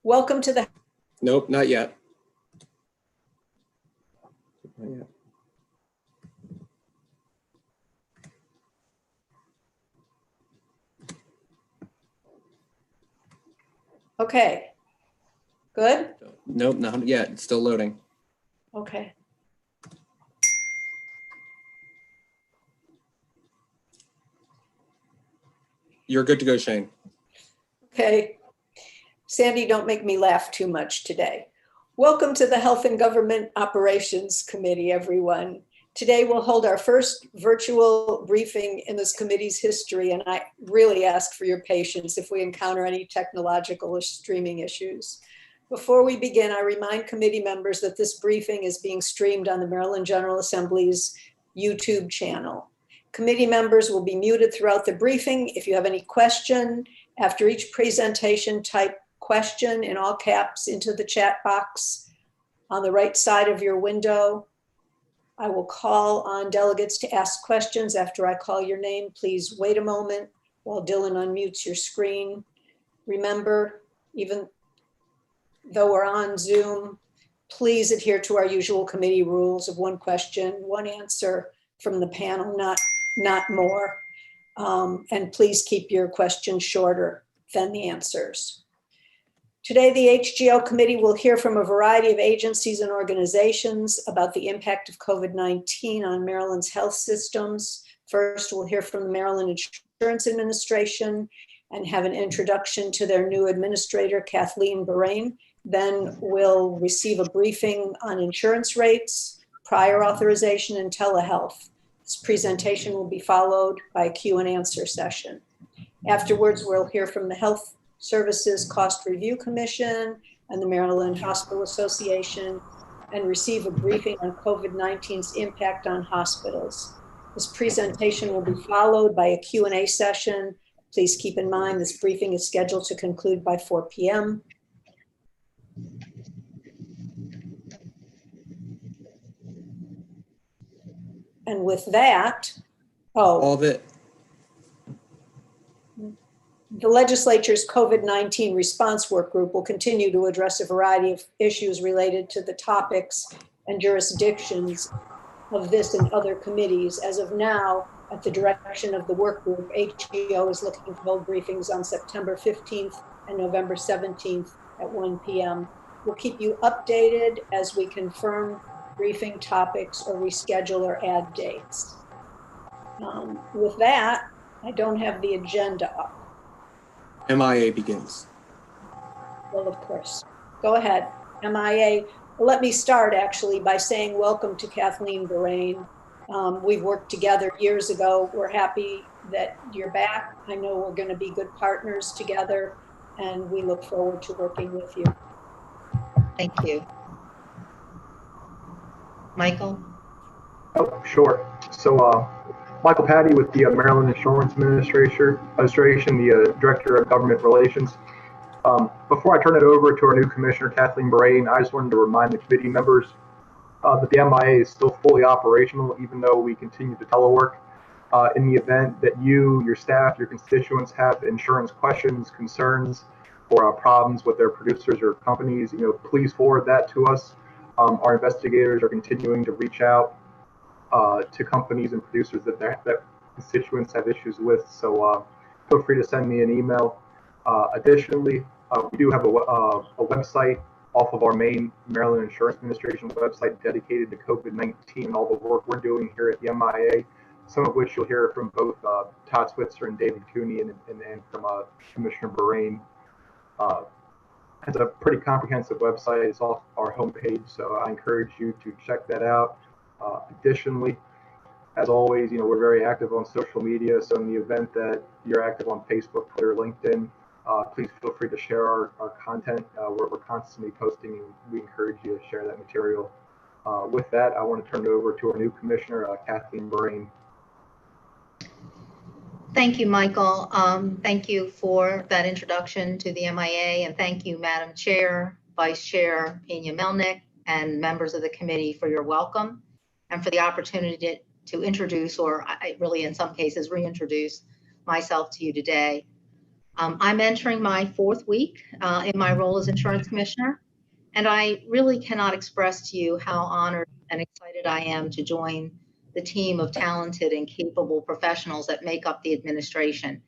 Welcome to the... Nope, not yet. Not yet. Okay. Good? Nope, not yet. It's still loading. Okay. You're good to go, Shane. Okay. Sandy, don't make me laugh too much today. Welcome to the Health and Government Operations Committee, everyone. Today we'll hold our first virtual briefing in this committee's history, and I really ask for your patience if we encounter any technological or streaming issues. Before we begin, I remind committee members that this briefing is being streamed on the Maryland General Assembly's YouTube channel. Committee members will be muted throughout the briefing. If you have any question, after each presentation, type question in all caps into the chat box on the right side of your window. I will call on delegates to ask questions after I call your name. Please wait a moment while Dylan unmutes your screen. Remember, even though we're on Zoom, please adhere to our usual committee rules of one question, one answer from the panel, not more. And please keep your questions shorter than the answers. Today, the HGO Committee will hear from a variety of agencies and organizations about the impact of COVID-19 on Maryland's health systems. First, we'll hear from the Maryland Insurance Administration and have an introduction to their new administrator, Kathleen Bahrain. Then we'll receive a briefing on insurance rates, prior authorization, and telehealth. This presentation will be followed by a Q&A session. Afterwards, we'll hear from the Health Services Cost Review Commission and the Maryland Hospital Association and receive a briefing on COVID-19's impact on hospitals. This presentation will be followed by a Q&A session. Please keep in mind this briefing is scheduled to conclude by 4 p.m. And with that, All of it. The legislature's COVID-19 response work group will continue to address a variety of issues related to the topics and jurisdictions of this and other committees. As of now, at the direction of the work group, HGO is looking to hold briefings on September 15th and November 17th at 1 p.m. We'll keep you updated as we confirm briefing topics or reschedule or add dates. With that, I don't have the agenda up. MIA begins. Well, of course. Go ahead. MIA. Well, let me start actually by saying welcome to Kathleen Bahrain. We've worked together years ago. We're happy that you're back. I know we're going to be good partners together, and we look forward to working with you. Thank you. Michael? Oh, sure. So, Michael Patty with the Maryland Insurance Administration, the Director of Government Relations. Before I turn it over to our new Commissioner, Kathleen Bahrain, I just wanted to remind the committee members that the MIA is still fully operational, even though we continue to telework. In the event that you, your staff, your constituents have insurance questions, concerns, or problems with their producers or companies, please forward that to us. Our investigators are continuing to reach out to companies and producers that constituents have issues with. So feel free to send me an email. Additionally, we do have a website off of our main Maryland Insurance Administration website dedicated to COVID-19 and all the work we're doing here at the MIA, some of which you'll hear from both Todd Switzer and David Cooney and from Commissioner Bahrain. It's a pretty comprehensive website. It's off our homepage, so I encourage you to check that out. Additionally, as always, we're very active on social media. So in the event that you're active on Facebook, Twitter, LinkedIn, please feel free to share our content. We're constantly posting, and we encourage you to share that material. With that, I want to turn it over to our new Commissioner, Kathleen Bahrain. Thank you, Michael. Thank you for that introduction to the MIA, and thank you, Madam Chair, Vice Chair Pena Melnick, and members of the committee for your welcome and for the opportunity to introduce, or I really in some cases reintroduce myself to you today. I'm entering my 4th week in my role as insurance commissioner, and I really cannot express to you how honored and excited I am to join the team of talented and capable professionals that make up the administration.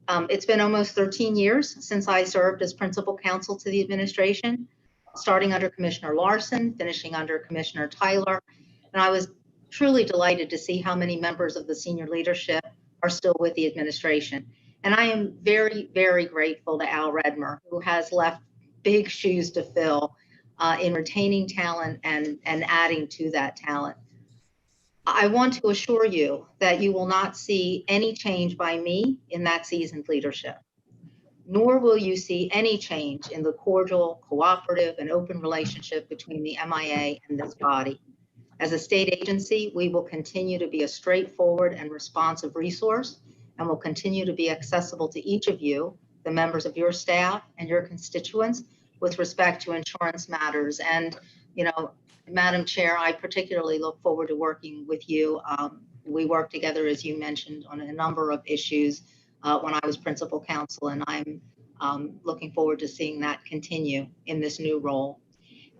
It's been almost 13 years since I served as principal counsel to the administration, starting under Commissioner Larson, finishing under Commissioner Tyler, and I was truly delighted to see how many members of the senior leadership are still with the administration. And I am very, very grateful to Al Redmer, who has left big shoes to fill in retaining talent and adding to that talent. I want to assure you that you will not see any change by me in that seasoned leadership, nor will you see any change in the cordial, cooperative, and open relationship between the MIA and this body. As a state agency, we will continue to be a straightforward and responsive resource, and will continue to be accessible to each of you, the members of your staff and your constituents, with respect to insurance matters. And, you know, Madam Chair, I particularly look forward to working with you. We worked together, as you mentioned, on a number of issues when I was principal counsel, and I'm looking forward to seeing that continue in this new role.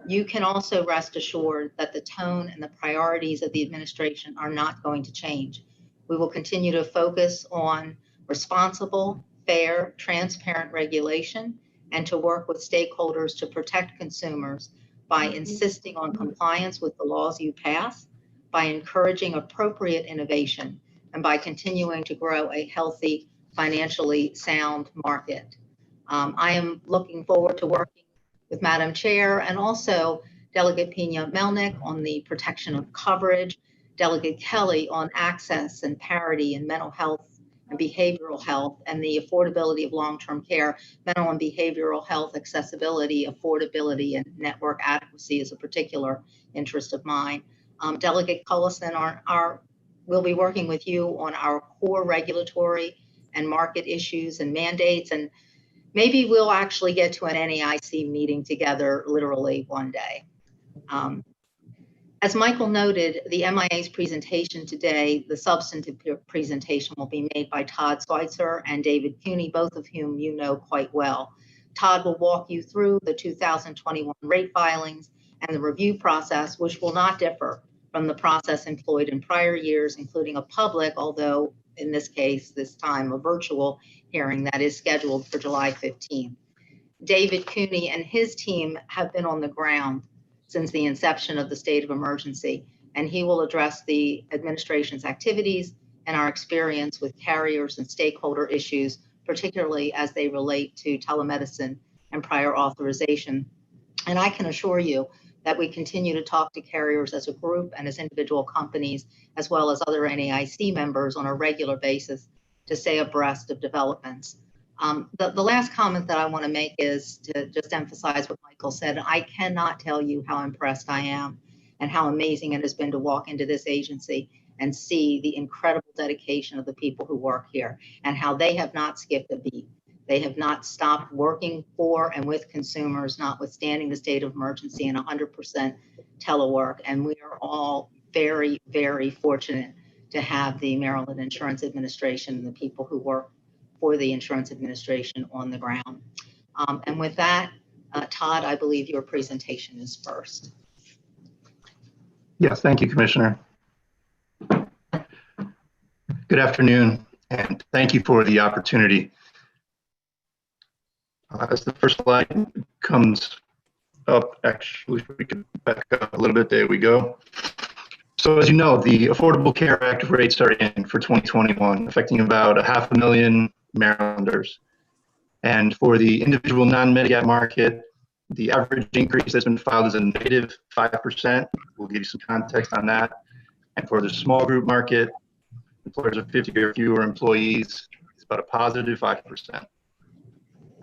You can also rest assured that the tone and the priorities of the administration are not going to change. We will continue to focus on responsible, fair, transparent regulation, and to work with stakeholders to protect consumers by insisting on compliance with the laws you pass, by encouraging appropriate innovation, and by continuing to grow a healthy, financially sound market. I am looking forward to working with Madam Chair and also Delegate Pena-Melnick on the protection of coverage, Delegate Kelly on access and parity in mental health and behavioral health, and the affordability of long-term care. Mental and behavioral health accessibility, affordability, and network adequacy is a particular interest of mine. Delegate Cullison will be working with you on our core regulatory and market issues and mandates, and maybe we'll actually get to an NAIC meeting together literally one day. As Michael noted, the MIA's presentation today, the substantive presentation, will be made by Todd Schweitzer and David Cooney, both of whom you know quite well. Todd will walk you through the 2021 rate filings and the review process, which will not differ from the process employed in prior years, including a public, although in this case, this time a virtual hearing that is scheduled for July 15th. David Cooney and his team have been on the ground since the inception of the state of emergency, and he will address the administration's activities and our experience with carriers and stakeholder issues, particularly as they relate to telemedicine and prior authorization. And I can assure you that we continue to talk to carriers as a group and as individual companies, as well as other NAIC members on a regular basis to stay abreast of developments. The last comment that I want to make is to just emphasize what Michael said. I cannot tell you how impressed I am and how amazing it has been to walk into this agency and see the incredible dedication of the people who work here and how they have not skipped a beat. They have not stopped working for and with consumers, notwithstanding the state of emergency and 100% telework. And we are all very, very fortunate to have the Maryland Insurance Administration and the people who work for the Insurance Administration on the ground. And with that, Todd, I believe your presentation is first. Yes, thank you, Commissioner. Good afternoon, and thank you for the opportunity. As the first slide comes up, actually, we can back up a little bit. There we go. So as you know, the Affordable Care Act rates are in for 2021, affecting about 500,000 Marylanders. And for the individual non-Medigap market, the average increase that's been filed is a negative 5%. We'll give you some context on that. And for the small group market, employers of 50 or fewer employees, it's about a positive 5%.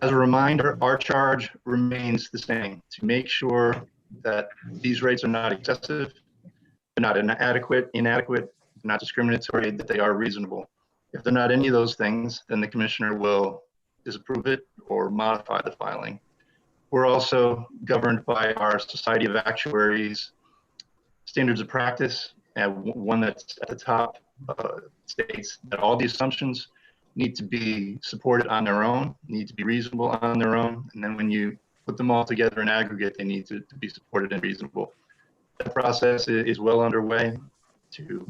As a reminder, our charge remains the same: to make sure that these rates are not excessive, they're not inadequate, not discriminatory, that they are reasonable. If they're not any of those things, then the commissioner will disapprove it or modify the filing. We're also governed by our Society of Actuaries standards of practice, and one that's at the top states that all the assumptions need to be supported on their own, need to be reasonable on their own. And then when you put them all together in aggregate, they need to be supported and reasonable. That process is well underway to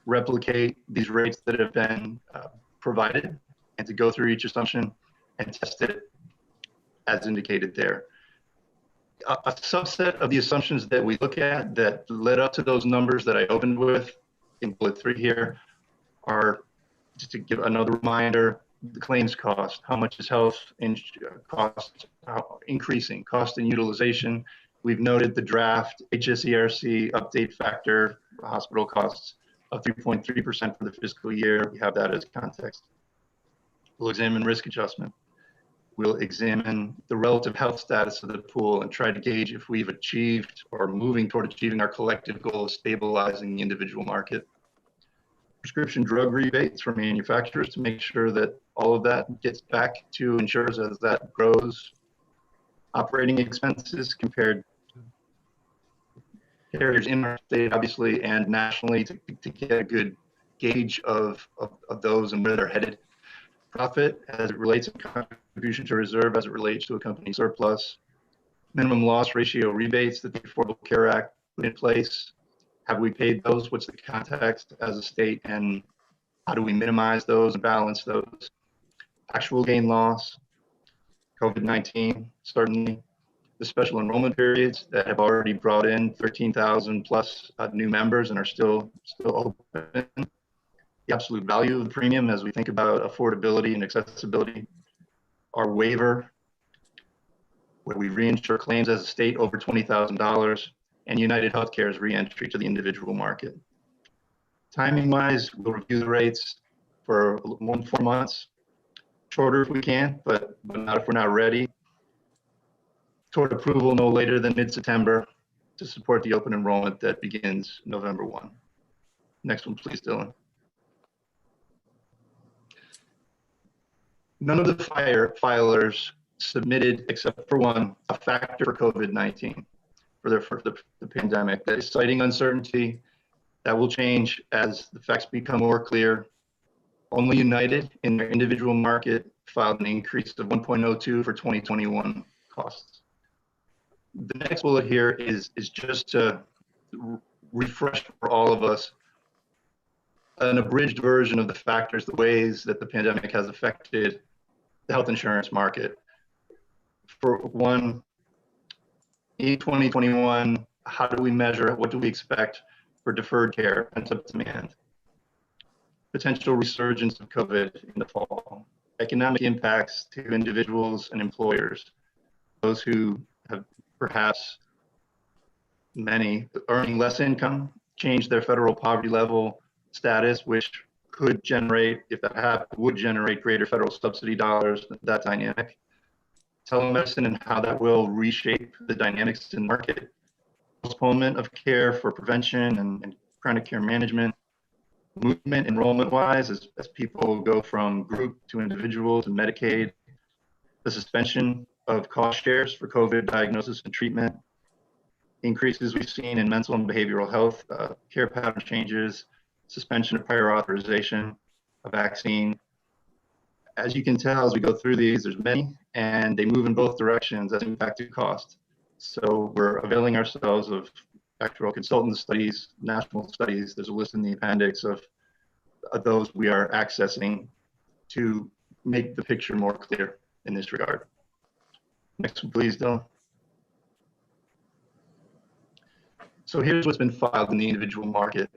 replicate these rates that have been provided and to go through each assumption and test it as indicated there. A subset of the assumptions that we look at that led up to those numbers that I opened with in bullet 3 here are, just to give another reminder, the claims cost, how much is health cost increasing, cost and utilization. We've noted the draft HSERC update factor for hospital costs of 3.3% for the fiscal year. We have that as context. We'll examine risk adjustment. We'll examine the relative health status of the pool and try to gauge if we've achieved or moving toward achieving our collective goal of stabilizing the individual market. Prescription drug rebates for manufacturers to make sure that all of that gets back to insurers as that grows. Operating expenses compared to carriers in our state, obviously, and nationally to get a good gauge of those and where they're headed. Profit as it relates to contribution to reserve as it relates to a company surplus. Minimum loss ratio rebates that the Affordable Care Act put in place. Have we paid those? What's the context as a state, and how do we minimize those and balance those? Actual gain loss, COVID-19, certainly. The special enrollment periods that have already brought in 13,000 plus new members and are still open. The absolute value of the premium as we think about affordability and accessibility. Our waiver, where we reinsure claims as a state over $20,000, and United Healthcare's reentry to the individual market. Timing-wise, we'll review the rates for 1 to 4 months, shorter if we can, but not if we're not ready. Toward approval no later than mid-September to support the open enrollment that begins November 1. Next one, please, Dylan. None of the filers submitted, except for one, a factor for COVID-19 for the pandemic. That is citing uncertainty. That will change as the facts become more clear. Only United in their individual market filed an increase of 1.02 for 2021 costs. The next bullet here is just to refresh for all of us an abridged version of the factors, the ways that the pandemic has affected the health insurance market. For one, in 2021, how do we measure, what do we expect for deferred care, pent-up demand? Potential resurgence of COVID in the fall, economic impacts to individuals and employers, those who have perhaps many earning less income, change their federal poverty level status, which could generate, if that happened, would generate greater federal subsidy dollars, that dynamic. Telemedicine and how that will reshape the dynamics in the market. Postponement of care for prevention and chronic care management. Movement enrollment-wise as people go from group to individual to Medicaid. The suspension of cost shares for COVID diagnosis and treatment. Increases we've seen in mental and behavioral health, care pattern changes, suspension of prior authorization, a vaccine. As you can tell, as we go through these, there's many, and they move in both directions as impact to cost. So we're availing ourselves of actual consultant studies, national studies. There's a list in the appendix of those we are accessing to make the picture more clear in this regard. Next one, please, Dylan. So here's what's been filed in the individual market.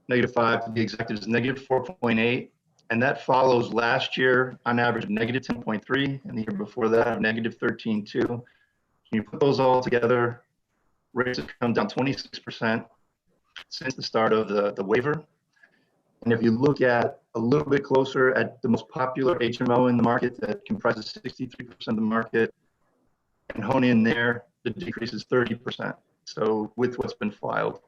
-5 for the executives, -4.8. And that follows last year on average of -10.3 and the year before that of -13.2. When you put those all together, rates have come down 26% since the start of the waiver. And if you look at a little bit closer at the most popular HMO in the market that comprises 63% of the market and hone in there, the decrease is 30%. So with what's been filed.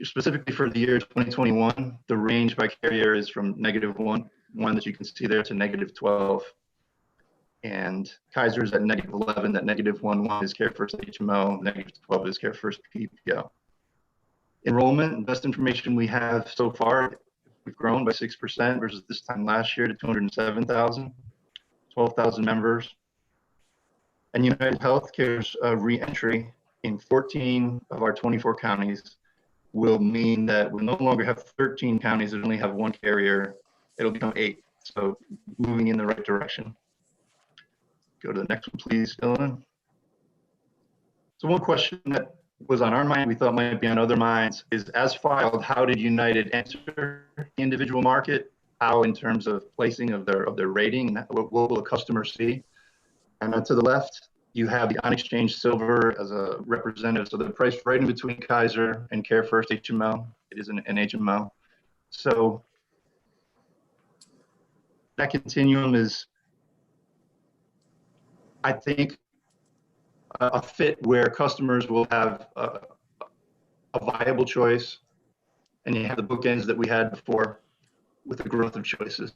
Specifically for the year 2021, the range by carrier is from -1 that you can see there to -12. And Kaiser's at -11, that -1 is CareFirst HMO, -12 is CareFirst PPO. Enrollment, best information we have so far, we've grown by 6% versus this time last year to 207,000, 12,000 members. And United Healthcare's re-entry in 14 of our 24 counties will mean that we'll no longer have 13 counties that only have one carrier. It'll become 8. So moving in the right direction. Go to the next one, please, Dylan. So one question that was on our mind, we thought might be on other minds, is as filed, how did United enter the individual market? How in terms of placing of their rating, what will a customer see? And to the left, you have the on-exchange silver as a representative. So they're priced right in between Kaiser and Care First HMO. It is an HMO. So that continuum is, I think, a fit where customers will have a viable choice, and you have the bookends that we had before with the growth of choices.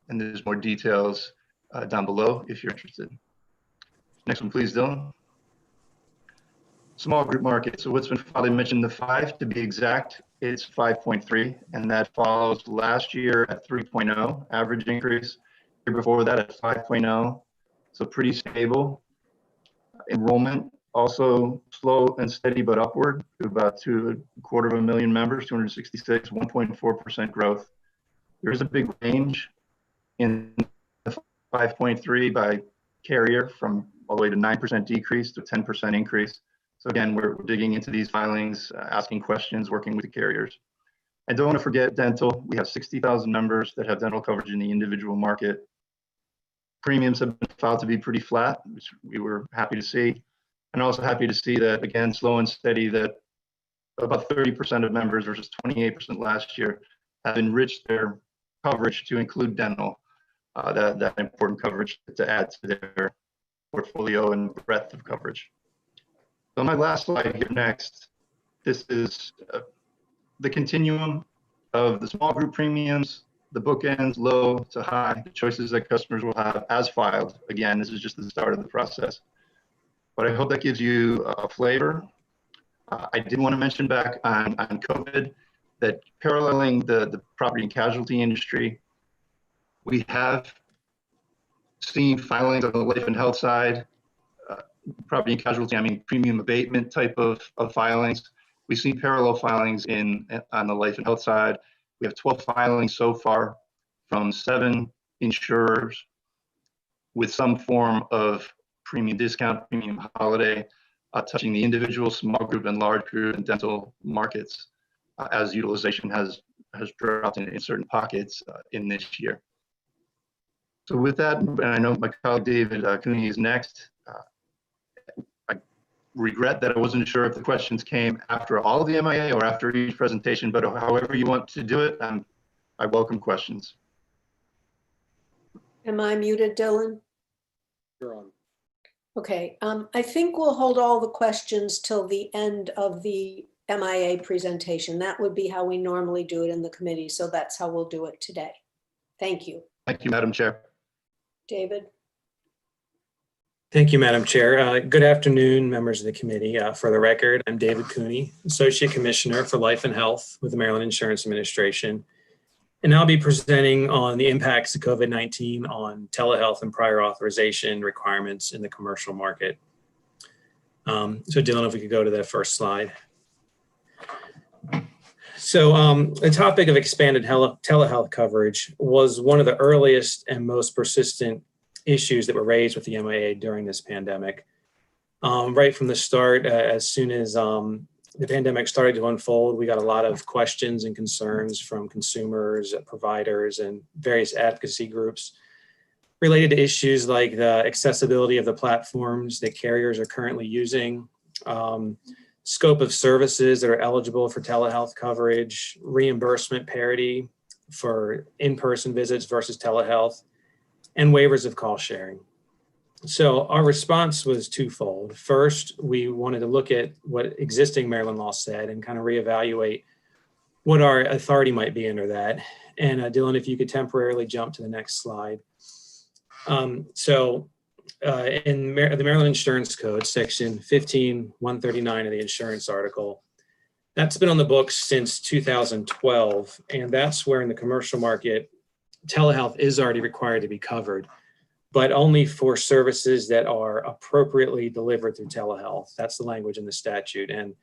And there's more details down below if you're interested. Next one, please, Dylan. Small group market. So what's been filed, I mentioned the 5 to be exact, it's 5.3, and that follows last year at 3.0 average increase, year before that at 5.0, so pretty stable. Enrollment also slow and steady but upward to about 2,250,000 members, 266, 1.4% growth. There is a big range in the 5.3 by carrier from all the way to 9% decrease to 10% increase. So again, we're digging into these filings, asking questions, working with the carriers. I don't want to forget dental. We have 60,000 members that have dental coverage in the individual market. Premiums have been filed to be pretty flat, which we were happy to see. And also happy to see that, again, slow and steady, that about 30% of members versus 28% last year have enriched their coverage to include dental, that important coverage to add to their portfolio and breadth of coverage. So my last slide here next, this is the continuum of the small group premiums, the bookends, low to high, the choices that customers will have as filed. Again, this is just the start of the process. But I hope that gives you a flavor. I did want to mention back on COVID that paralleling the property and casualty industry, we have seen filings on the life and health side, property and casualty, I mean premium abatement type of filings. We've seen parallel filings on the life and health side. We have 12 filings so far from 7 insurers with some form of premium discount, premium holiday, touching the individual, small group, and large group and dental markets as utilization has dropped in certain pockets in this year. So with that, and I know my colleague David Cooney is next. I regret that I wasn't sure if the questions came after all of the MIA or after each presentation, but however you want to do it, I welcome questions. Am I muted, Dylan? You're on. Okay, I think we'll hold all the questions till the end of the MIA presentation. That would be how we normally do it in the committee, so that's how we'll do it today. Thank you. Thank you, Madam Chair. David? Thank you, Madam Chair. Good afternoon, members of the committee. For the record, I'm David Cooney, Associate Commissioner for Life and Health with the Maryland Insurance Administration. And I'll be presenting on the impacts of COVID-19 on telehealth and prior authorization requirements in the commercial market. So Dylan, if we could go to that first slide. So the topic of expanded telehealth coverage was one of the earliest and most persistent issues that were raised with the MIA during this pandemic. Right from the start, as soon as the pandemic started to unfold, we got a lot of questions and concerns from consumers, providers, and various advocacy groups related to issues like the accessibility of the platforms that carriers are currently using, scope of services that are eligible for telehealth coverage, reimbursement parity for in-person visits versus telehealth, and waivers of call sharing. So our response was twofold. First, we wanted to look at what existing Maryland law said and kind of reevaluate what our authority might be under that. And Dylan, if you could temporarily jump to the next slide. In the Maryland Insurance Code, section 15-139 of the insurance article, That's been on the books since 2012, and that's where in the commercial market, telehealth is already required to be covered, but only for services that are appropriately delivered through telehealth. That's the language in the statute. And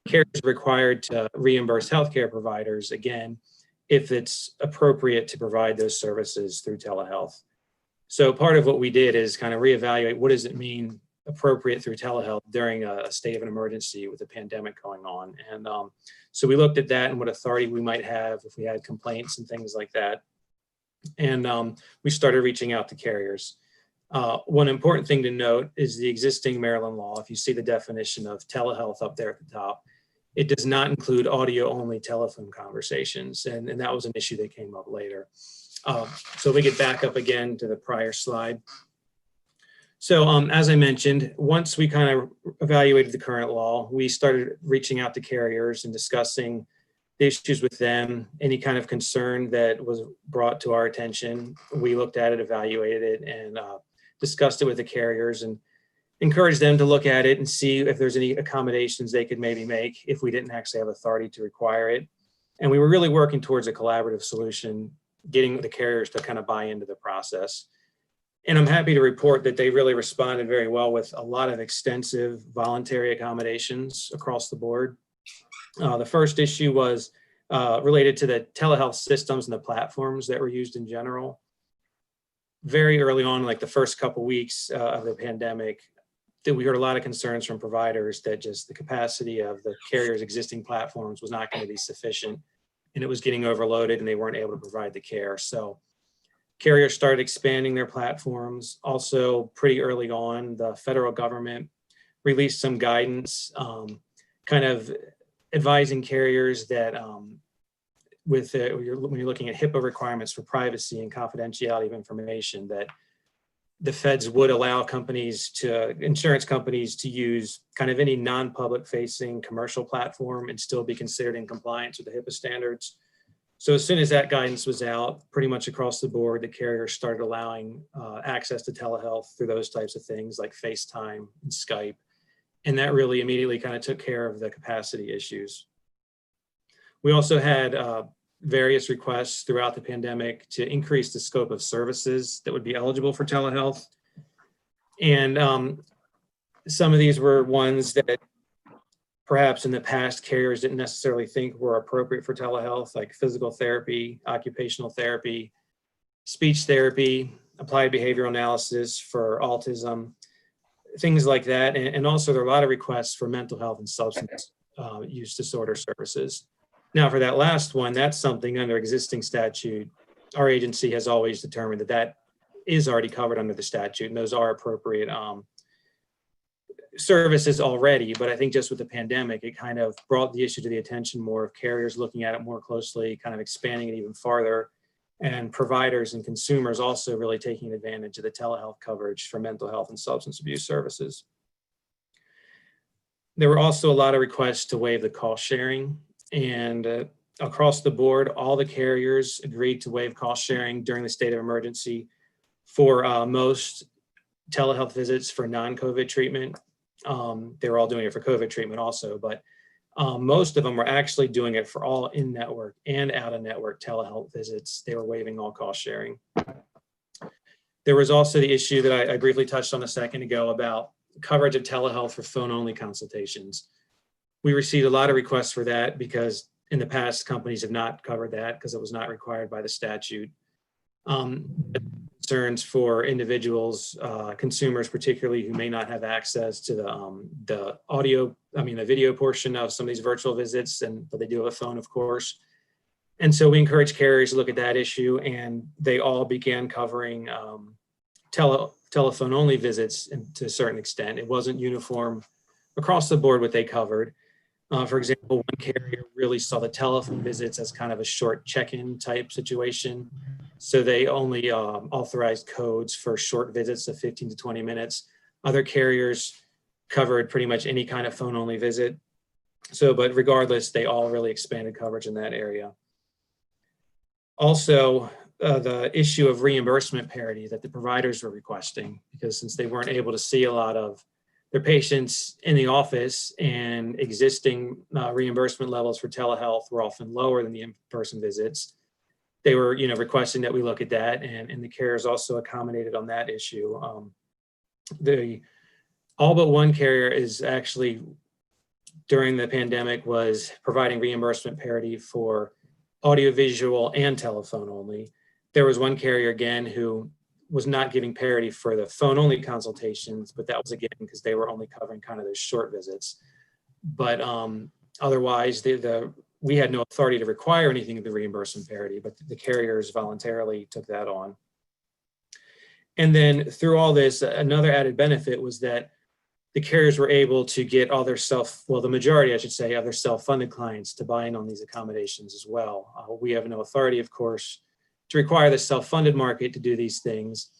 carriers are required to reimburse healthcare providers, again, if it's appropriate to provide those services through telehealth. So part of what we did is kind of reevaluate what does it mean appropriate through telehealth during a state of an emergency with a pandemic going on. And so we looked at that and what authority we might have if we had complaints and things like that. And we started reaching out to carriers. One important thing to note is the existing Maryland law. If you see the definition of telehealth up there at the top, it does not include audio-only telephone conversations. And that was an issue that came up later. So we get back up again to the prior slide. So as I mentioned, once we kind of evaluated the current law, we started reaching out to carriers and discussing the issues with them, any kind of concern that was brought to our attention. We looked at it, evaluated it, and discussed it with the carriers and encouraged them to look at it and see if there's any accommodations they could maybe make if we didn't actually have authority to require it. And we were really working towards a collaborative solution, getting the carriers to kind of buy into the process. And I'm happy to report that they really responded very well with a lot of extensive voluntary accommodations across the board. The first issue was related to the telehealth systems and the platforms that were used in general. Very early on, like the first couple weeks of the pandemic, that we heard a lot of concerns from providers that just the capacity of the carriers' existing platforms was not going to be sufficient, and it was getting overloaded and they weren't able to provide the care. So carriers started expanding their platforms. Also, pretty early on, the federal government released some guidance, kind of advising carriers that when you're looking at HIPAA requirements for privacy and confidentiality of information, that the feds would allow insurance companies to use kind of any non-public facing commercial platform and still be considered in compliance with the HIPAA standards. So as soon as that guidance was out, pretty much across the board, the carriers started allowing access to telehealth through those types of things like FaceTime and Skype. And that really immediately kind of took care of the capacity issues. We also had various requests throughout the pandemic to increase the scope of services that would be eligible for telehealth. And some of these were ones that perhaps in the past carriers didn't necessarily think were appropriate for telehealth, like physical therapy, occupational therapy, speech therapy, applied behavioral analysis for autism, things like that. And also there are a lot of requests for mental health and substance use disorder services. Now for that last one, that's something under existing statute. Our agency has always determined that is already covered under the statute, and those are appropriate services already. But I think just with the pandemic, it kind of brought the issue to the attention more of carriers looking at it more closely, kind of expanding it even farther, and providers and consumers also really taking advantage of the telehealth coverage for mental health and substance abuse services. There were also a lot of requests to waive the cost sharing, and across the board, all the carriers agreed to waive cost sharing during the state of emergency for most telehealth visits for non-COVID treatment. They were all doing it for COVID treatment also, but most of them were actually doing it for all in-network and out-of-network telehealth visits. They were waiving all cost sharing. There was also the issue that I briefly touched on a second ago about coverage of telehealth for phone-only consultations. We received a lot of requests for that because in the past, companies have not covered that because it was not required by the statute. Concerns for individuals, consumers particularly, who may not have access to the video portion of some of these virtual visits, but they do have a phone, of course. And so we encourage carriers to look at that issue, and they all began covering telephone only visits to a certain extent. It wasn't uniform across the board what they covered. For example, one carrier really saw the telephone visits as kind of a short check-in type situation. So they only authorized codes for short visits of 15 to 20 minutes. Other carriers covered pretty much any kind of phone-only visit. But regardless, they all really expanded coverage in that area. Also, the issue of reimbursement parity that the providers were requesting, because since they weren't able to see a lot of their patients in the office, and existing reimbursement levels for telehealth were often lower than the in-person visits. They were, requesting that we look at that, and the carriers also accommodated on that issue. All but one carrier is actually, during the pandemic, was providing reimbursement parity for audiovisual and telephone only. There was one carrier, again, who was not giving parity for the phone only consultations, but that was, again, because they were only covering kind of those short visits. But otherwise, we had no authority to require anything of the reimbursement parity, but the carriers voluntarily took that on. And then through all this, another added benefit was that the carriers were able to get all their the majority, I should say, of their self-funded clients to buy in on these accommodations as well. We have no authority, of course, to require the self-funded market to do these things.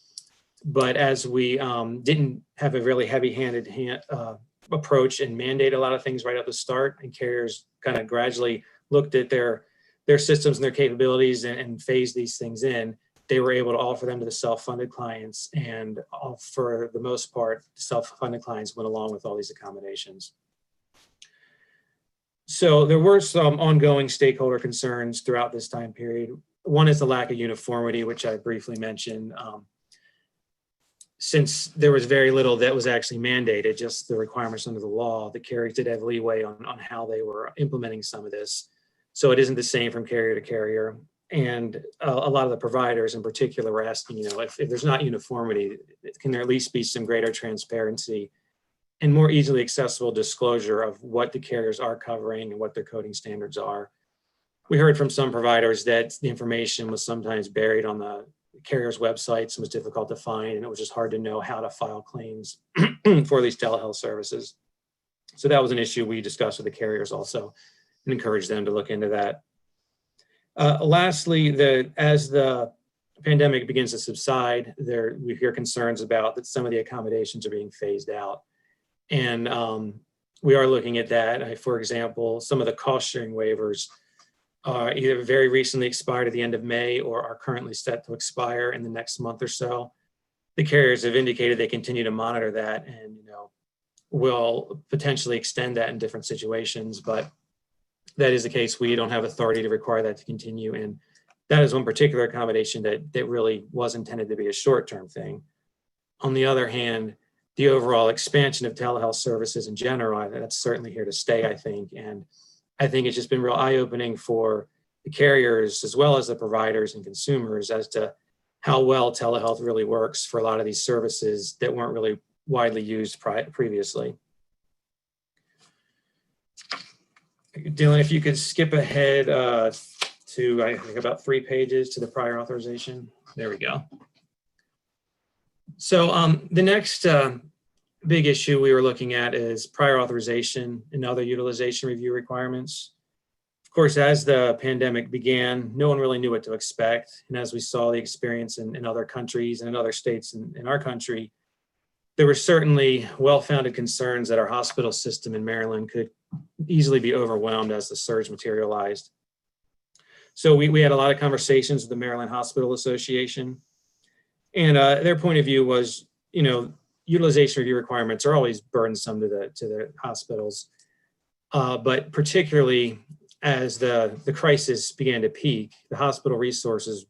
But as we didn't have a really heavy-handed approach and mandate a lot of things right at the start, and carriers kind of gradually looked at their systems and their capabilities and phased these things in, they were able to offer them to the self-funded clients, and for the most part, the self-funded clients went along with all these accommodations. So there were some ongoing stakeholder concerns throughout this time period. One is the lack of uniformity, which I briefly mentioned. Since there was very little that was actually mandated, just the requirements under the law, the carriers did have leeway on how they were implementing some of this. So it isn't the same from carrier to carrier. And a lot of the providers in particular were asking, if there's not uniformity, can there at least be some greater transparency and more easily accessible disclosure of what the carriers are covering and what their coding standards are? We heard from some providers that the information was sometimes buried on the carriers' websites and was difficult to find, and it was just hard to know how to file claims for these telehealth services. So that was an issue we discussed with the carriers also and encouraged them to look into that. Lastly, as the pandemic begins to subside, we hear concerns about that some of the accommodations are being phased out. And we are looking at that. For example, some of the cost sharing waivers are either very recently expired at the end of May or are currently set to expire in the next month or so. The carriers have indicated they continue to monitor that and will potentially extend that in different situations, but that is the case. We don't have authority to require that to continue. And that is one particular accommodation that really was intended to be a short-term thing. On the other hand, the overall expansion of telehealth services in general, that's certainly here to stay, I think. And I think it's just been real eye-opening for the carriers as well as the providers and consumers as to how well telehealth really works for a lot of these services that weren't really widely used previously. Dylan, if you could skip ahead to, I think, about 3 pages to the prior authorization. There we go. So the next big issue we were looking at is prior authorization and other utilization review requirements. Of course, as the pandemic began, no one really knew what to expect. And as we saw the experience in other countries and in other states in our country, there were certainly well-founded concerns that our hospital system in Maryland could easily be overwhelmed as the surge materialized. So we had a lot of conversations with the Maryland Hospital Association, and their point of view was, utilization review requirements are always burdensome to the hospitals, but particularly as the crisis began to peak, the hospital resources,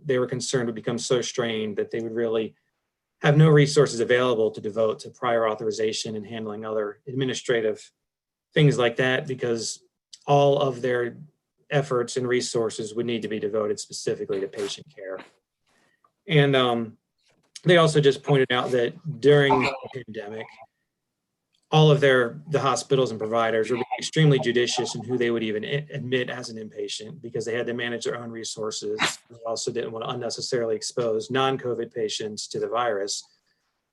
they were concerned, would become so strained that they would really have no resources available to devote to prior authorization and handling other administrative things like that, because all of their efforts and resources would need to be devoted specifically to patient care. And they also just pointed out that during the pandemic, all of the hospitals and providers were being extremely judicious in who they would even admit as an inpatient, because they had to manage their own resources. They also didn't want to unnecessarily expose non-COVID patients to the virus.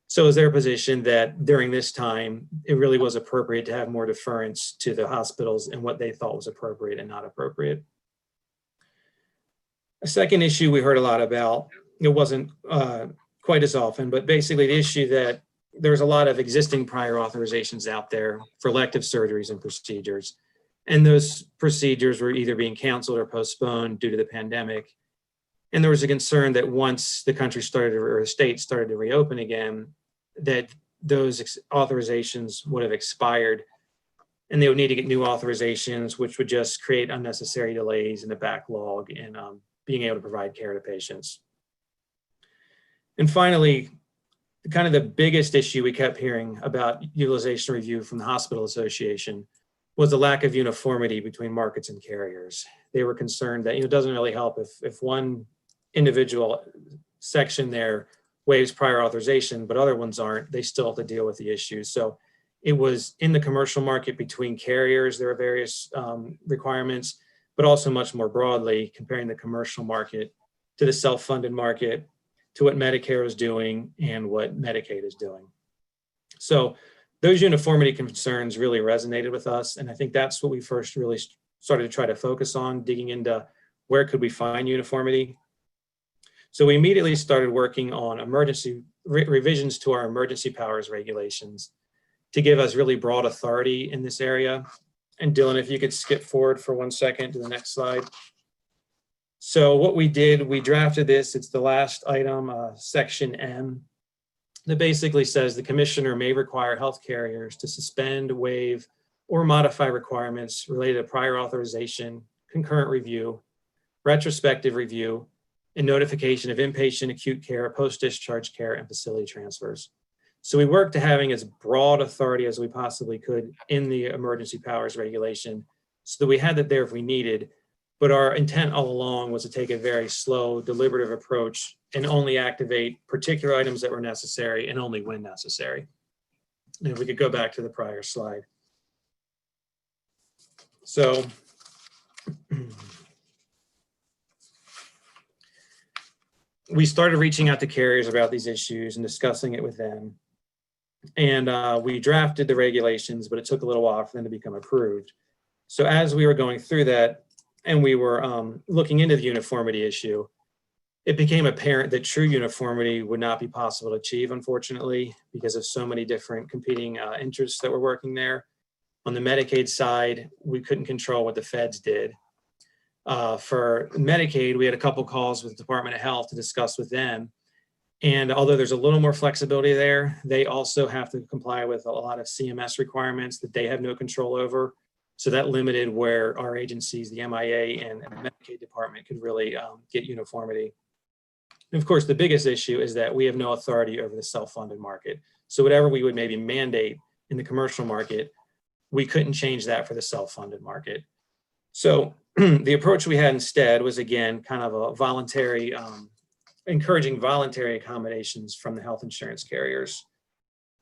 So it was their position that during this time, it really was appropriate to have more deference to the hospitals and what they thought was appropriate and not appropriate. A second issue we heard a lot about, it wasn't quite as often, but basically the issue that there's a lot of existing prior authorizations out there for elective surgeries and procedures. And those procedures were either being canceled or postponed due to the pandemic. And there was a concern that once the country started, or the state started to reopen again, that those authorizations would have expired, and they would need to get new authorizations, which would just create unnecessary delays in the backlog and being able to provide care to patients. And finally, kind of the biggest issue we kept hearing about utilization review from the Hospital Association was the lack of uniformity between markets and carriers. They were concerned that it doesn't really help if one individual section there waives prior authorization, but other ones aren't. They still have to deal with the issues. So it was in the commercial market between carriers, there are various requirements, but also much more broadly, comparing the commercial market to the self-funded market, to what Medicare is doing and what Medicaid is doing. So those uniformity concerns really resonated with us. And I think that's what we first really started to try to focus on, digging into where could we find uniformity. So we immediately started working on revisions to our emergency powers regulations to give us really broad authority in this area. And Dylan, if you could skip forward for 1 second to the next slide. So what we did, we drafted this, it's the last item, section M, that basically says the commissioner may require health carriers to suspend, waive, or modify requirements related to prior authorization, concurrent review, retrospective review, and notification of inpatient acute care, post-discharge care, and facility transfers. So we worked to having as broad authority as we possibly could in the emergency powers regulation so that we had that there if we needed. But our intent all along was to take a very slow, deliberative approach and only activate particular items that were necessary and only when necessary. And if we could go back to the prior slide. So we started reaching out to carriers about these issues and discussing it with them. And we drafted the regulations, but it took a little while for them to become approved. So as we were going through that, and we were looking into the uniformity issue, it became apparent that true uniformity would not be possible to achieve, unfortunately, because of so many different competing interests that were working there. On the Medicaid side, we couldn't control what the feds did. For Medicaid, we had a couple calls with the Department of Health to discuss with them. And although there's a little more flexibility there, they also have to comply with a lot of CMS requirements that they have no control over. So that limited where our agencies, the MIA and the Medicaid department, could really get uniformity. And of course, the biggest issue is that we have no authority over the self-funded market. So whatever we would maybe mandate in the commercial market, we couldn't change that for the self-funded market. So the approach we had instead was, again, kind of a voluntary, encouraging voluntary accommodations from the health insurance carriers.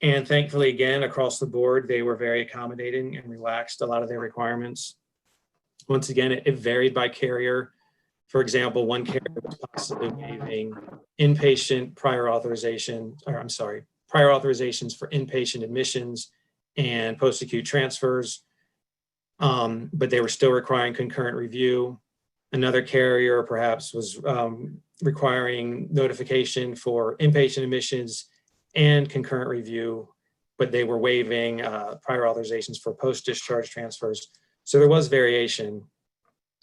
And thankfully, again, across the board, they were very accommodating and relaxed a lot of their requirements. Once again, it varied by carrier. For example, one carrier was possibly waiving inpatient prior authorizations for inpatient admissions and post-acute transfers, but they were still requiring concurrent review. Another carrier perhaps was requiring notification for inpatient admissions and concurrent review, but they were waiving prior authorizations for post-discharge transfers. So there was variation.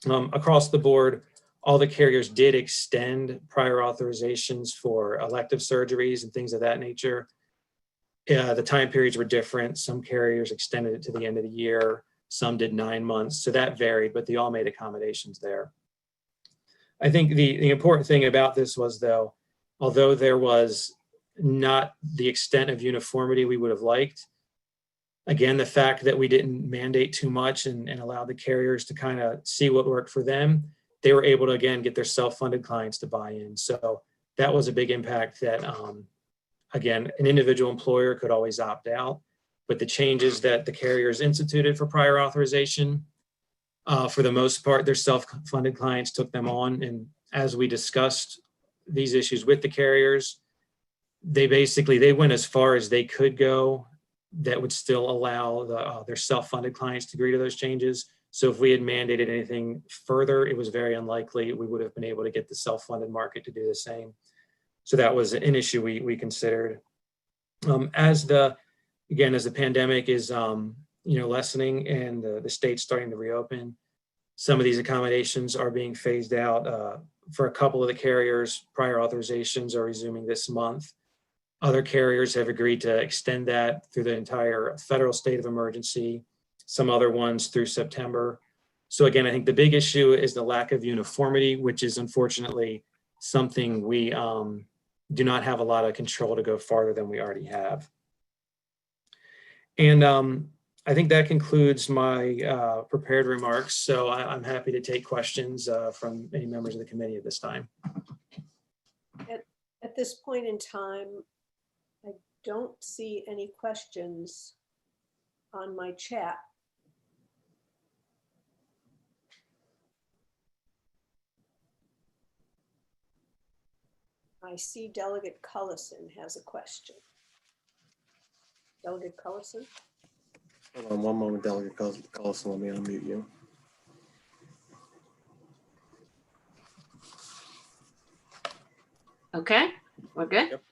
Across the board, all the carriers did extend prior authorizations for elective surgeries and things of that nature. The time periods were different. Some carriers extended it to the end of the year. Some did 9 months. So that varied, but they all made accommodations there. I think the important thing about this was, though, although there was not the extent of uniformity we would have liked, again, the fact that we didn't mandate too much and allow the carriers to kind of see what worked for them, they were able to, again, get their self-funded clients to buy in. So that was a big impact that, again, an individual employer could always opt out, but the changes that the carriers instituted for prior authorization, for the most part, their self-funded clients took them on. And as we discussed these issues with the carriers, they went as far as they could go that would still allow their self-funded clients to agree to those changes. So if we had mandated anything further, it was very unlikely we would have been able to get the self-funded market to do the same. So that was an issue we considered. As the pandemic is lessening and the state's starting to reopen, some of these accommodations are being phased out. For a couple of the carriers, prior authorizations are resuming this month. Other carriers have agreed to extend that through the entire federal state of emergency, some other ones through September. So again, I think the big issue is the lack of uniformity, which is unfortunately something we do not have a lot of control to go farther than we already have. And I think that concludes my prepared remarks. So I'm happy to take questions from any members of the committee at this time. At this point in time, I don't see any questions on my chat. I see Delegate Cullison has a question. Delegate Cullison? Hold on one moment, Delegate Cullison, let me unmute you. Okay, we're good. Yep.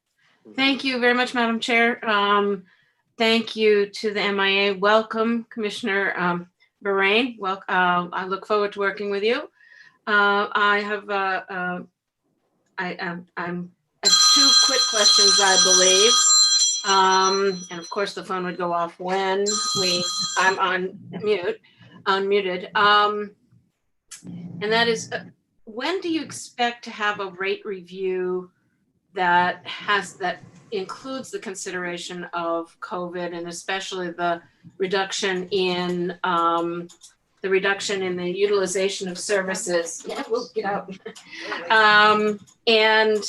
Thank you very much, Madam Chair. Thank you to the MIA. Welcome, Commissioner Bahrain. I look forward to working with you. I have I'm two quick questions, I believe. And of course, the phone would go off when I'm on mute, unmuted. And that is, when do you expect to have a rate review that includes the consideration of COVID, and especially the reduction in the utilization of services? Yeah, we'll get out. And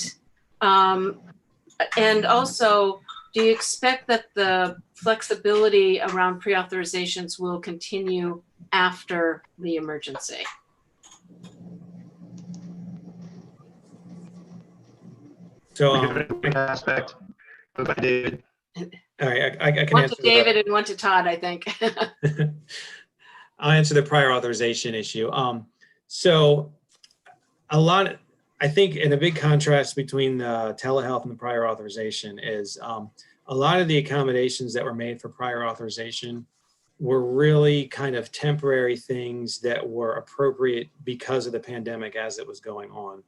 also, do you expect that the flexibility around pre-authorizations will continue after the emergency? So aspect. By David. all right, I can One answer to David and one to Todd, I think. I'll answer the prior authorization issue. So I think in a big contrast between the telehealth and the prior authorization is a lot of the accommodations that were made for prior authorization were really kind of temporary things that were appropriate because of the pandemic as it was going on.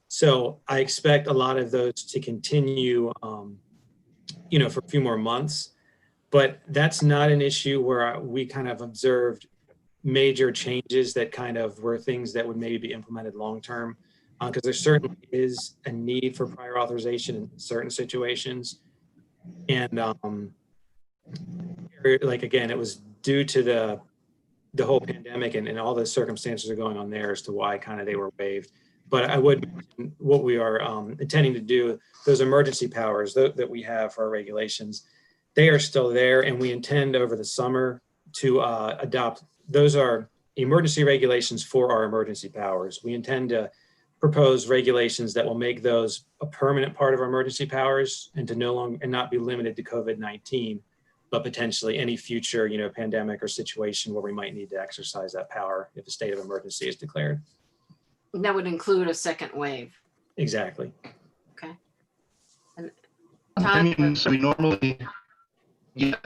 So I expect a lot of those to continue, for a few more months, but that's not an issue where we kind of observed major changes that kind of were things that would maybe be implemented long-term, because there certainly is a need for prior authorization in certain situations. And again, it was due to the whole pandemic and all the circumstances are going on there as to why kind of they were waived. But I would mention what we are intending to do, those emergency powers that we have for our regulations, they are still there, and we intend over the summer to adopt. Those are emergency regulations for our emergency powers. We intend to propose regulations that will make those a permanent part of our emergency powers and to not be limited to COVID-19, but potentially any future, pandemic or situation where we might need to exercise that power if a state of emergency is declared. That would include a second wave. Exactly. Okay. And So we normally,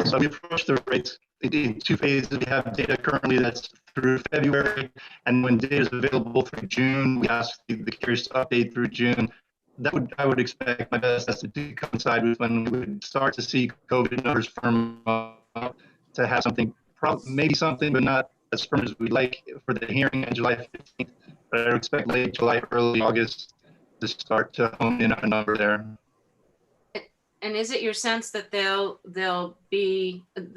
so we approach the rates in two phases. We have data currently that's through February, and when data is available through June, we ask the carriers to update through June. I would expect, my best estimate, to coincide with when we would start to see COVID numbers firm up, to have something, maybe something, but not as firm as we'd like for the hearing on July 15th. But I would expect late July, early August to start to hone in on a number there. And is it your sense that the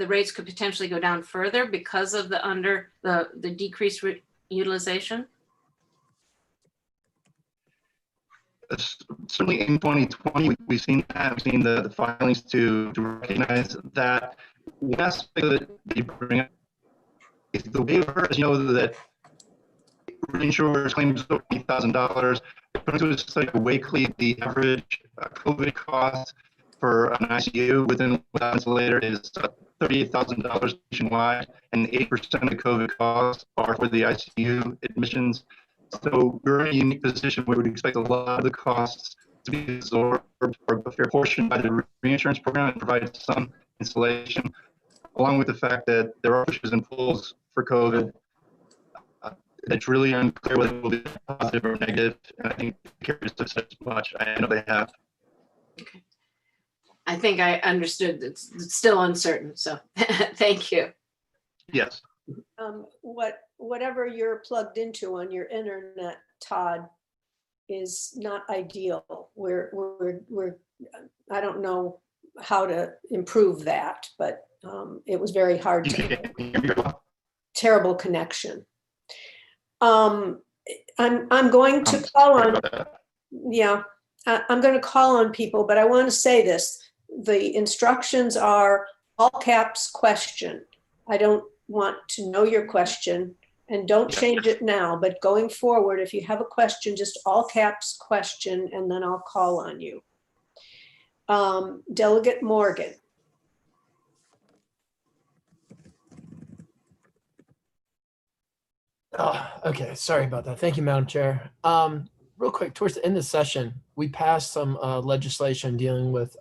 rates could potentially go down further because of the decreased utilization? Certainly in 2020, we've seen the filings to recognize that. One aspect that you bring up is the waiver, as you know, that reinsurers claims over $8,000. According to a study of Wakely, the average COVID cost for an ICU within a ventilator is $38,000 nationwide, and 8% of the COVID costs are for the ICU admissions. So we're in a unique position where we would expect a lot of the costs to be absorbed for a fair portion by the reinsurance program and provide some insulation, along with the fact that there are pushes and pulls for COVID. It's really unclear whether it will be positive or negative, and I think the carriers have said as much. I know they have. Okay. I think I understood. It's still uncertain. So thank you. Yes. Whatever you're plugged into on your internet, Todd, is not ideal. I don't know how to improve that, but it was very hard to, terrible connection. I'm going to call on, yeah, I'm going to call on people, but I want to say this. The instructions are all caps question. I don't want to know your question, and don't change it now, but going forward, if you have a question, just all caps question, and then I'll call on you. Delegate Morgan. Okay, sorry about that. Thank you, Madam Chair. Real quick, towards the end of the session, we passed some legislation dealing with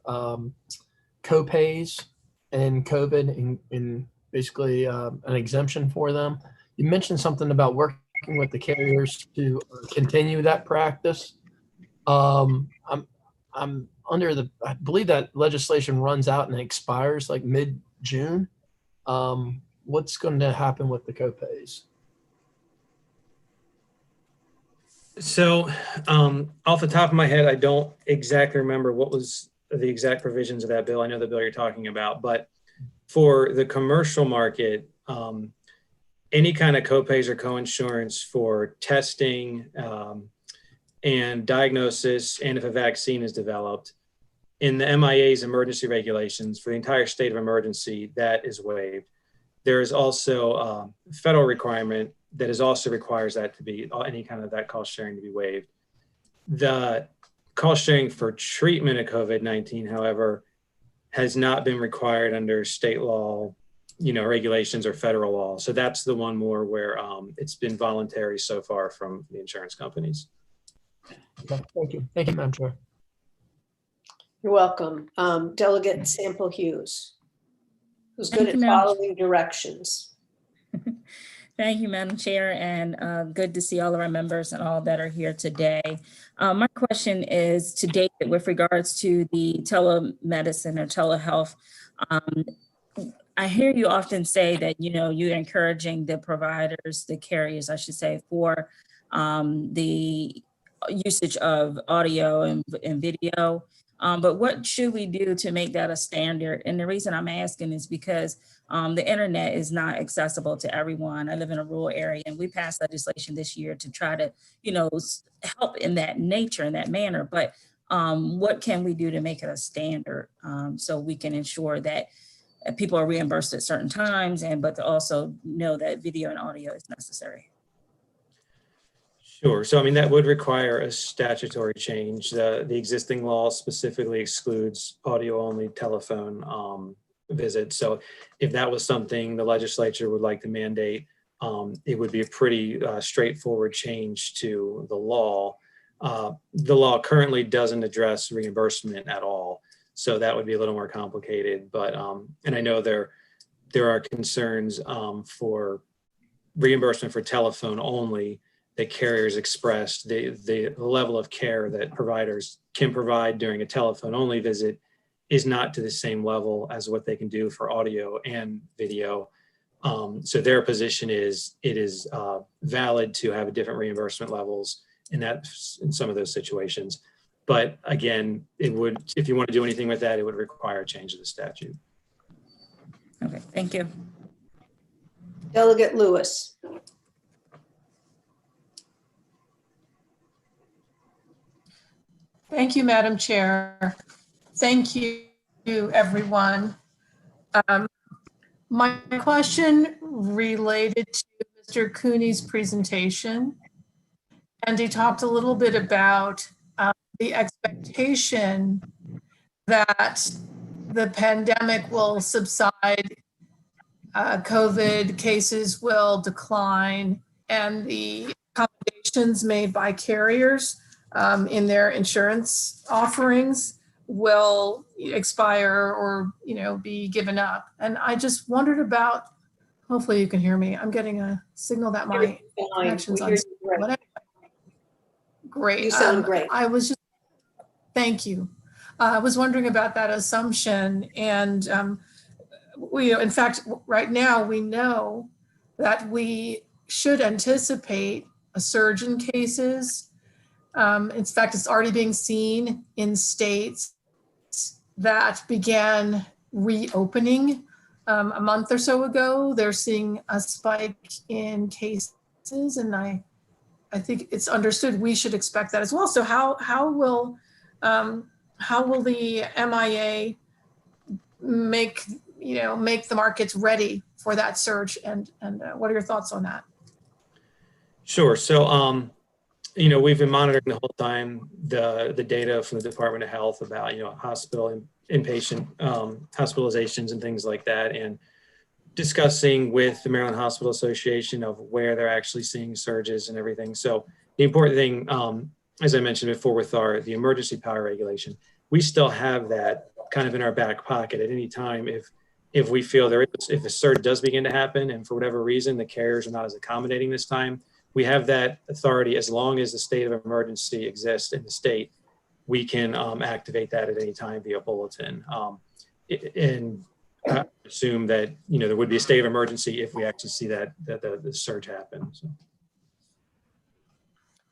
co-pays and COVID and basically an exemption for them. You mentioned something about working with the carriers to continue that practice. I'm under I believe that legislation runs out and expires like mid-June. What's going to happen with the co-pays? So off the top of my head, I don't exactly remember what was the exact provisions of that bill. I know the bill you're talking about, but for the commercial market, any kind of co-pays or co-insurance for testing and diagnosis, and if a vaccine is developed, in the MIA's emergency regulations for the entire state of emergency, that is waived. There is also a federal requirement that is also requires that to be any kind of that cost sharing to be waived. The cost sharing for treatment of COVID-19, however, has not been required under state law, regulations or federal law. So that's the one more where it's been voluntary so far from the insurance companies. Okay, thank you. Thank you, Madam Chair. You're welcome. Delegate Sample Hughes, who's good at following directions. Thank you, Madam Chair, and good to see all of our members and all that are here today. My question is to David with regards to the telemedicine or telehealth. I hear you often say that, you're encouraging the providers, the carriers, I should say, for the usage of audio and video. But what should we do to make that a standard? And the reason I'm asking is because the internet is not accessible to everyone. I live in a rural area, and we passed legislation this year to try to, help in that nature, in that manner. But what can we do to make it a standard so we can ensure that people are reimbursed at certain times, but to also know that video and audio is necessary? Sure. So, that would require a statutory change. The existing law specifically excludes audio-only telephone visits. So if that was something the legislature would like to mandate, it would be a pretty straightforward change to the law. The law currently doesn't address reimbursement at all. So that would be a little more complicated. But, and I know there are concerns for reimbursement for telephone only. The carriers expressed the level of care that providers can provide during a telephone only visit is not to the same level as what they can do for audio and video. So their position is it is valid to have different reimbursement levels in some of those situations. But again, it would, if you want to do anything with that, it would require a change of the statute. Okay, thank you. Delegate Lewis. Thank you, Madam Chair. Thank you, everyone. My question related to Mr. Cooney's presentation, and he talked a little bit about the expectation that the pandemic will subside, COVID cases will decline, and the accommodations made by carriers in their insurance offerings will expire or be given up. And I just wondered about, hopefully you can hear me. I'm getting a signal that my connection's on. Great. You sound great. Thank you. I was wondering about that assumption. And in fact, right now we know that we should anticipate a surge in cases. In fact, it's already being seen in states that began reopening a month or so ago. They're seeing a spike in cases, and I think it's understood we should expect that as well. So how will the MIA make the markets ready for that surge, and what are your thoughts on that? Sure. So, we've been monitoring the whole time the data from the Department of Health about, hospital inpatient hospitalizations and things like that, and discussing with the Maryland Hospital Association of where they're actually seeing surges and everything. So the important thing, as I mentioned before, with the emergency power regulation, we still have that kind of in our back pocket at any time if we feel if a surge does begin to happen, and for whatever reason the carriers are not as accommodating this time, we have that authority. As long as the state of emergency exists in the state, we can activate that at any time via bulletin. And I assume that there would be a state of emergency if we actually see that the surge happen. So.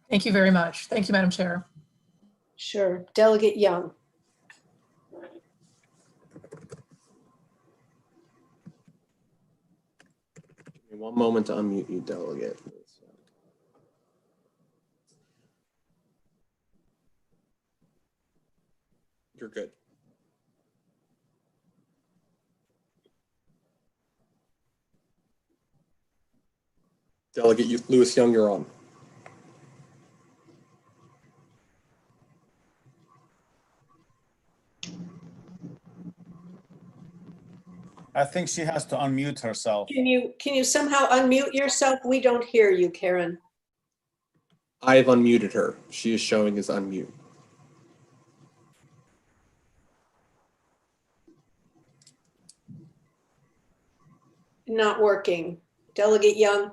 Thank you very much. Thank you, Madam Chair. Sure. Delegate Young. Give me 1 moment to unmute you, Delegate. You're good. Delegate Lewis Young, you're on. I think she has to unmute herself. Can you somehow unmute yourself? We don't hear you, Karen. I have unmuted her. She is showing as unmute. Not working. Delegate Young.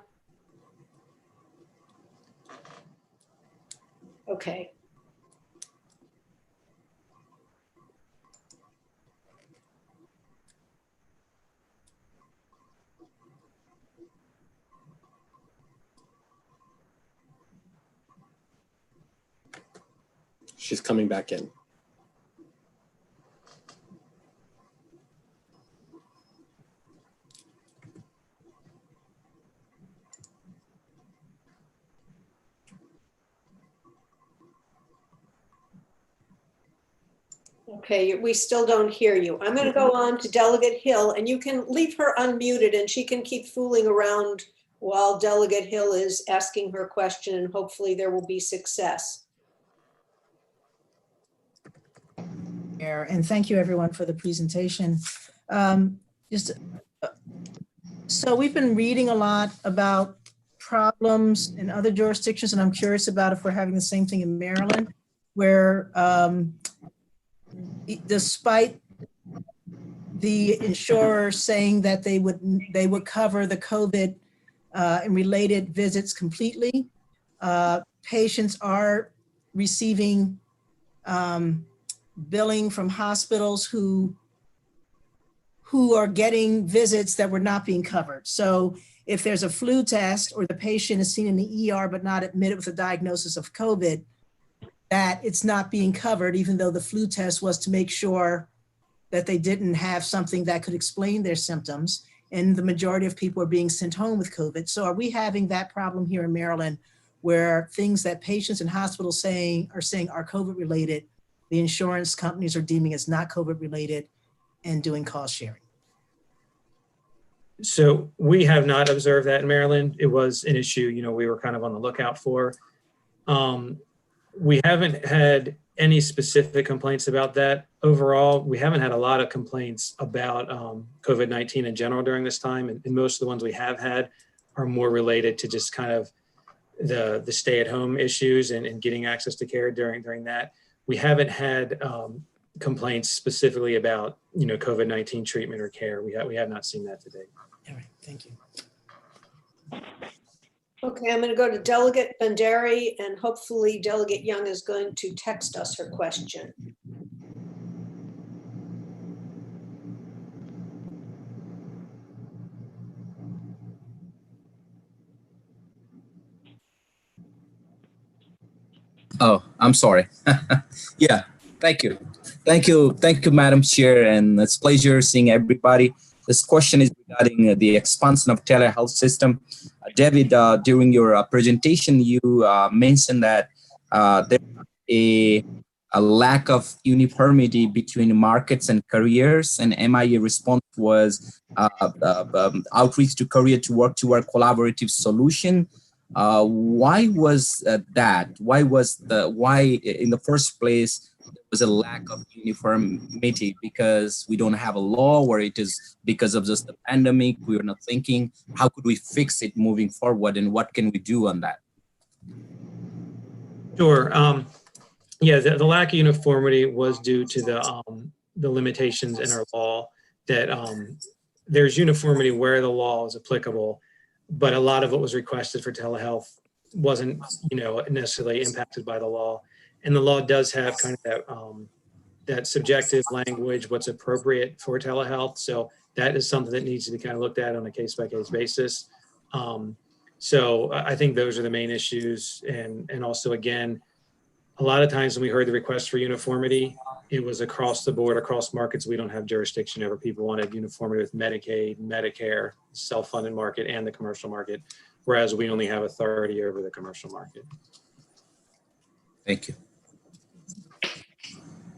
Okay. She's coming back in. Okay, we still don't hear you. I'm going to go on to Delegate Hill, and you can leave her unmuted and she can keep fooling around while Delegate Hill is asking her question, and hopefully there will be success. And thank you everyone for the presentation. So we've been reading a lot about problems in other jurisdictions, and I'm curious about if we're having the same thing in Maryland, where despite the insurer saying that they would cover the COVID and related visits completely, patients are receiving billing from hospitals who are getting visits that were not being covered. So if there's a flu test or the patient is seen in the ER but not admitted with a diagnosis of COVID, that it's not being covered, even though the flu test was to make sure that they didn't have something that could explain their symptoms. And the majority of people are being sent home with COVID. So are we having that problem here in Maryland, where things that patients and hospitals are saying are COVID related, the insurance companies are deeming as not COVID related and doing cost sharing? So we have not observed that in Maryland. It was an issue, we were kind of on the lookout for. We haven't had any specific complaints about that. Overall, we haven't had a lot of complaints about COVID-19 in general during this time. And most of the ones we have had are more related to just kind of the stay-at-home issues and getting access to care during that. We haven't had complaints specifically about, COVID-19 treatment or care. We have not seen that today. All right, thank you. Okay, I'm going to go to Delegate Banderi, and hopefully Delegate Young is going to text us her question. Oh, I'm sorry. Yeah, thank you. Thank you, Madam Chair, and it's a pleasure seeing everybody. This question is regarding the expansion of telehealth system. David, during your presentation, you mentioned that there is a lack of uniformity between markets and careers, and MIA response was outreach to career to work toward collaborative solution. Why was that? Why in the first place there was a lack of uniformity? Because we don't have a law, or it is because of just the pandemic? We were not thinking, how could we fix it moving forward, and what can we do on that? Sure. Yeah, the lack of uniformity was due to the limitations in our law, that there's uniformity where the law is applicable, but a lot of what was requested for telehealth wasn't, necessarily impacted by the law. And the law does have kind of that subjective language, what's appropriate for telehealth. So that is something that needs to be kind of looked at on a case-by-case basis. So I think those are the main issues. And also, again, a lot of times when we heard the request for uniformity, it was across the board, across markets. We don't have jurisdiction over. People wanted uniformity with Medicaid, Medicare, self-funded market, and the commercial market, whereas we only have authority over the commercial market. Thank you.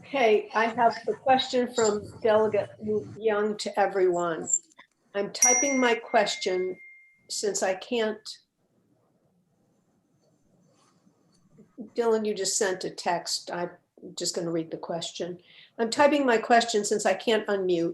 Okay, I have a question from Delegate Young to everyone. I'm typing my question since I can't. Dylan, you just sent a text. I'm just going to read the question. I'm typing my question since I can't unmute.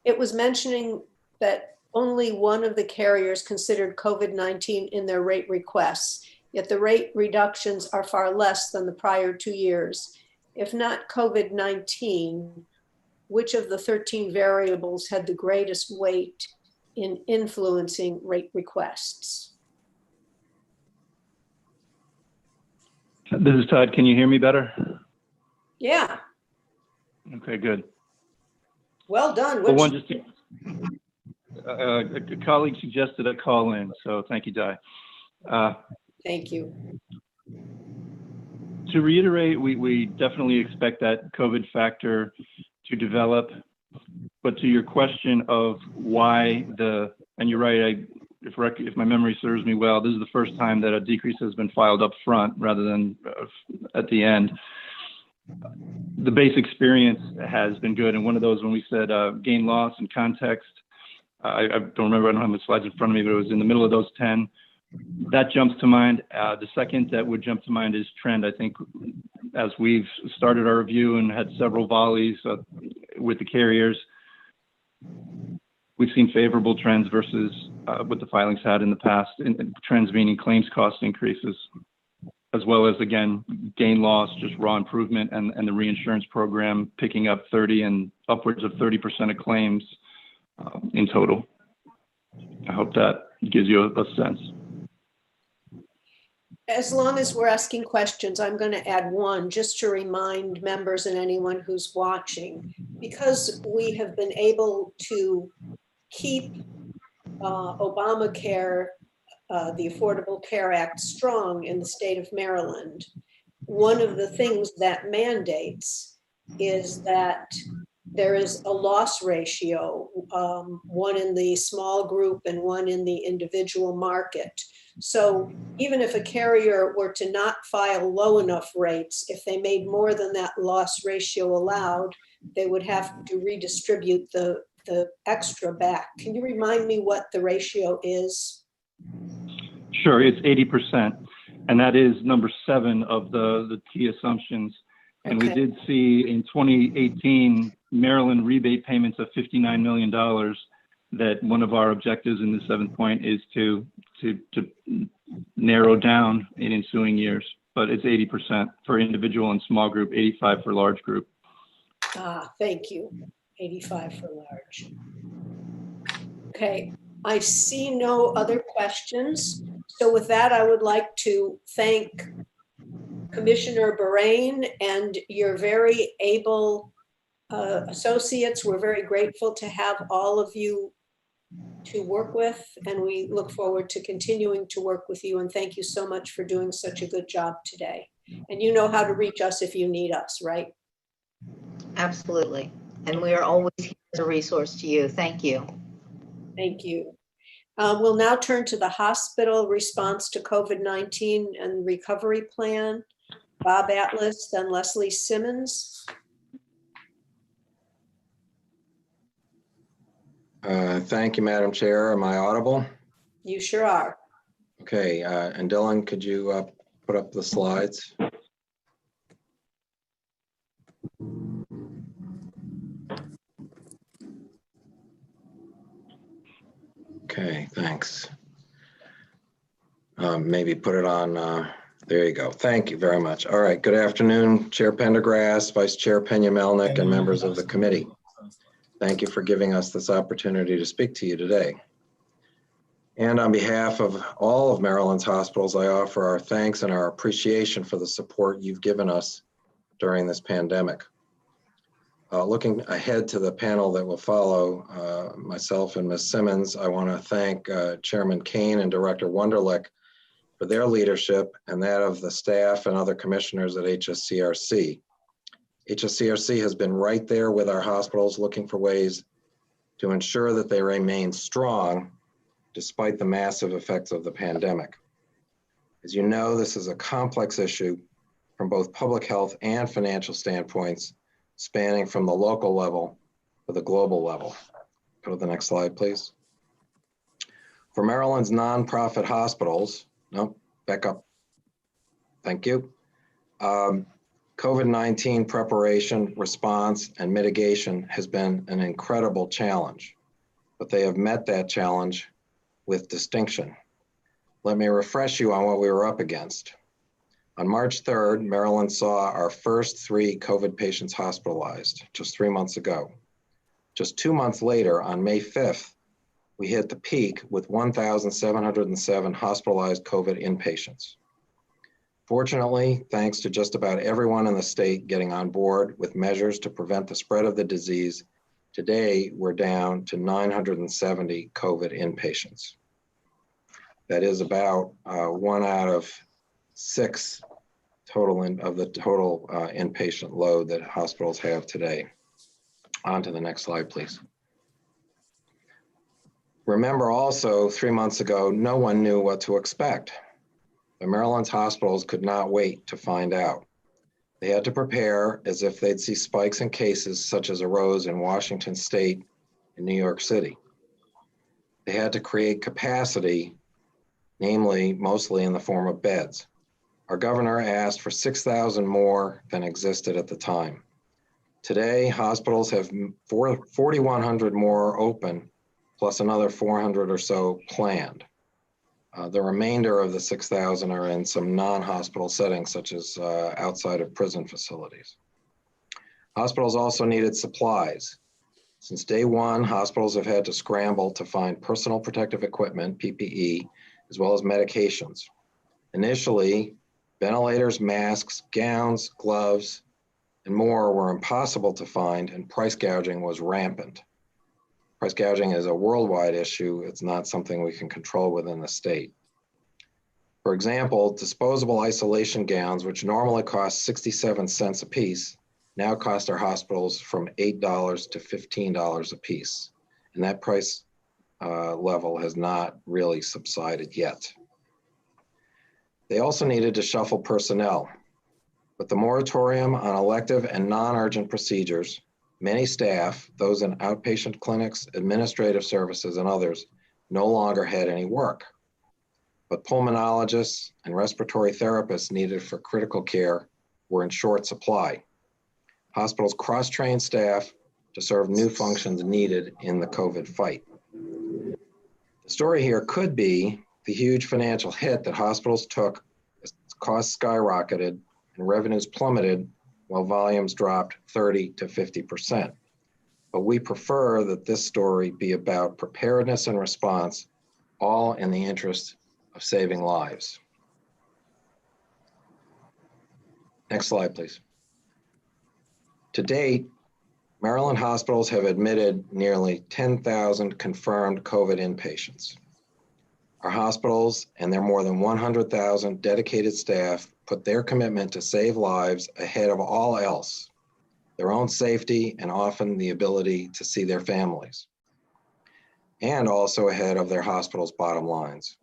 It was mentioning that only one of the carriers considered COVID-19 in their rate requests, yet the rate reductions are far less than the prior 2 years. If not COVID-19, which of the 13 variables had the greatest weight in influencing rate requests? This is Todd. Can you hear me better? Yeah. Okay, good. Well done. Well, a colleague suggested a call in, so thank you, Di. Thank you. To reiterate, we definitely expect that COVID factor to develop. But to your question of why and you're right, if my memory serves me well, this is the first time that a decrease has been filed up front rather than at the end. The base experience has been good. And one of those, when we said gain loss and context, I don't remember, I don't have the slides in front of me, but it was in the middle of those 10. That jumps to mind. The second that would jump to mind is trend. I think as we've started our review and had several volleys with the carriers, we've seen favorable trends versus what the filings had in the past, and trends meaning claims cost increases, as well as, again, gain loss, just raw improvement, and the reinsurance program picking up 30 and upwards of 30% of claims in total. I hope that gives you a sense. As long as we're asking questions, I'm going to add one just to remind members and anyone who's watching, because we have been able to keep Obamacare, the Affordable Care Act, strong in the state of Maryland. One of the things that mandates is that there is a loss ratio, one in the small group and one in the individual market. So even if a carrier were to not file low enough rates, if they made more than that loss ratio allowed, they would have to redistribute the extra back. Can you remind me what the ratio is? Sure, it's 80%. And that is number 7 of the key assumptions. And we did see in 2018, Maryland rebate payments of $59 million, that one of our objectives in the 7th point is to narrow down in ensuing years. But it's 80% for individual and small group, 85 for large group. Thank you. 85 for large. Okay, I see no other questions. So with that, I would like to thank Commissioner Bahrain and your very able associates. We're very grateful to have all of you to work with, and we look forward to continuing to work with you. And thank you so much for doing such a good job today. And you know how to reach us if you need us, right? Absolutely. And we are always here as a resource to you. Thank you. Thank you. We'll now turn to the hospital response to COVID-19 and recovery plan. Bob Atlas, then Leslie Simmons. Thank you, Madam Chair. Am I audible? You sure are. Okay, and Dylan, could you put up the slides? Okay, thanks. Maybe put it on, there you go. Thank you very much. All right, good afternoon, Chair Pendergrass, Vice Chair Pena-Melnick, and members of the committee. Thank you for giving us this opportunity to speak to you today. And on behalf of all of Maryland's hospitals, I offer our thanks and our appreciation for the support you've given us during this pandemic. Looking ahead to the panel that will follow, myself and Ms. Simmons, I want to thank Chairman Kane and Director Wunderlich for their leadership and that of the staff and other commissioners at HSCRC. HSCRC has been right there with our hospitals looking for ways to ensure that they remain strong despite the massive effects of the pandemic. As you know, this is a complex issue from both public health and financial standpoints, spanning from the local level to the global level. Go to the next slide, please. For Maryland's nonprofit hospitals, no, back up. Thank you. COVID-19 preparation, response, and mitigation has been an incredible challenge, but they have met that challenge with distinction. Let me refresh you on what we were up against. On March 3rd, Maryland saw our first 3 COVID patients hospitalized just 3 months ago. Just 2 months later, on May 5th, we hit the peak with 1,707 hospitalized COVID inpatients. Fortunately, thanks to just about everyone in the state getting on board with measures to prevent the spread of the disease, today we're down to 970 COVID inpatients. That is about 1 out of 6 total of the total inpatient load that hospitals have today. On to the next slide, please. Remember also, 3 months ago, no one knew what to expect. The Maryland's hospitals could not wait to find out. They had to prepare as if they'd see spikes in cases such as arose in Washington State and New York City. They had to create capacity, namely mostly in the form of beds. Our governor asked for 6,000 more than existed at the time. Today, hospitals have 4,100 more open, plus another 400 or so planned. The remainder of the 6,000 are in some non-hospital settings, such as outside of prison facilities. Hospitals also needed supplies. Since day one, hospitals have had to scramble to find personal protective equipment, PPE, as well as medications. Initially, ventilators, masks, gowns, gloves, and more were impossible to find, and price gouging was rampant. Price gouging is a worldwide issue. It's not something we can control within the state. For example, disposable isolation gowns, which normally cost 67 cents a piece, now cost our hospitals from $8 to $15 a piece. And that price level has not really subsided yet. They also needed to shuffle personnel. With the moratorium on elective and non-urgent procedures, many staff, those in outpatient clinics, administrative services, and others, no longer had any work. But pulmonologists and respiratory therapists needed for critical care were in short supply. Hospitals cross-trained staff to serve new functions needed in the COVID fight. The story here could be the huge financial hit that hospitals took as costs skyrocketed and revenues plummeted while volumes dropped 30 to 50%. But we prefer that this story be about preparedness and response, all in the interest of saving lives. Next slide, please. To date, Maryland hospitals have admitted nearly 10,000 confirmed COVID inpatients. Our hospitals and their more than 100,000 dedicated staff put their commitment to save lives ahead of all else, their own safety and often the ability to see their families, and also ahead of their hospital's bottom lines,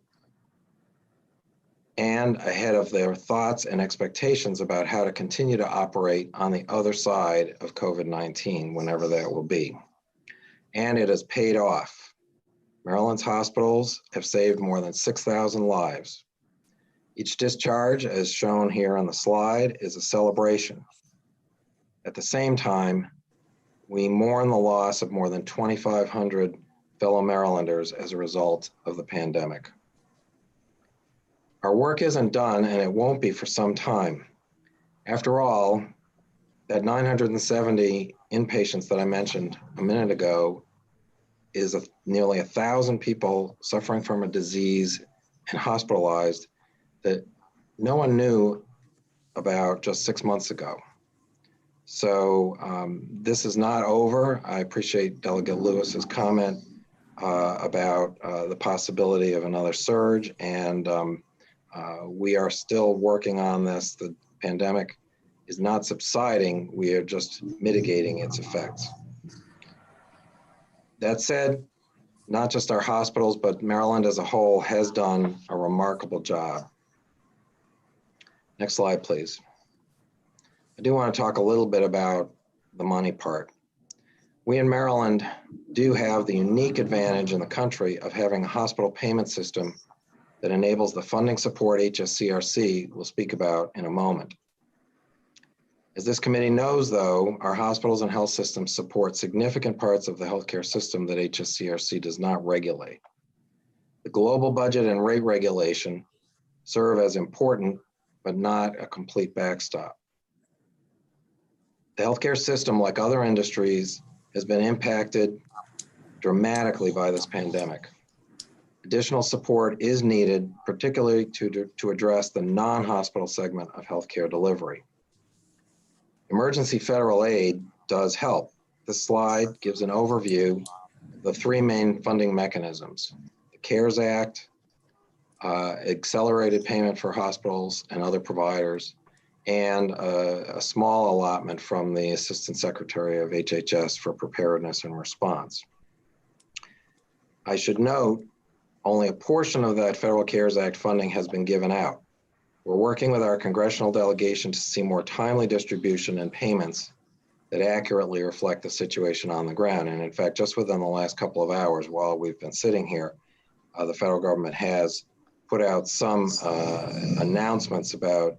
and ahead of their thoughts and expectations about how to continue to operate on the other side of COVID-19, whenever that will be. And it has paid off. Maryland's hospitals have saved more than 6,000 lives. Each discharge, as shown here on the slide, is a celebration. At the same time, we mourn the loss of more than 2,500 fellow Marylanders as a result of the pandemic. Our work isn't done, and it won't be for some time. After all, that 970 inpatients that I mentioned a minute ago is nearly 1,000 people suffering from a disease and hospitalized that no one knew about just 6 months ago. So this is not over. I appreciate Delegate Lewis's comment about the possibility of another surge, and we are still working on this. The pandemic is not subsiding. We are just mitigating its effects. That said, not just our hospitals, but Maryland as a whole has done a remarkable job. Next slide, please. I do want to talk a little bit about the money part. We in Maryland do have the unique advantage in the country of having a hospital payment system that enables the funding support HSCRC will speak about in a moment. As this committee knows, though, our hospitals and health systems support significant parts of the healthcare system that HSCRC does not regulate. The global budget and rate regulation serve as important, but not a complete backstop. The healthcare system, like other industries, has been impacted dramatically by this pandemic. Additional support is needed, particularly to address the non-hospital segment of healthcare delivery. Emergency federal aid does help. This slide gives an overview of the three main funding mechanisms: the CARES Act, accelerated payment for hospitals and other providers, and a small allotment from the Assistant Secretary of HHS for preparedness and response. I should note, only a portion of that Federal CARES Act funding has been given out. We're working with our congressional delegation to see more timely distribution and payments that accurately reflect the situation on the ground. And in fact, just within the last couple of hours while we've been sitting here, the federal government has put out some announcements about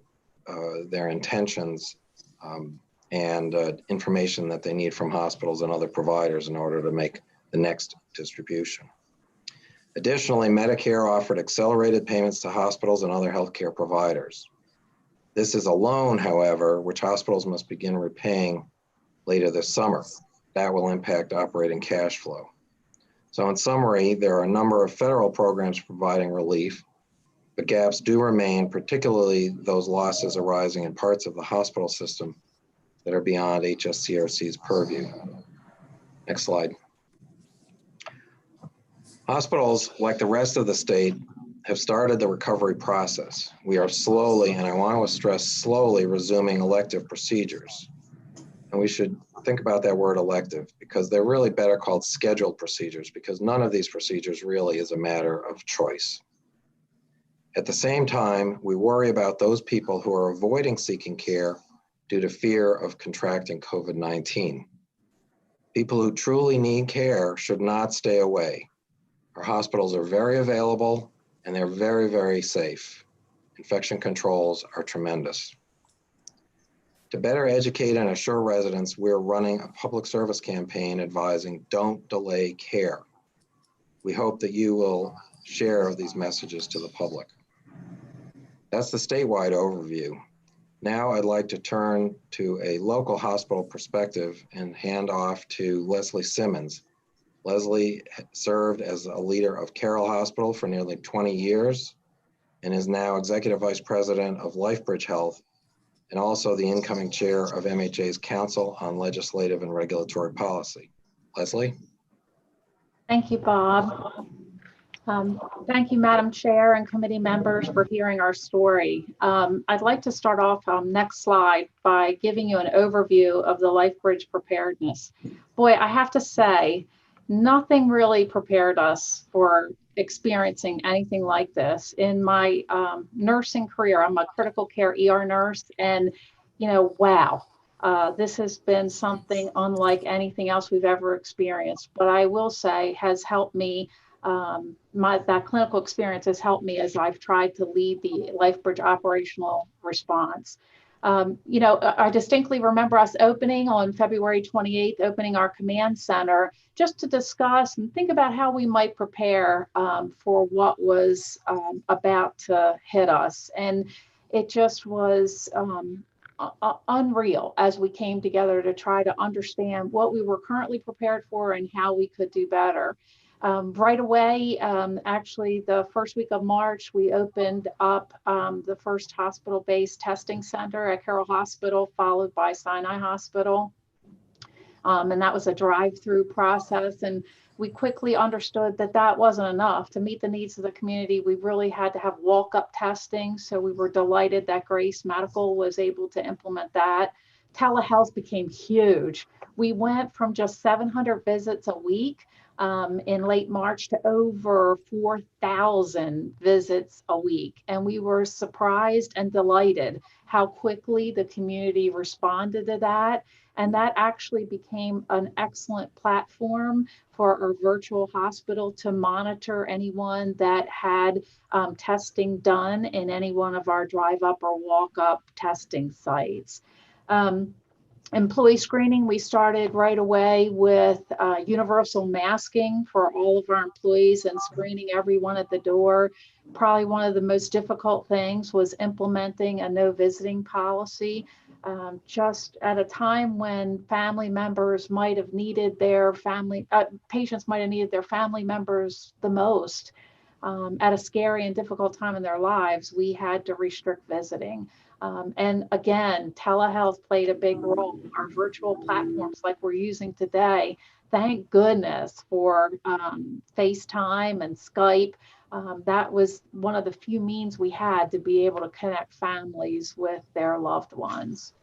their intentions and information that they need from hospitals and other providers in order to make the next distribution. Additionally, Medicare offered accelerated payments to hospitals and other healthcare providers. This is a loan, however, which hospitals must begin repaying later this summer. That will impact operating cash flow. So in summary, there are a number of federal programs providing relief, but gaps do remain, particularly those losses arising in parts of the hospital system that are beyond HSCRC's purview. Next slide. Hospitals, like the rest of the state, have started the recovery process. We are slowly, and I want to stress slowly, resuming elective procedures. And we should think about that word elective because they're really better called scheduled procedures because none of these procedures really is a matter of choice. At the same time, we worry about those people who are avoiding seeking care due to fear of contracting COVID-19. People who truly need care should not stay away. Our hospitals are very available and they're very, very safe. Infection controls are tremendous. To better educate and assure residents, we're running a public service campaign advising don't delay care. We hope that you will share these messages to the public. That's the statewide overview. Now I'd like to turn to a local hospital perspective and hand off to Leslie Simmons. Leslie served as a leader of Carroll Hospital for nearly 20 years and is now Executive Vice President of LifeBridge Health and also the incoming chair of MHA's Council on Legislative and Regulatory Policy. Leslie? Thank you, Bob. Thank you, Madam Chair and committee members, for hearing our story. I'd like to start off next slide by giving you an overview of the LifeBridge preparedness. Boy, I have to say, nothing really prepared us for experiencing anything like this. In my nursing career, I'm a critical care ER nurse, and wow. This has been something unlike anything else we've ever experienced, but I will say has helped me. That clinical experience has helped me as I've tried to lead the LifeBridge operational response. I distinctly remember us opening on February 28th, opening our command center just to discuss and think about how we might prepare for what was about to hit us. And it just was unreal as we came together to try to understand what we were currently prepared for and how we could do better. Right away, actually the first week of March, we opened up the first hospital-based testing center at Carroll Hospital, followed by Sinai Hospital. And that was a drive-through process. And we quickly understood that that wasn't enough. To meet the needs of the community, we really had to have walk-up testing. So we were delighted that Grace Medical was able to implement that. Telehealth became huge. We went from just 700 visits a week in late March to over 4,000 visits a week. And we were surprised and delighted how quickly the community responded to that. And that actually became an excellent platform for our virtual hospital to monitor anyone that had testing done in any one of our drive-up or walk-up testing sites. Employee screening, we started right away with universal masking for all of our employees and screening everyone at the door. Probably one of the most difficult things was implementing a no visiting policy, just at a time when family members might have needed their patients might have needed their family members the most. At a scary and difficult time in their lives, we had to restrict visiting. And again, telehealth played a big role. Our virtual platforms like we're using today, thank goodness for FaceTime and Skype. That was one of the few means we had to be able to connect families with their loved ones.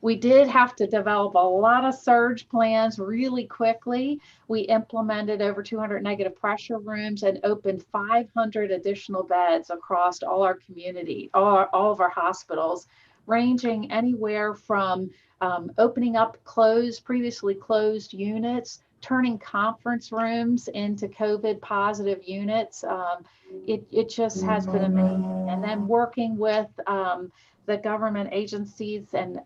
We did have to develop a lot of surge plans really quickly. We implemented over 200 negative pressure rooms and opened 500 additional beds across all our community, all of our hospitals, ranging anywhere from opening up previously closed units, turning conference rooms into COVID positive units. It just has been amazing. And then working with the government agencies and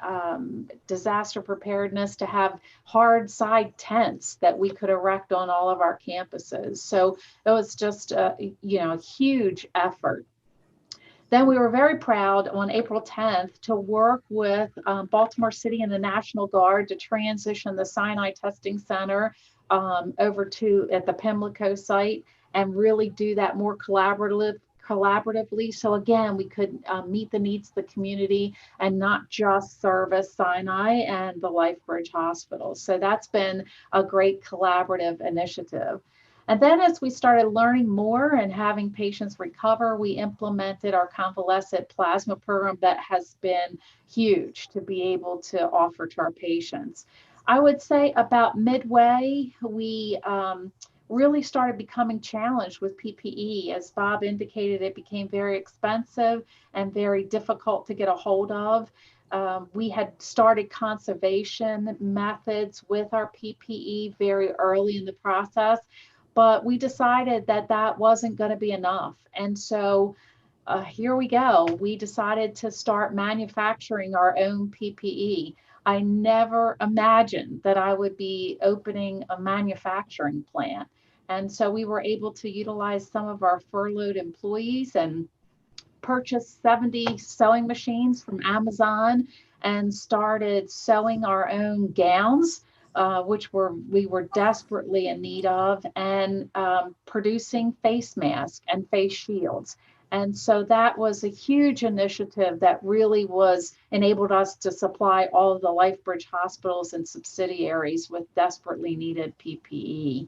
disaster preparedness to have hard side tents that we could erect on all of our campuses. So it was just a huge effort. Then we were very proud on April 10th to work with Baltimore City and the National Guard to transition the Sinai Testing Center over at the Pimlico site and really do that more collaboratively. So again, we could meet the needs of the community and not just service Sinai and the LifeBridge Hospital. So that's been a great collaborative initiative. And then as we started learning more and having patients recover, we implemented our convalescent plasma program that has been huge to be able to offer to our patients. I would say about midway, we really started becoming challenged with PPE. As Bob indicated, it became very expensive and very difficult to get a hold of. We had started conservation methods with our PPE very early in the process, but we decided that that wasn't going to be enough. And so here we go. We decided to start manufacturing our own PPE. I never imagined that I would be opening a manufacturing plant. And so we were able to utilize some of our furloughed employees and purchase 70 sewing machines from Amazon and started sewing our own gowns, which we were desperately in need of, and producing face masks and face shields. And so that was a huge initiative that really enabled us to supply all of the LifeBridge hospitals and subsidiaries with desperately needed PPE.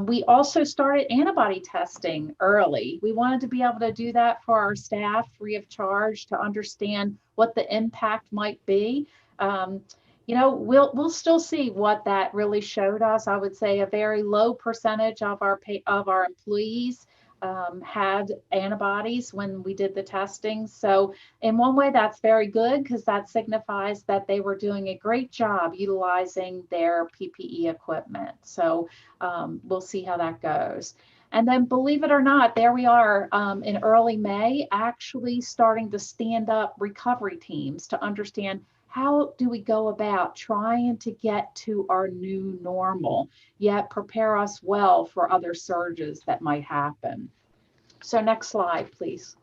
We also started antibody testing early. We wanted to be able to do that for our staff free of charge to understand what the impact might be. We'll still see what that really showed us. I would say a very low percentage of our employees had antibodies when we did the testing. So in one way, that's very good because that signifies that they were doing a great job utilizing their PPE equipment. So we'll see how that goes. And then, believe it or not, there we are in early May, actually starting to stand up recovery teams to understand how do we go about trying to get to our new normal, yet prepare us well for other surges that might happen. So next slide, please.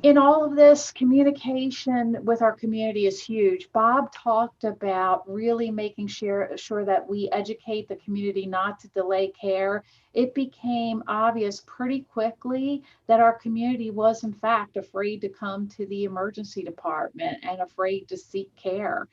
In all of this, communication with our community is huge. Bob talked about really making sure that we educate the community not to delay care. It became obvious pretty quickly that our community was in fact afraid to come to the emergency department and afraid to seek care.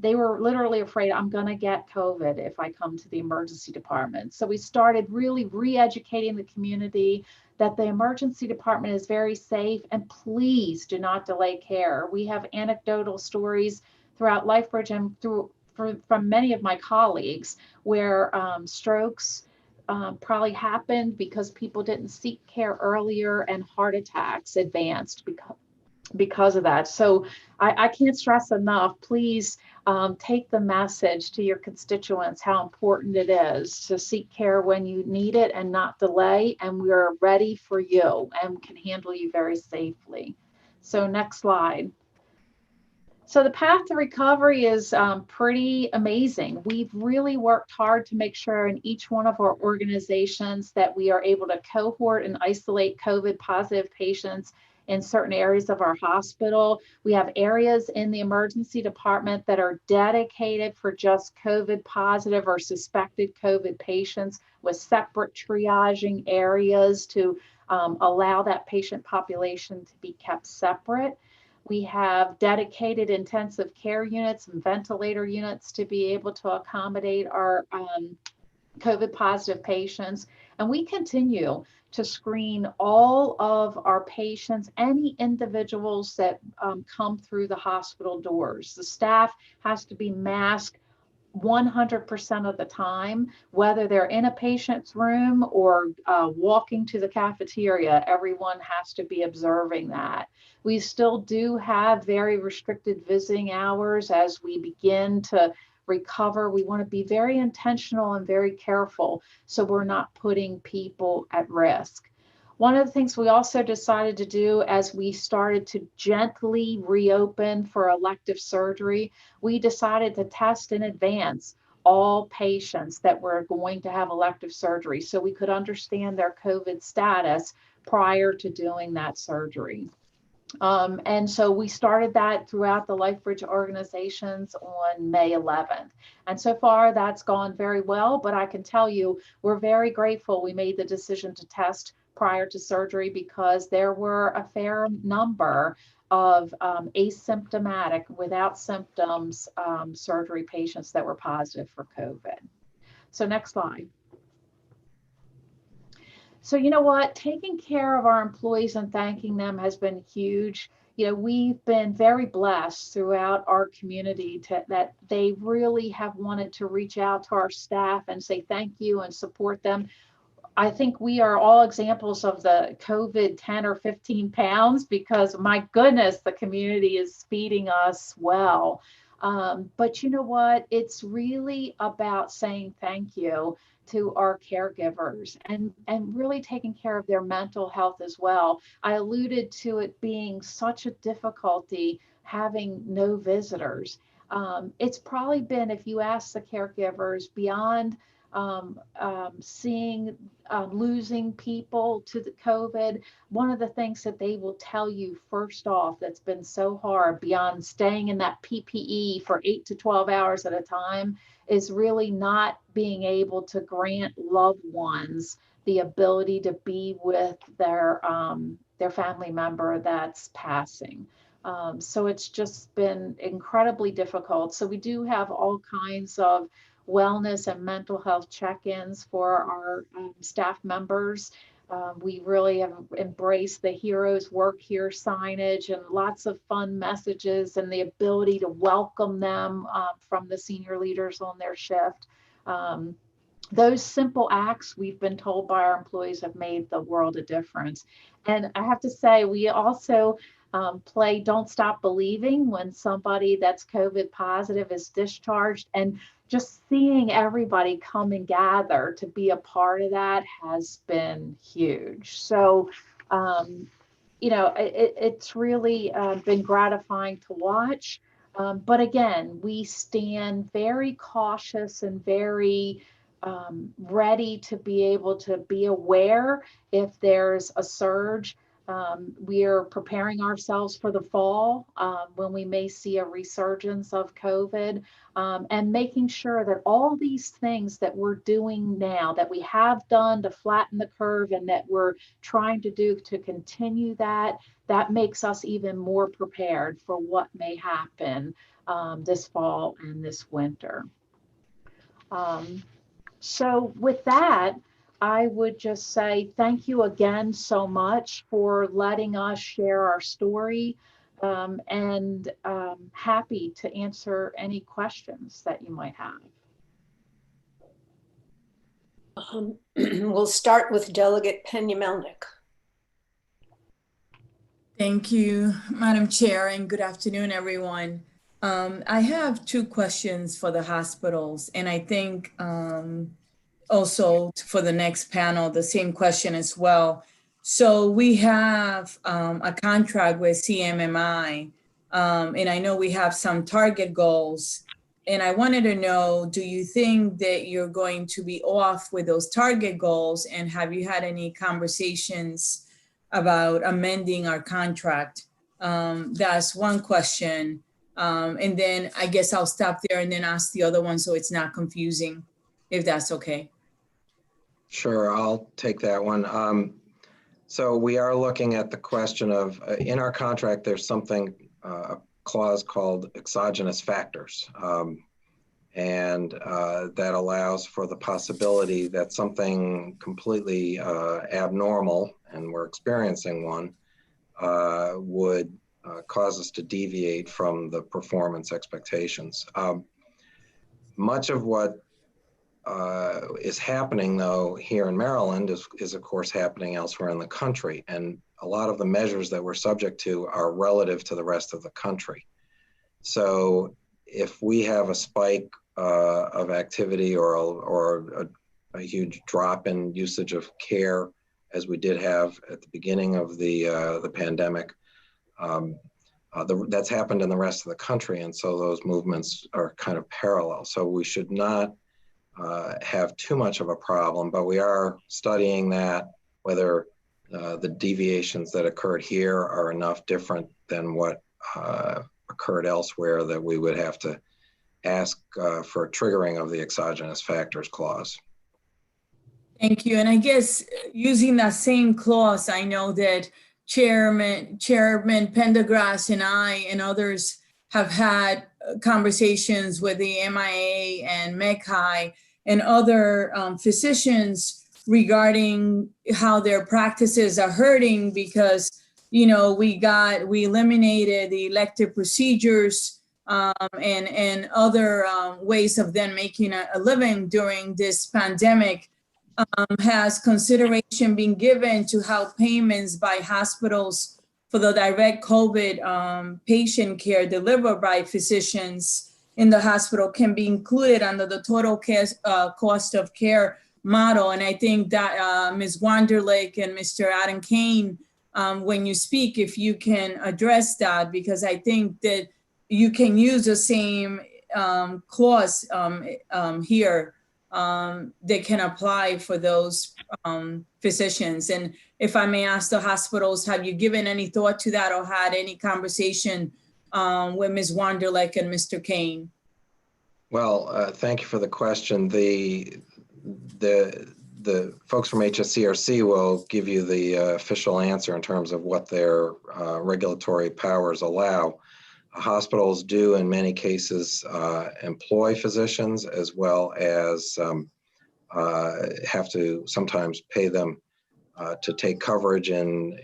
They were literally afraid, I'm going to get COVID if I come to the emergency department. So we started really re-educating the community that the emergency department is very safe, and please do not delay care. We have anecdotal stories throughout LifeBridge and from many of my colleagues where strokes probably happened because people didn't seek care earlier, and heart attacks advanced because of that. So I can't stress enough, please take the message to your constituents how important it is to seek care when you need it and not delay. And we're ready for you and can handle you very safely. So next slide. So the path to recovery is pretty amazing. We've really worked hard to make sure in each one of our organizations that we are able to cohort and isolate COVID positive patients in certain areas of our hospital. We have areas in the emergency department that are dedicated for just COVID positive or suspected COVID patients with separate triaging areas to allow that patient population to be kept separate. We have dedicated intensive care units and ventilator units to be able to accommodate our COVID positive patients. And we continue to screen all of our patients, any individuals that come through the hospital doors. The staff has to be masked 100% of the time, whether they're in a patient's room or walking to the cafeteria. Everyone has to be observing that. We still do have very restricted visiting hours as we begin to recover. We want to be very intentional and very careful so we're not putting people at risk. One of the things we also decided to do as we started to gently reopen for elective surgery, we decided to test in advance all patients that were going to have elective surgery so we could understand their COVID status prior to doing that surgery. And so we started that throughout the LifeBridge organizations on May 11th. And so far that's gone very well, but I can tell you, we're very grateful we made the decision to test prior to surgery because there were a fair number of asymptomatic, without symptoms, surgery patients that were positive for COVID. So next slide. So you know what, taking care of our employees and thanking them has been huge. You know, we've been very blessed throughout our community that they really have wanted to reach out to our staff and say thank you and support them. I think we are all examples of the COVID 10 or 15 pounds because my goodness, the community is feeding us well. But you know what? It's really about saying thank you to our caregivers and really taking care of their mental health as well. I alluded to it being such a difficulty having no visitors. It's probably been, if you ask the caregivers, beyond losing people to the COVID, one of the things that they will tell you first off that's been so hard beyond staying in that PPE for 8 to 12 hours at a time is really not being able to grant loved ones the ability to be with their family member that's passing. So it's just been incredibly difficult. So we do have all kinds of wellness and mental health check-ins for our staff members. We really have embraced the Heroes Work Here signage and lots of fun messages and the ability to welcome them from the senior leaders on their shift. Those simple acts, we've been told by our employees, have made the world a difference. And I have to say, we also play Don't Stop Believing when somebody that's COVID positive is discharged, and just seeing everybody come and gather to be a part of that has been huge. So, you know, it's really been gratifying to watch. But again, we stand very cautious and very ready to be able to be aware if there's a surge. We are preparing ourselves for the fall when we may see a resurgence of COVID, and making sure that all these things that we're doing now, that we have done to flatten the curve and that we're trying to do to continue that makes us even more prepared for what may happen this fall and this winter. So with that, I would just say thank you again so much for letting us share our story, and happy to answer any questions that you might have. We'll start with Delegate Pena-Melnick. Thank you, Madam Chair, and good afternoon, everyone. I have two questions for the hospitals, and I think also for the next panel, the same question as well. So we have a contract with CMMI, and I know we have some target goals. And I wanted to know, do you think that you're going to be off with those target goals? And have you had any conversations about amending our contract? That's one question. And then I guess I'll stop there and then ask the other one so it's not confusing, if that's okay. Sure, I'll take that one. So we are looking at the question of, in our contract, there's something, a clause called exogenous factors. And that allows for the possibility that something completely abnormal, and we're experiencing one, would cause us to deviate from the performance expectations. Much of what is happening, though, here in Maryland is of course happening elsewhere in the country. And a lot of the measures that we're subject to are relative to the rest of the country. So if we have a spike of activity or a huge drop in usage of care, as we did have at the beginning of the pandemic, that's happened in the rest of the country. And so those movements are kind of parallel. So we should not have too much of a problem, but we are studying that, whether the deviations that occurred here are enough different than what occurred elsewhere that we would have to ask for triggering of the exogenous factors clause. Thank you. And I guess using that same clause, I know that Chairman Pendergrass and I and others have had conversations with the MIA and MECHI and other physicians regarding how their practices are hurting because, you know, we eliminated the elective procedures and other ways of them making a living during this pandemic. Has consideration been given to how payments by hospitals for the direct COVID patient care delivered by physicians in the hospital can be included under the total care, cost of care model? And I think that Ms. Wanderlich and Mr. Adam Kane, when you speak, if you can address that, because I think that you can use the same clause here that can apply for those physicians. And if I may ask the hospitals, have you given any thought to that or had any conversation with Ms. Wanderlich and Mr. Kane? Well, thank you for the question. The folks from HSCRC will give you the official answer in terms of what their regulatory powers allow. Hospitals do, in many cases, employ physicians as well as have to sometimes pay them to take coverage in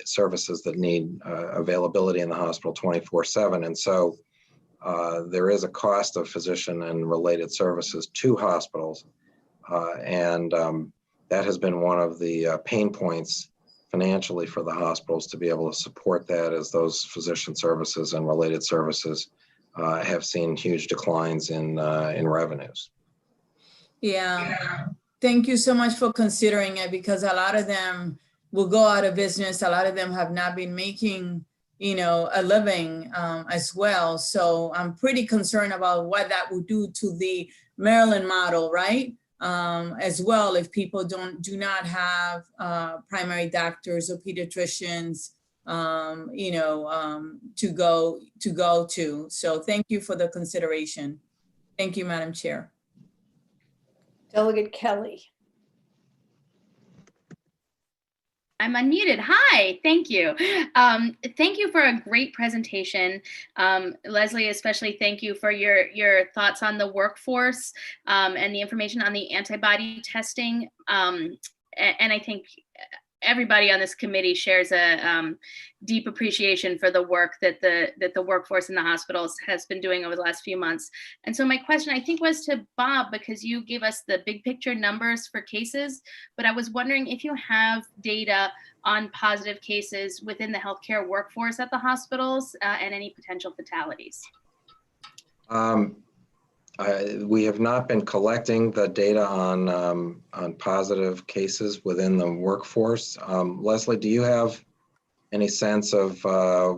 services that need availability in the hospital 24/7. And so there is a cost of physician and related services to hospitals. And that has been one of the pain points financially for the hospitals to be able to support that, as those physician services and related services have seen huge declines in revenues. Yeah, thank you so much for considering it, because a lot of them will go out of business. A lot of them have not been making, a living as well. So I'm pretty concerned about what that would do to the Maryland model, right? As well, if people do not have primary doctors or pediatricians, to go to. So thank you for the consideration. Thank you, Madam Chair. Delegate Kelly. I'm unmuted. Hi, thank you. Thank you for a great presentation. Leslie, especially thank you for your thoughts on the workforce and the information on the antibody testing. And I think everybody on this committee shares a deep appreciation for the work that the workforce in the hospitals has been doing over the last few months. And so my question, I think, was to Bob, because you gave us the big picture numbers for cases, but I was wondering if you have data on positive cases within the healthcare workforce at the hospitals and any potential fatalities. We have not been collecting the data on positive cases within the workforce. Leslie, do you have any sense of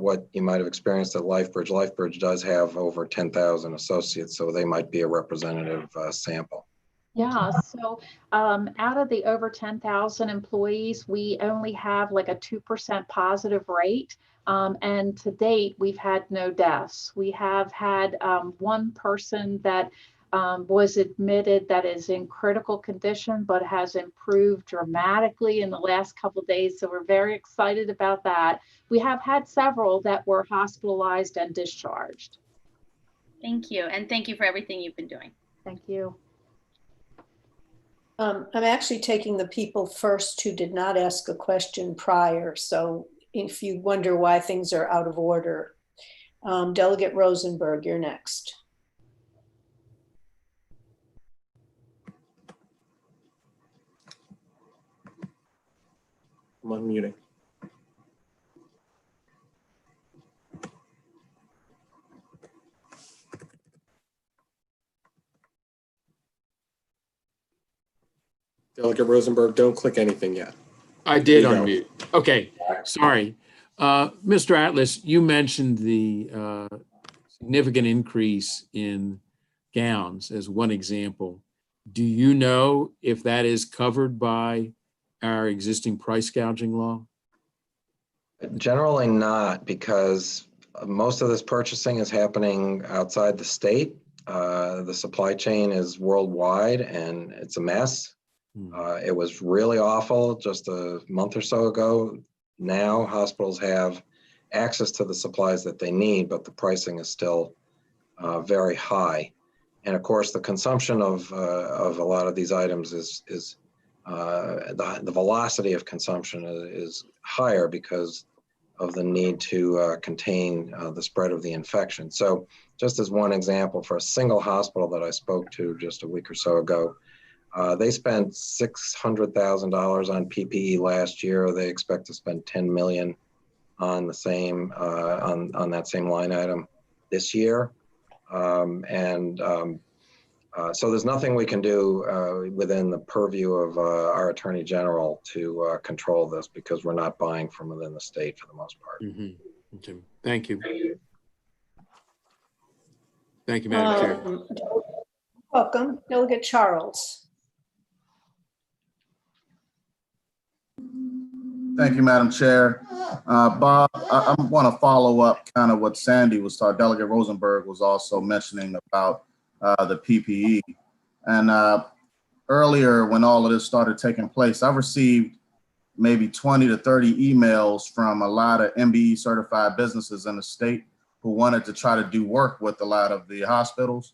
what you might have experienced at LifeBridge? LifeBridge does have over 10,000 associates, so they might be a representative sample. Yeah, so out of the over 10,000 employees, we only have like a 2% positive rate. And to date, we've had no deaths. We have had one person that was admitted that is in critical condition, but has improved dramatically in the last couple of days. So we're very excited about that. We have had several that were hospitalized and discharged. Thank you. And thank you for everything you've been doing. Thank you. I'm actually taking the people first who did not ask a question prior. So if you wonder why things are out of order, Delegate Rosenberg, you're next. I'm unmuting. Delegate Rosenberg, don't click anything yet. I did unmute. Okay, sorry. Mr. Atlas, you mentioned the significant increase in gowns as one example. Do you know if that is covered by our existing price gouging law? Generally not, because most of this purchasing is happening outside the state. The supply chain is worldwide and it's a mess. It was really awful just a month or so ago. Now hospitals have access to the supplies that they need, but the pricing is still very high. And of course, the consumption of a lot of these items is the velocity of consumption is higher because of the need to contain the spread of the infection. So just as one example, for a single hospital that I spoke to just a week or so ago, they spent $600,000 on PPE last year. They expect to spend $10 million on the same on that same line item this year. So there's nothing we can do within the purview of our Attorney General to control this, because we're not buying from within the state for the most part. Okay. Thank you. Thank you, Madam Chair. Welcome, Delegate Charles. Thank you, Madam Chair. Bob, I want to follow up kind of what Sandy was talking, Delegate Rosenberg was also mentioning about the PPE. And earlier when all of this started taking place, I received maybe 20 to 30 emails from a lot of MBE certified businesses in the state who wanted to try to do work with a lot of the hospitals.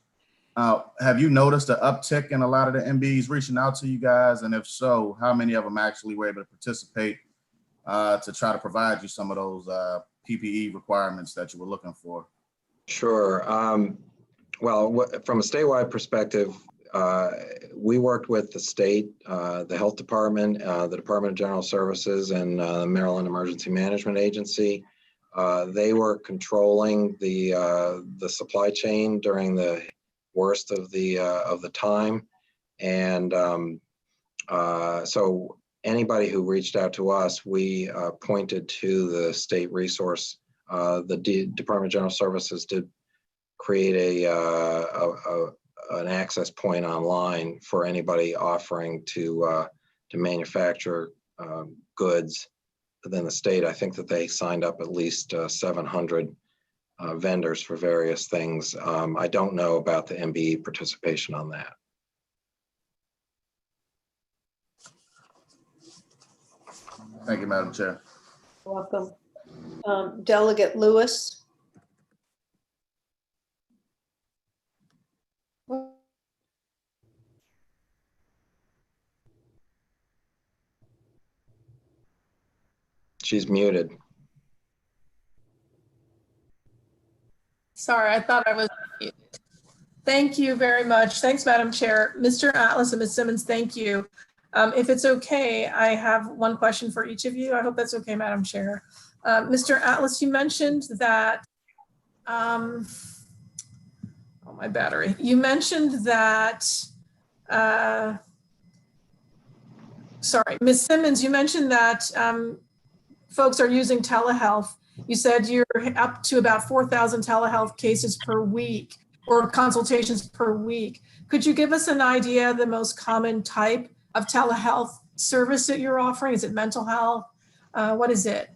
Have you noticed an uptick in a lot of the MBEs reaching out to you guys? And if so, how many of them actually were able to participate to try to provide you some of those PPE requirements that you were looking for? Sure. Well, from a statewide perspective, we worked with the state, the health department, the Department of General Services, and the Maryland Emergency Management Agency. They were controlling the supply chain during the worst of the time, and so anybody who reached out to us, we pointed to the state resource. The Department of General Services did create an access point online for anybody offering to manufacture goods within the state. I think that they signed up at least 700 vendors for various things. I don't know about the MBE participation on that. Thank you, Madam Chair. You're welcome. Delegate Lewis. She's muted. Sorry, I thought I was muted. Thank you very much. Thanks, Madam Chair. Mr. Atlas and Ms. Simmons, thank you. If it's okay, I have one question for each of you. I hope that's okay, Madam Chair. Mr. Atlas, you mentioned that, oh, my battery. You mentioned that, sorry, Ms. Simmons, you mentioned that folks are using telehealth. You said you're up to about 4,000 telehealth cases per week or consultations per week. Could you give us an idea of the most common type of telehealth service that you're offering? Is it mental health? What is it?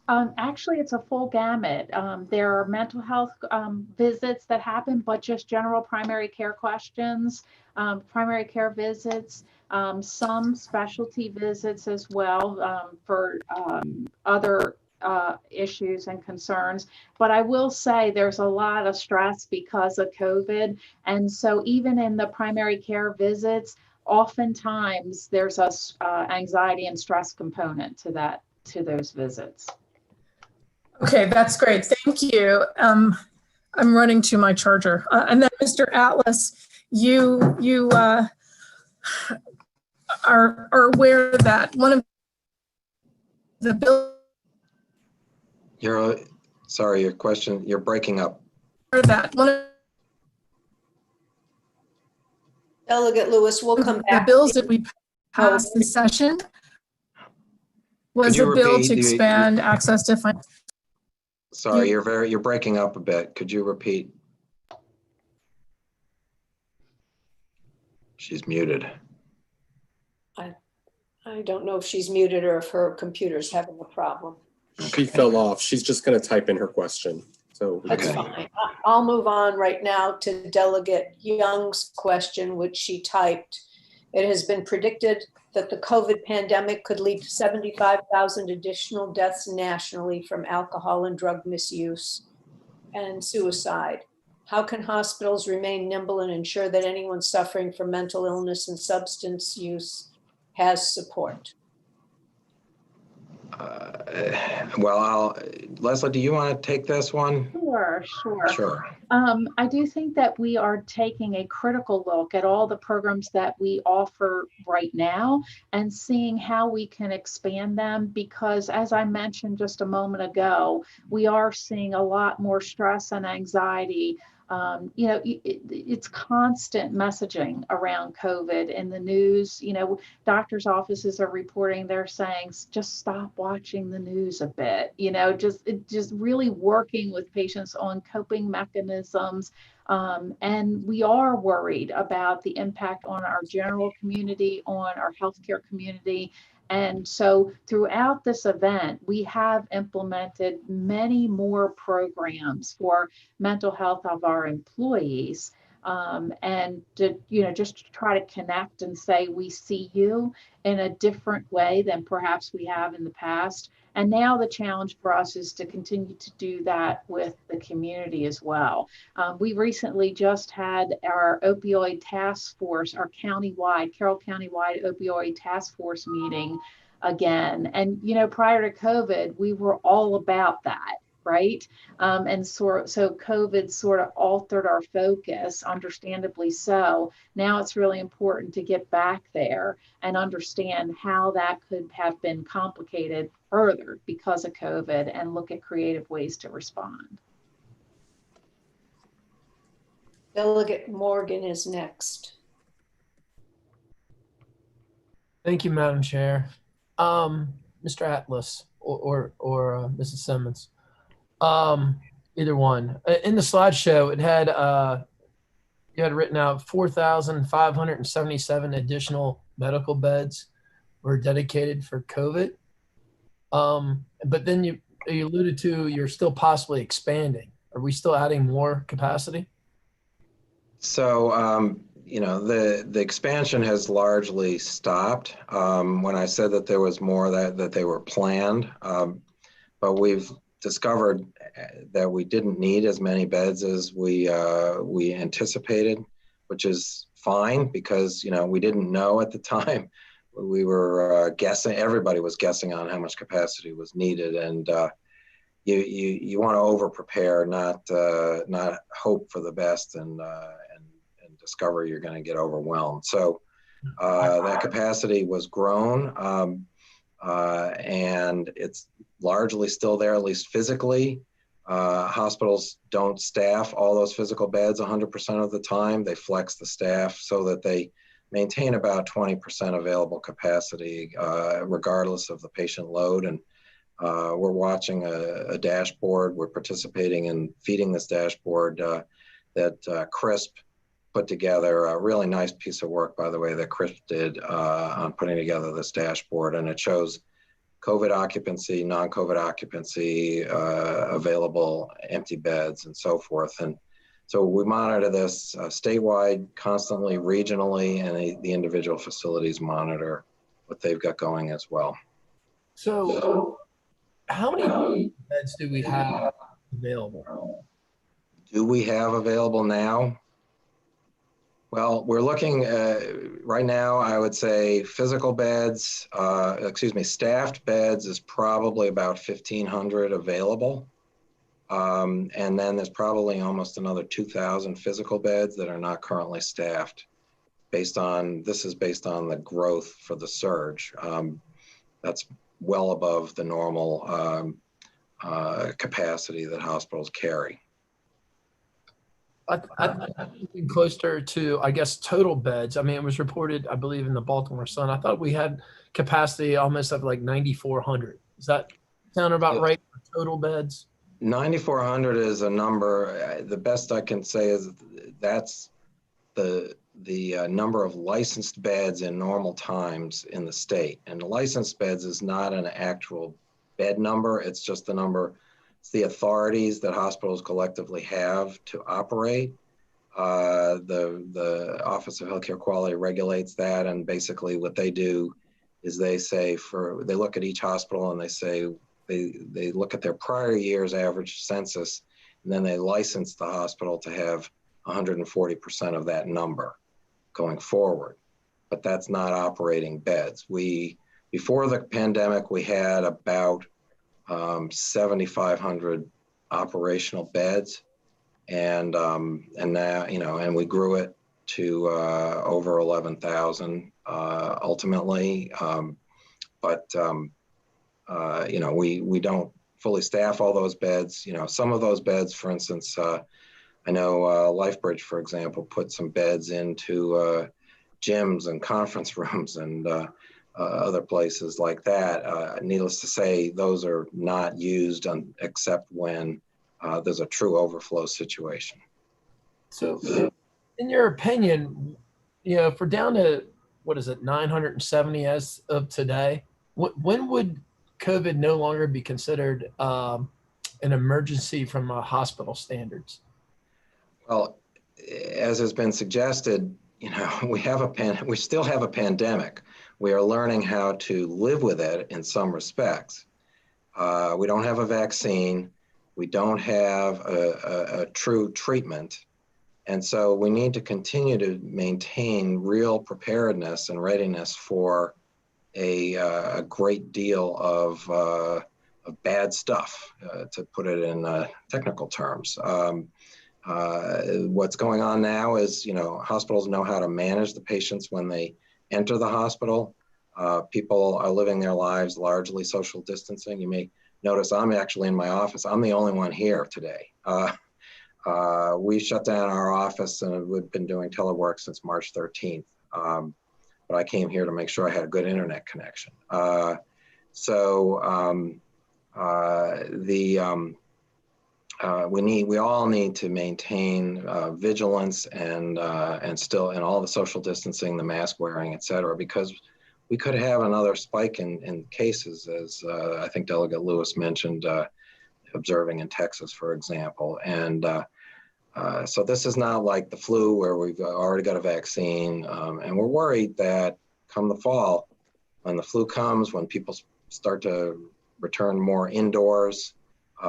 Actually, it's a full gamut. There are mental health visits that happen, but just general primary care questions, primary care visits, some specialty visits as well for other issues and concerns. But I will say there's a lot of stress because of COVID. And so even in the primary care visits, oftentimes there's a anxiety and stress component to those visits. Okay, that's great. Thank you. I'm running to my charger. And then Mr. Atlas, you are aware that one of the bills. Sorry, your question, you're breaking up. That one of Delegate Lewis, we'll come back. The bills that we passed this session was a bill to expand access to finance. Sorry, you're breaking up a bit. Could you repeat? She's muted. I don't know if she's muted or if her computer's having a problem. She fell off. She's just going to type in her question. So That's fine. I'll move on right now to Delegate Young's question, which she typed. It has been predicted that the COVID pandemic could lead to 75,000 additional deaths nationally from alcohol and drug misuse and suicide. How can hospitals remain nimble and ensure that anyone suffering from mental illness and substance use has support? Well, Leslie, do you want to take this one? Sure. I do think that we are taking a critical look at all the programs that we offer right now and seeing how we can expand them, because as I mentioned just a moment ago, we are seeing a lot more stress and anxiety. It's constant messaging around COVID in the news. Doctors' offices are reporting, they're saying, just stop watching the news a bit, just really working with patients on coping mechanisms. And we are worried about the impact on our general community, on our healthcare community. And so throughout this event, we have implemented many more programs for mental health of our employees. and to, just to try to connect and say, we see you in a different way than perhaps we have in the past. And now the challenge for us is to continue to do that with the community as well. We recently just had our opioid task force, our Carroll County-wide opioid task force meeting again. And, prior to COVID, we were all about that, right? And so COVID sort of altered our focus, understandably so. Now it's really important to get back there and understand how that could have been complicated further because of COVID and look at creative ways to respond. Delegate Morgan is next. Thank you, Madam Chair. Mr. Atlas or Mrs. Simmons. Either one. In the slideshow, it had you had written out 4,577 additional medical beds were dedicated for COVID. But then you alluded to you're still possibly expanding. Are we still adding more capacity? So, the expansion has largely stopped. When I said that there was more that they were planned, but we've discovered that we didn't need as many beds as we anticipated, which is fine because we didn't know at the time. We were guessing. Everybody was guessing on how much capacity was needed, and you want to over prepare, not hope for the best and discover you're going to get overwhelmed. So that capacity was grown, and it's largely still there, at least physically. Hospitals don't staff all those physical beds 100% of the time. They flex the staff so that they maintain about 20% available capacity, regardless of the patient load. And we're watching a dashboard. We're participating in feeding this dashboard that CRISP put together. A really nice piece of work, by the way, that CRISP did on putting together this dashboard. And it shows COVID occupancy, non-COVID occupancy, available empty beds, and so forth. And so we monitor this statewide, constantly, regionally, and the individual facilities monitor what they've got going as well. So how many beds do we have available? Do we have available now? Well, we're looking right now, I would say physical beds, staffed beds is probably about 1,500 available. And then there's probably almost another 2,000 physical beds that are not currently staffed this is based on the growth for the surge. That's well above the normal capacity that hospitals carry. I'm thinking closer to, I guess, total beds. I mean, it was reported, I believe, in the Baltimore Sun. I thought we had capacity almost of like 9,400. Does that sound about right for total beds? 9,400 is a number. The best I can say is that's the number of licensed beds in normal times in the state. And the licensed beds is not an actual bed number. It's just the number. It's the authorities that hospitals collectively have to operate. The Office of Healthcare Quality regulates that, and basically what they do is they look at each hospital and they say they look at their prior year's average census, and then they license the hospital to have 140% of that number going forward. But that's not operating beds. Before the pandemic, we had about 7,500 operational beds, and now and we grew it to over 11,000 ultimately. We don't fully staff all those beds. Some of those beds, for instance, I know LifeBridge, for example, put some beds into gyms and conference rooms and other places like that. Needless to say, those are not used except when there's a true overflow situation. So in your opinion, if we're down to, 970 as of today, when would COVID no longer be considered an emergency from hospital standards? Well, as has been suggested, we still have a pandemic. We are learning how to live with it in some respects. We don't have a vaccine. We don't have a true treatment. And so we need to continue to maintain real preparedness and readiness for a great deal of bad stuff, to put it in technical terms. What's going on now is, hospitals know how to manage the patients when they enter the hospital. People are living their lives largely social distancing. You may notice I'm actually in my office. I'm the only one here today. We shut down our office and we've been doing telework since March 13th. But I came here to make sure I had a good internet connection. We all need to maintain vigilance and all the social distancing, the mask wearing, et cetera, because we could have another spike in cases, as I think Delegate Lewis mentioned, observing in Texas, for example. And so this is not like the flu where we've already got a vaccine. And we're worried that come the fall, when the flu comes, when people start to return more indoors,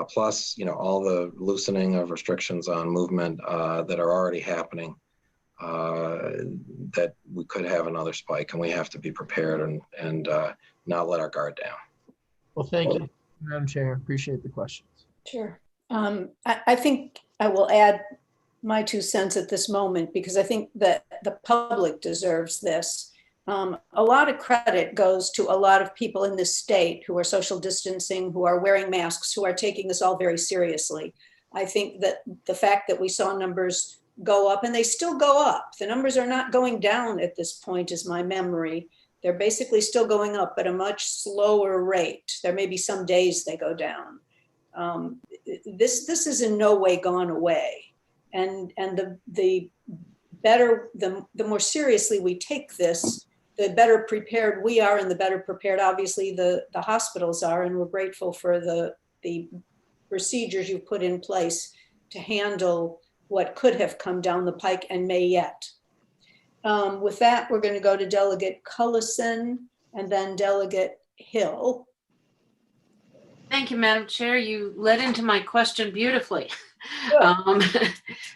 plus, all the loosening of restrictions on movement that are already happening, that we could have another spike, and we have to be prepared and not let our guard down. Well, thank you, Madam Chair. Appreciate the questions. Sure. I think I will add my 2 cents at this moment, because I think that the public deserves this. A lot of credit goes to a lot of people in this state who are social distancing, who are wearing masks, who are taking this all very seriously. I think that the fact that we saw numbers go up, and they still go up, the numbers are not going down at this point, is my memory. They're basically still going up at a much slower rate. There may be some days they go down. This is in no way gone away. And the more seriously we take this, the better prepared we are, and the better prepared, obviously, the hospitals are. And we're grateful for the procedures you've put in place to handle what could have come down the pike and may yet. With that, we're going to go to Delegate Cullison and then Delegate Hill. Thank you, Madam Chair. You led into my question beautifully.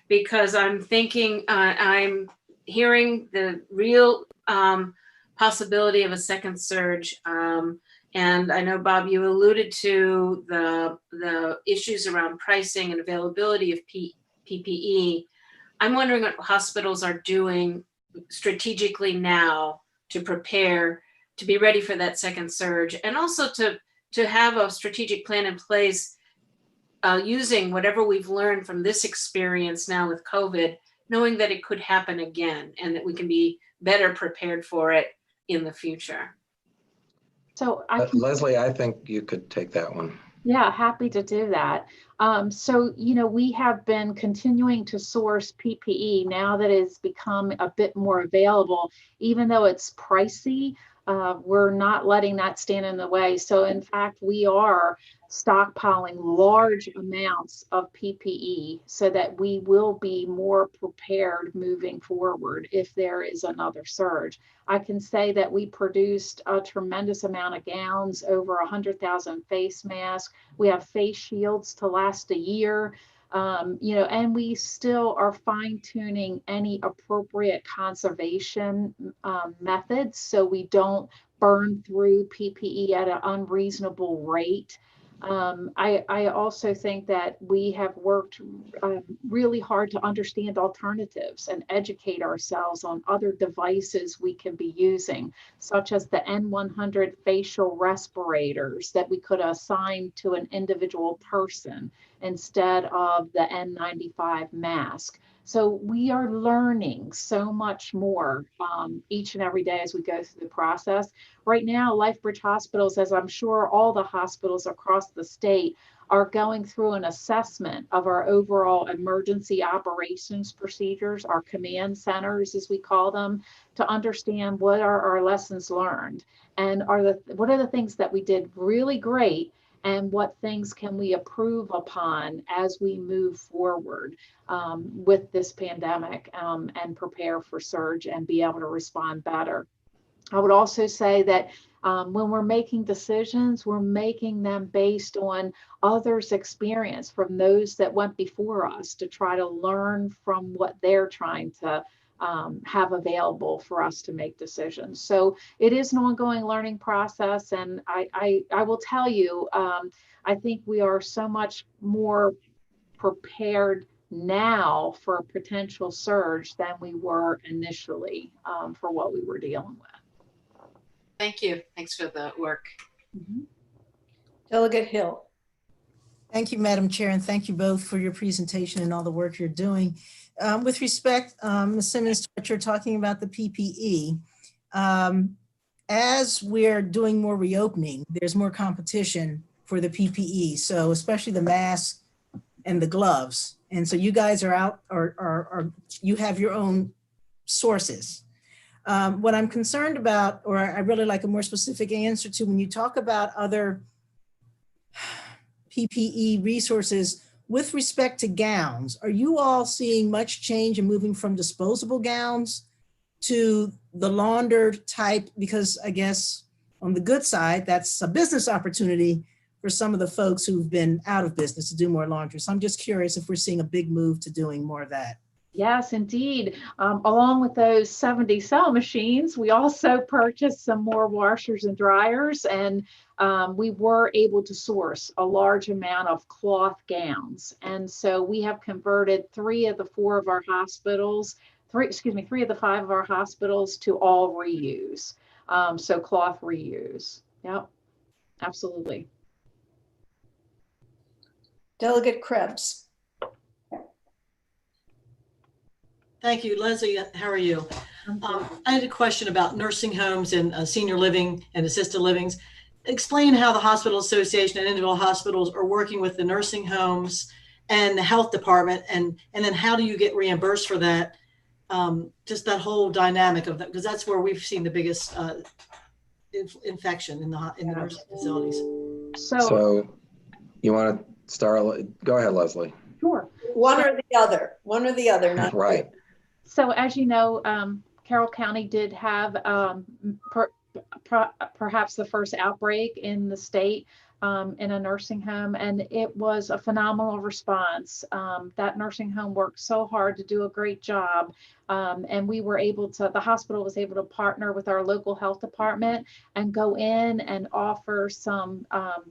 Because I'm thinking, I'm hearing the real possibility of a second surge. And I know, Bob, you alluded to the issues around pricing and availability of PPE. I'm wondering what hospitals are doing strategically now to prepare to be ready for that second surge, and also to have a strategic plan in place using whatever we've learned from this experience now with COVID, knowing that it could happen again and that we can be better prepared for it in the future. So Leslie, I think you could take that one. Yeah, happy to do that. So, we have been continuing to source PPE now that it's become a bit more available, even though it's pricey. We're not letting that stand in the way. So in fact, we are stockpiling large amounts of PPE so that we will be more prepared moving forward if there is another surge. I can say that we produced a tremendous amount of gowns, over 100,000 face masks. We have face shields to last a year. And we still are fine-tuning any appropriate conservation methods so we don't burn through PPE at an unreasonable rate. I also think that we have worked really hard to understand alternatives and educate ourselves on other devices we can be using, such as the N100 facial respirators that we could assign to an individual person instead of the N95 mask. So we are learning so much more each and every day as we go through the process. Right now, LifeBridge Hospitals, as I'm sure all the hospitals across the state, are going through an assessment of our overall emergency operations procedures, our command centers, as we call them, to understand what are our lessons learned and what are the things that we did really great and what things can we improve upon as we move forward with this pandemic and prepare for surge and be able to respond better. I would also say that when we're making decisions, we're making them based on others' experience from those that went before us to try to learn from what they're trying to have available for us to make decisions. So it is an ongoing learning process. And I will tell you, I think we are so much more prepared now for a potential surge than we were initially for what we were dealing with. Thank you. Thanks for the work. Delegate Hill. Thank you, Madam Chair, and thank you both for your presentation and all the work you're doing. With respect, Ms. Simmons, to what you're talking about the PPE, as we're doing more reopening, there's more competition for the PPE. So especially the masks and the gloves. And so you guys are out, or you have your own sources. What I'm concerned about, or I really like a more specific answer to, when you talk about other PPE resources with respect to gowns, are you all seeing much change in moving from disposable gowns to the laundered type? Because I guess on the good side, that's a business opportunity for some of the folks who've been out of business to do more laundry. So I'm just curious if we're seeing a big move to doing more of that. Yes, indeed. Along with those 70 cell machines, we also purchased some more washers and dryers, and we were able to source a large amount of cloth gowns. And so we have converted 3 of the 5 of our hospitals to all reuse. So cloth reuse. Yep, absolutely. Delegate Krebs. Thank you, Leslie. How are you? I had a question about nursing homes and senior living and assisted livings. Explain how the Hospital Association and individual hospitals are working with the nursing homes and the health department, and then how do you get reimbursed for that? Just that whole dynamic of that, because that's where we've seen the biggest infection in the nursing facilities. So you want to start? Go ahead, Leslie. Sure. One or the other, not right. So as you know, Carroll County did have perhaps the first outbreak in the state in a nursing home, and it was a phenomenal response. That nursing home worked so hard to do a great job, and we were able to, the hospital was able to partner with our local health department and go in and offer some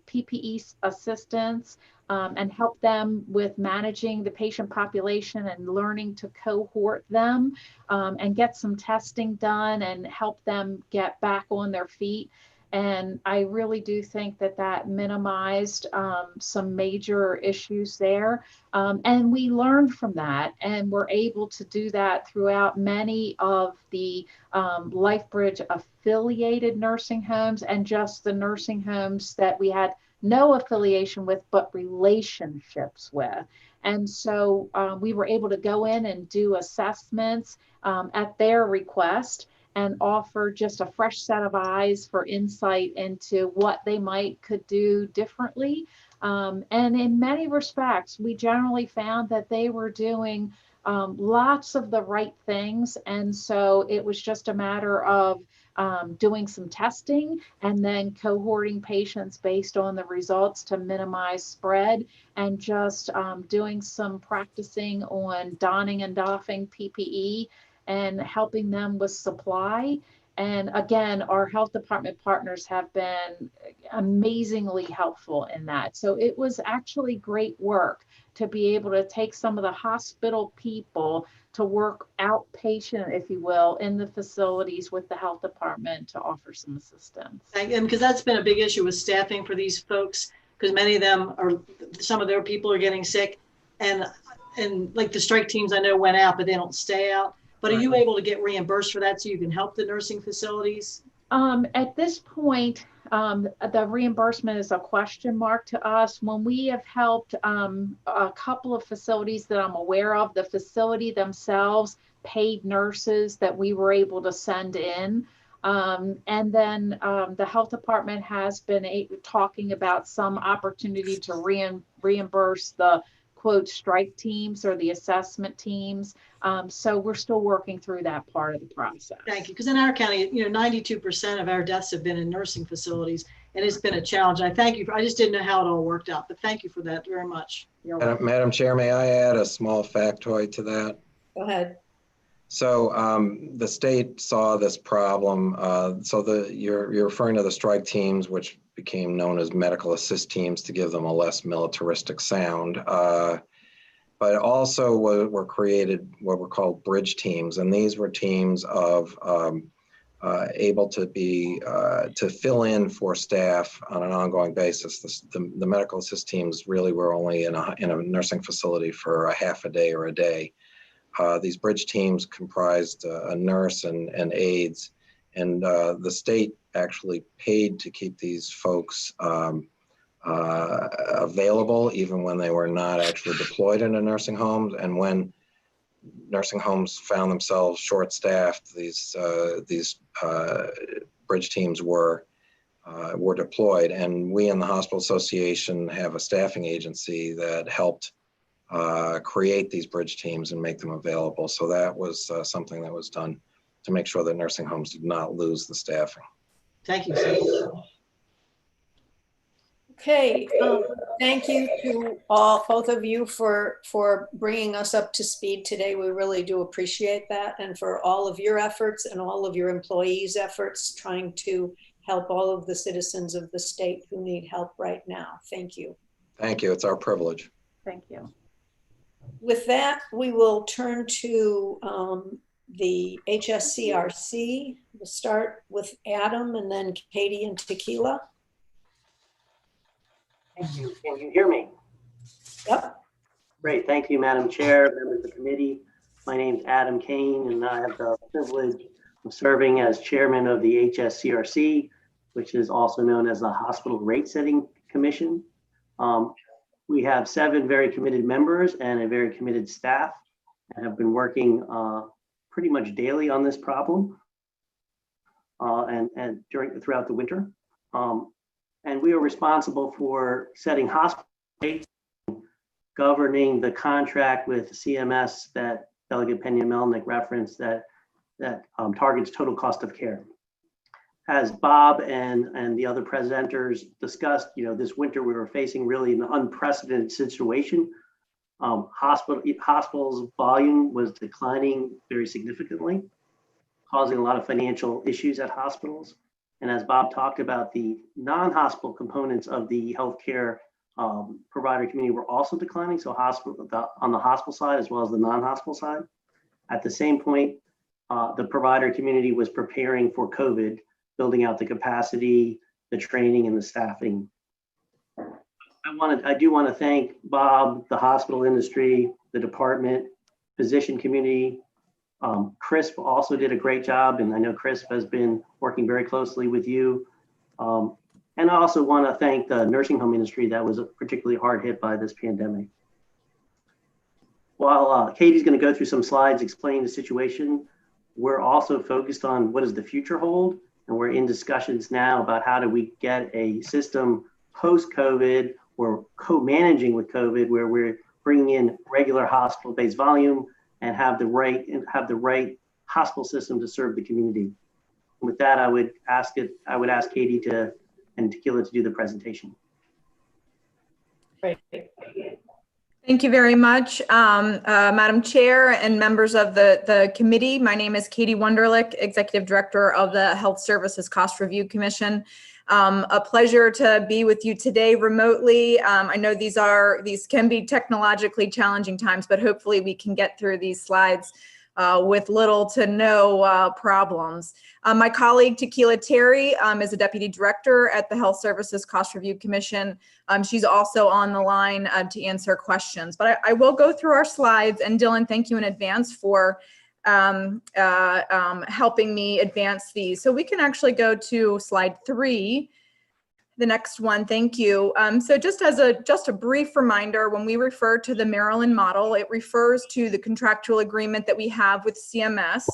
PPE assistance and help them with managing the patient population and learning to cohort them and get some testing done and help them get back on their feet. And I really do think that that minimized some major issues there. And we learned from that, and we're able to do that throughout many of the LifeBridge affiliated nursing homes and just the nursing homes that we had no affiliation with, but relationships with. And so we were able to go in and do assessments at their request and offer just a fresh set of eyes for insight into what they could do differently. And in many respects, we generally found that they were doing lots of the right things. And so it was just a matter of doing some testing and then cohorting patients based on the results to minimize spread, and just doing some practicing on donning and doffing PPE and helping them with supply. And again, our health department partners have been amazingly helpful in that. So it was actually great work to be able to take some of the hospital people to work outpatient, if you will, in the facilities with the health department to offer some assistance. And because that's been a big issue with staffing for these folks, because many of them are, some of their people are getting sick, and like the strike teams I know went out, but they don't stay out. But are you able to get reimbursed for that so you can help the nursing facilities? At this point, the reimbursement is a question mark to us. When we have helped a couple of facilities that I'm aware of, the facility themselves paid nurses that we were able to send in. And then the health department has been talking about some opportunity to reimburse the quote strike teams or the assessment teams. So we're still working through that part of the process. Thank you. Because in our county, 92% of our deaths have been in nursing facilities, and it's been a challenge. I thank you. I just didn't know how it all worked out, but thank you for that very much. You're welcome. Madam Chair, may I add a small factoid to that? Go ahead. So the state saw this problem. You're referring to the strike teams, which became known as medical assist teams to give them a less militaristic sound. But also were created what were called bridge teams, and these were teams of able to be to fill in for staff on an ongoing basis. The medical assist teams really were only in a nursing facility for a half a day or a day. These bridge teams comprised a nurse and aides, and the state actually paid to keep these folks available even when they were not actually deployed into nursing homes. And when nursing homes found themselves short-staffed, these bridge teams were deployed. And we in the Hospital Association have a staffing agency that helped create these bridge teams and make them available. So that was something that was done to make sure that nursing homes did not lose the staffing. Thank you. Okay, thank you to both of you for bringing us up to speed today. We really do appreciate that, and for all of your efforts and all of your employees' efforts trying to help all of the citizens of the state who need help right now. Thank you. Thank you. It's our privilege. Thank you. With that, we will turn to the HSCRC. We'll start with Adam and then Katie and Tequila. Thank you. Can you hear me? Yep. Great. Thank you, Madam Chair, members of the committee. My name is Adam Kane, and I have the privilege of serving as chairman of the HSCRC, which is also known as the Hospital Rate Setting Commission. We have 7 very committed members and a very committed staff, and have been working pretty much daily on this problem and throughout the winter. And we are responsible for setting hospital rates, governing the contract with CMS that Delegate Pena-Melnick referenced that targets total cost of care. As Bob and the other presenters discussed, this winter we were facing really an unprecedented situation. Hospitals' volume was declining very significantly, causing a lot of financial issues at hospitals. And as Bob talked about, the non-hospital components of the healthcare provider community were also declining. So on the hospital side as well as the non-hospital side. At the same point, the provider community was preparing for COVID, building out the capacity, the training, and the staffing. I do want to thank Bob, the hospital industry, the department, physician community. CRISP also did a great job, and I know CRISP has been working very closely with you. And I also want to thank the nursing home industry that was particularly hard hit by this pandemic. While Katie's going to go through some slides explaining the situation, we're also focused on what does the future hold, and we're in discussions now about how do we get a system post-COVID or co-managing with COVID where we're bringing in regular hospital-based volume and have the right hospital system to serve the community. With that, I would ask Katie and Tequila to do the presentation. Great. Thank you very much, Madam Chair and members of the committee. My name is Katie Wunderlich, Executive Director of the Health Services Cost Review Commission. A pleasure to be with you today remotely. I know these can be technologically challenging times, but hopefully we can get through these slides with little to no problems. My colleague Tequila Terry is a Deputy Director at the Health Services Cost Review Commission. She's also on the line to answer questions, but I will go through our slides. And Dylan, thank you in advance for helping me advance these. So we can actually go to slide 3. The next one, thank you. So just a brief reminder, when we refer to the Maryland model, it refers to the contractual agreement that we have with CMS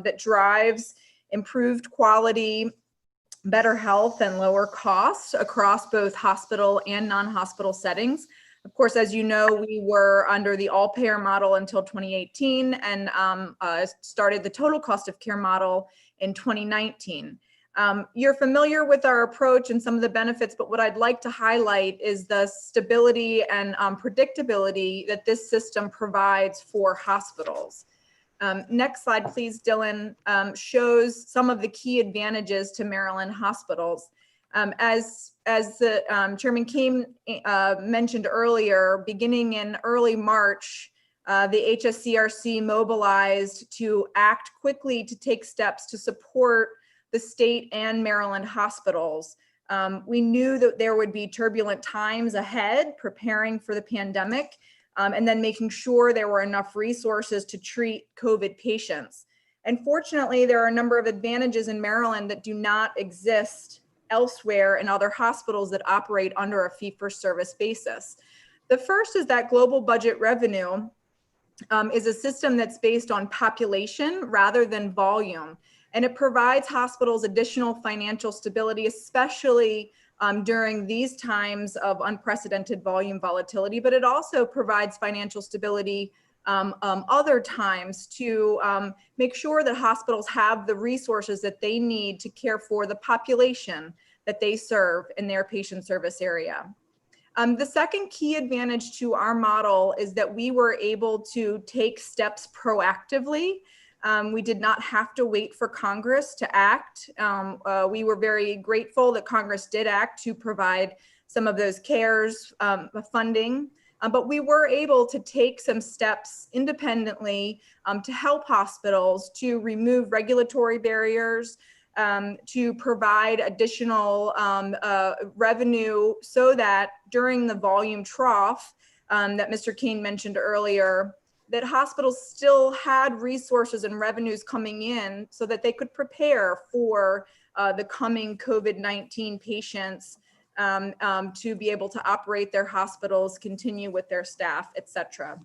that drives improved quality, better health, and lower costs across both hospital and non-hospital settings. Of course, as you know, we were under the all-payer model until 2018 and started the total cost of care model in 2019. You're familiar with our approach and some of the benefits, but what I'd like to highlight is the stability and predictability that this system provides for hospitals. Next slide, please, Dylan, shows some of the key advantages to Maryland hospitals. As the Chairman Kane mentioned earlier, beginning in early March, the HSCRC mobilized to act quickly to take steps to support the state and Maryland hospitals. We knew that there would be turbulent times ahead, preparing for the pandemic, and then making sure there were enough resources to treat COVID patients. And fortunately, there are a number of advantages in Maryland that do not exist elsewhere in other hospitals that operate under a fee-for-service basis. The first is that global budget revenue is a system that's based on population rather than volume. And it provides hospitals additional financial stability, especially during these times of unprecedented volume volatility, but it also provides financial stability other times to make sure that hospitals have the resources that they need to care for the population that they serve in their patient service area. The second key advantage to our model is that we were able to take steps proactively. We did not have to wait for Congress to act. We were very grateful that Congress did act to provide some of those CARES funding. But we were able to take some steps independently to help hospitals to remove regulatory barriers, to provide additional revenue so that during the volume trough that Mr. Kane mentioned earlier, that hospitals still had resources and revenues coming in so that they could prepare for the coming COVID-19 patients, to be able to operate their hospitals, continue with their staff, et cetera.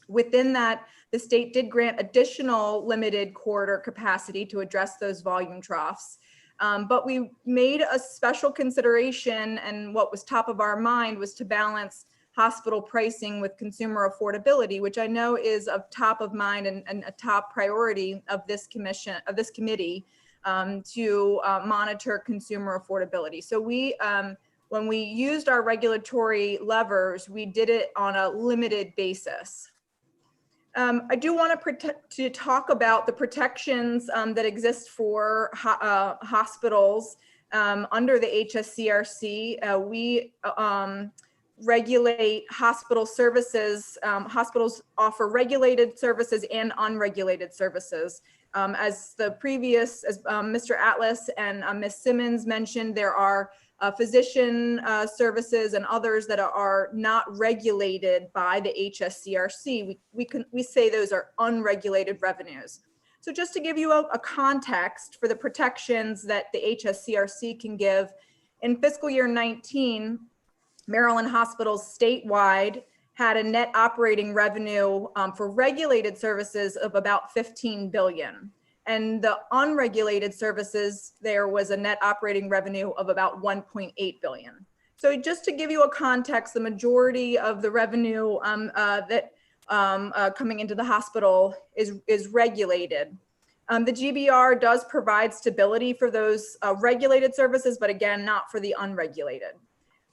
Within that, the state did grant additional limited corridor capacity to address those volume troughs. But we made a special consideration, and what was top of our mind was to balance hospital pricing with consumer affordability, which I know is of top of mind and a top priority of this committee to monitor consumer affordability. So we, when we used our regulatory levers, we did it on a limited basis. I do want to talk about the protections that exist for hospitals under the HSCRC. We regulate hospital services. Hospitals offer regulated services and unregulated services. As Mr. Atlas and Ms. Simmons mentioned, there are physician services and others that are not regulated by the HSCRC. We say those are unregulated revenues. So just to give you a context for the protections that the HSCRC can give, in fiscal year 19, Maryland hospitals statewide had a net operating revenue for regulated services of about $15 billion. And the unregulated services, there was a net operating revenue of about $1.8 billion. So just to give you a context, the majority of the revenue that coming into the hospital is regulated. The GBR does provide stability for those regulated services, but again, not for the unregulated.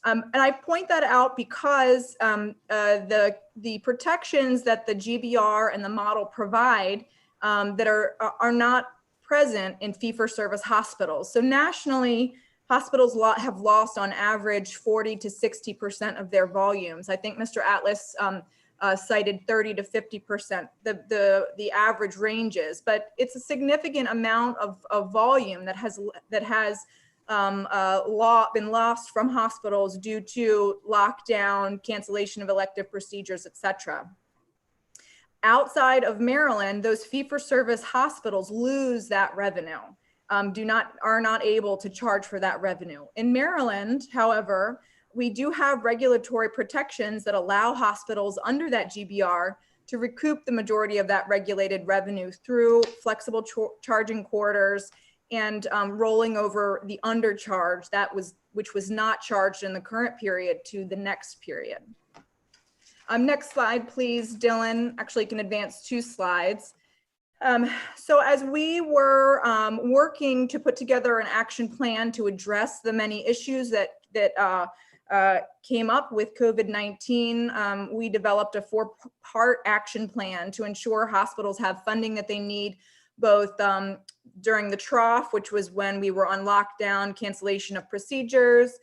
And I point that out because the protections that the GBR and the model provide that are not present in fee-for-service hospitals. So nationally, hospitals have lost on average 40 to 60% of their volumes. I think Mr. Atlas cited 30 to 50%, the average ranges, but it's a significant amount of volume that has been lost from hospitals due to lockdown, cancellation of elective procedures, et cetera. Outside of Maryland, those fee-for-service hospitals lose that revenue, are not able to charge for that revenue. In Maryland, however, we do have regulatory protections that allow hospitals under that GBR to recoup the majority of that regulated revenue through flexible charging corridors and rolling over the undercharge which was not charged in the current period to the next period. Next slide, please, Dylan. Actually, you can advance 2 slides. So as we were working to put together an action plan to address the many issues that came up with COVID-19, we developed a 4-part action plan to ensure hospitals have funding that they need, both during the trough, which was when we were on lockdown, cancellation of procedures,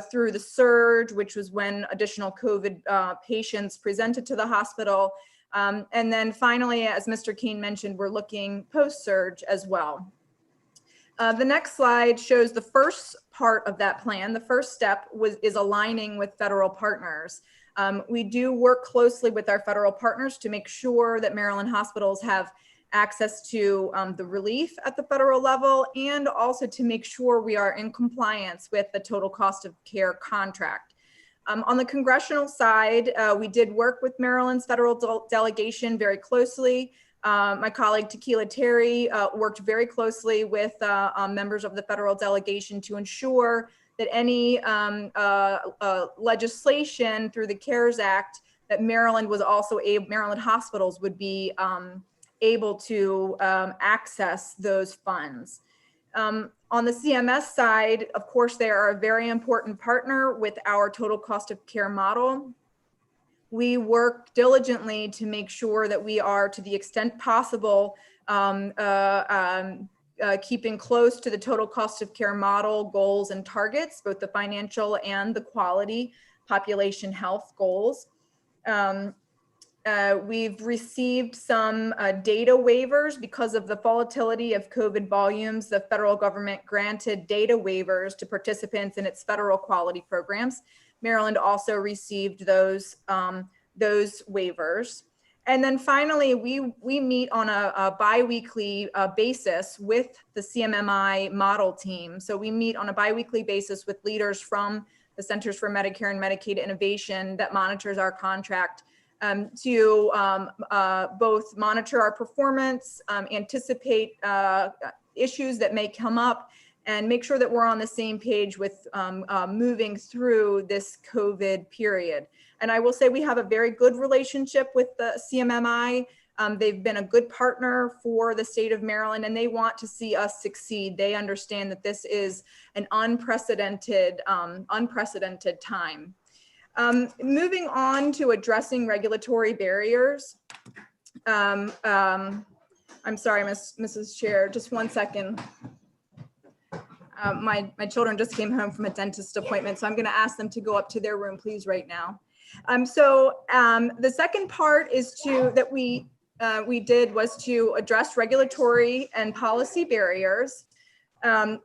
through the surge, which was when additional COVID patients presented to the hospital. And then finally, as Mr. Keene mentioned, we're looking post-surge as well. The next slide shows the first part of that plan. The first step is aligning with federal partners. We do work closely with our federal partners to make sure that Maryland hospitals have access to the relief at the federal level, and also to make sure we are in compliance with the total cost of care contract. On the congressional side, we did work with Maryland's federal delegation very closely. My colleague Tequila Terry worked very closely with members of the federal delegation to ensure that any legislation through the CARES Act that Maryland hospitals would be able to access those funds. On the CMS side, of course, they are a very important partner with our total cost of care model. We work diligently to make sure that we are, to the extent possible, keeping close to the total cost of care model goals and targets, both the financial and the quality population health goals. We've received some data waivers because of the volatility of COVID volumes. The federal government granted data waivers to participants in its federal quality programs. Maryland also received those waivers. And then finally, we meet on a biweekly basis with the CMMI model team. So we meet on a biweekly basis with leaders from the Centers for Medicare and Medicaid Innovation that monitors our contract, to both monitor our performance, anticipate issues that may come up, and make sure that we're on the same page with moving through this COVID period. And I will say we have a very good relationship with the CMMI. They've been a good partner for the state of Maryland, and they want to see us succeed. They understand that this is an unprecedented time. Moving on to addressing regulatory barriers. I'm sorry, Mrs. Chair, just 1 second. My children just came home from a dentist appointment, so I'm going to ask them to go up to their room, please, right now. The second part is was to address regulatory and policy barriers.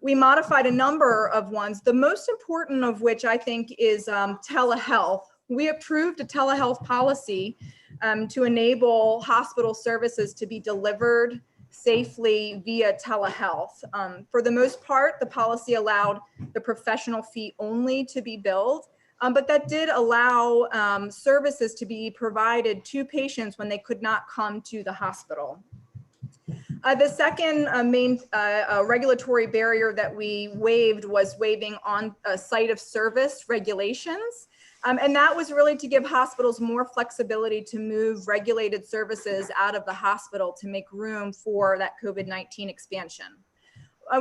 We modified a number of ones, the most important of which I think is telehealth. We approved a telehealth policy to enable hospital services to be delivered safely via telehealth. For the most part, the policy allowed the professional fee only to be billed, but that did allow services to be provided to patients when they could not come to the hospital. The second main regulatory barrier that we waived was waiving on site of service regulations. And that was really to give hospitals more flexibility to move regulated services out of the hospital to make room for that COVID-19 expansion.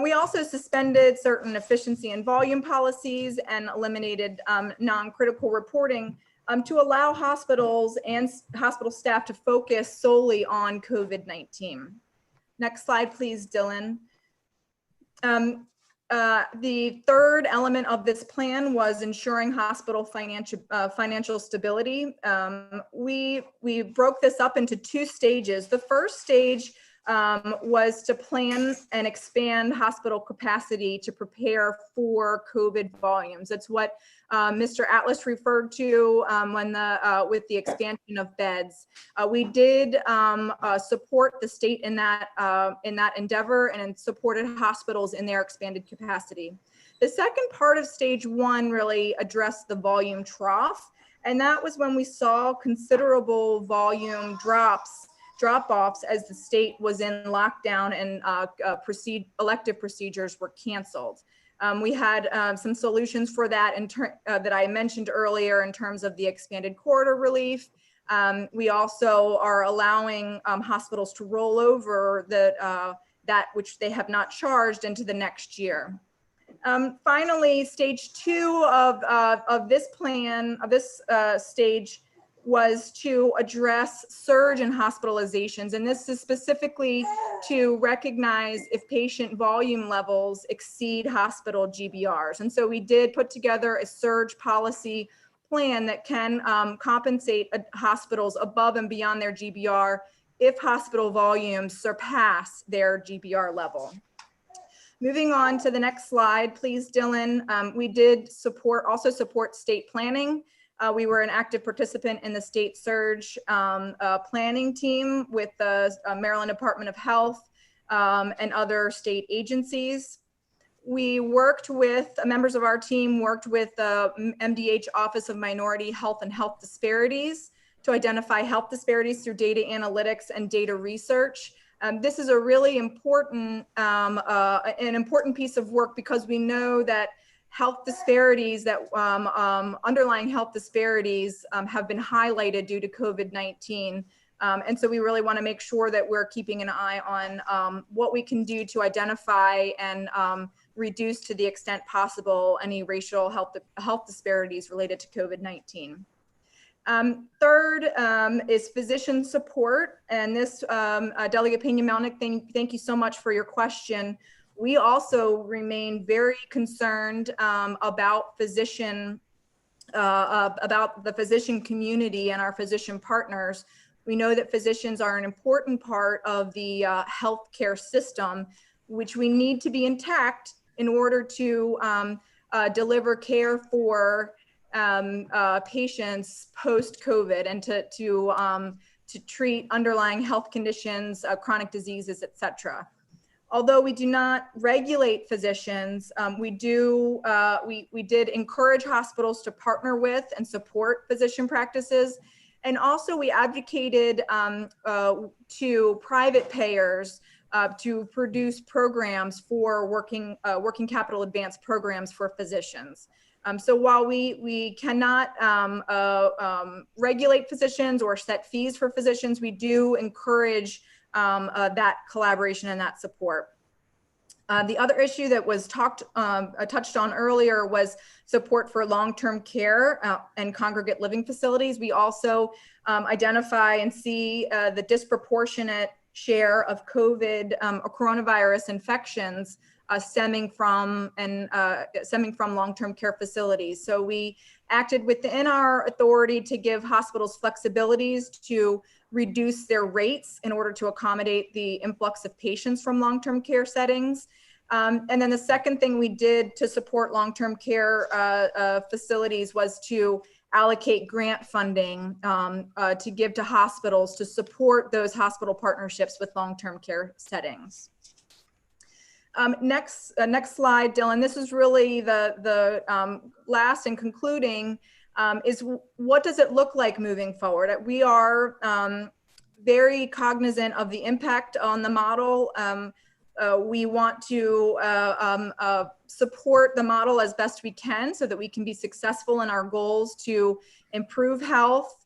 We also suspended certain efficiency and volume policies and eliminated non-critical reporting to allow hospitals and hospital staff to focus solely on COVID-19. Next slide, please, Dylan. The third element of this plan was ensuring hospital financial stability. We broke this up into 2 stages. The first stage was to plan and expand hospital capacity to prepare for COVID volumes. That's what Mr. Atlas referred to with the expansion of beds. We did support the state in that endeavor and supported hospitals in their expanded capacity. The second part of stage 1 really addressed the volume trough. And that was when we saw considerable volume drop-offs as the state was in lockdown and elective procedures were canceled. We had some solutions for that that I mentioned earlier in terms of the expanded corridor relief. We also are allowing hospitals to roll over that which they have not charged into the next year. Finally, stage 2 of this plan, of this stage, was to address surge in hospitalizations. And this is specifically to recognize if patient volume levels exceed hospital GBRs. And so we did put together a surge policy plan that can compensate hospitals above and beyond their GBR if hospital volumes surpass their GBR level. Moving on to the next slide, please, Dylan. We did also support state planning. We were an active participant in the state surge planning team with the Maryland Department of Health and other state agencies. We worked with, members of our team worked with the MDH Office of Minority Health and Health Disparities to identify health disparities through data analytics and data research. This is a really important, an important piece of work because we know that health disparities, that underlying health disparities have been highlighted due to COVID-19. And so we really want to make sure that we're keeping an eye on what we can do to identify and reduce to the extent possible any racial health disparities related to COVID-19. Third is physician support. And this, Delegate Peña-Melnick, thank you so much for your question. We also remain very concerned about the physician community and our physician partners. We know that physicians are an important part of the healthcare system, which we need to be intact in order to deliver care for patients post-COVID and to treat underlying health conditions, chronic diseases, et cetera. Although we do not regulate physicians, we did encourage hospitals to partner with and support physician practices. And also we advocated to private payers to produce programs for working capital advance programs for physicians. So while we cannot regulate physicians or set fees for physicians, we do encourage that collaboration and that support. The other issue that was touched on earlier was support for long-term care and congregate living facilities. We also identify and see the disproportionate share of COVID or coronavirus infections stemming from long-term care facilities. So we acted within our authority to give hospitals flexibilities to reduce their rates in order to accommodate the influx of patients from long-term care settings. And then the second thing we did to support long-term care facilities was to allocate grant funding to give to hospitals to support those hospital partnerships with long-term care settings. Next slide, Dylan. This is really the last and concluding is what does it look like moving forward? We are very cognizant of the impact on the model. We want to support the model as best we can so that we can be successful in our goals to improve health,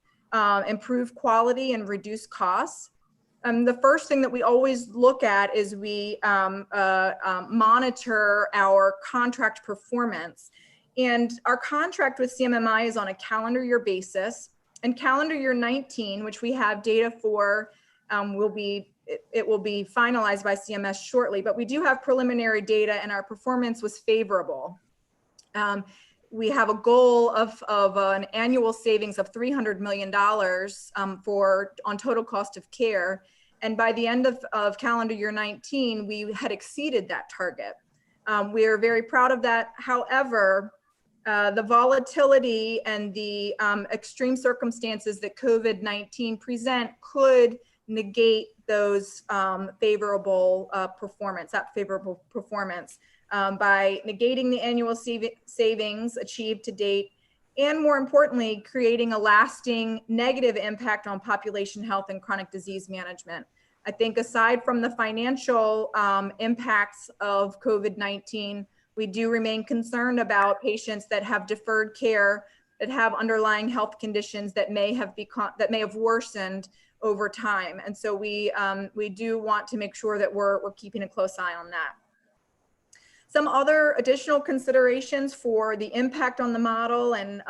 improve quality, and reduce costs. The first thing that we always look at is we monitor our contract performance. And our contract with CMMI is on a calendar year basis. And calendar year 19, which we have data for, will be finalized by CMS shortly. But we do have preliminary data, and our performance was favorable. We have a goal of an annual savings of $300 million on total cost of care. And by the end of calendar year 19, we had exceeded that target. We are very proud of that. However, the volatility and the extreme circumstances that COVID-19 present could negate those favorable performance by negating the annual savings achieved to date and more importantly, creating a lasting negative impact on population health and chronic disease management. I think aside from the financial impacts of COVID-19, we do remain concerned about patients that have deferred care, that have underlying health conditions that may have worsened over time. And so we do want to make sure that we're keeping a close eye on that. Some other additional considerations for the impact on the model and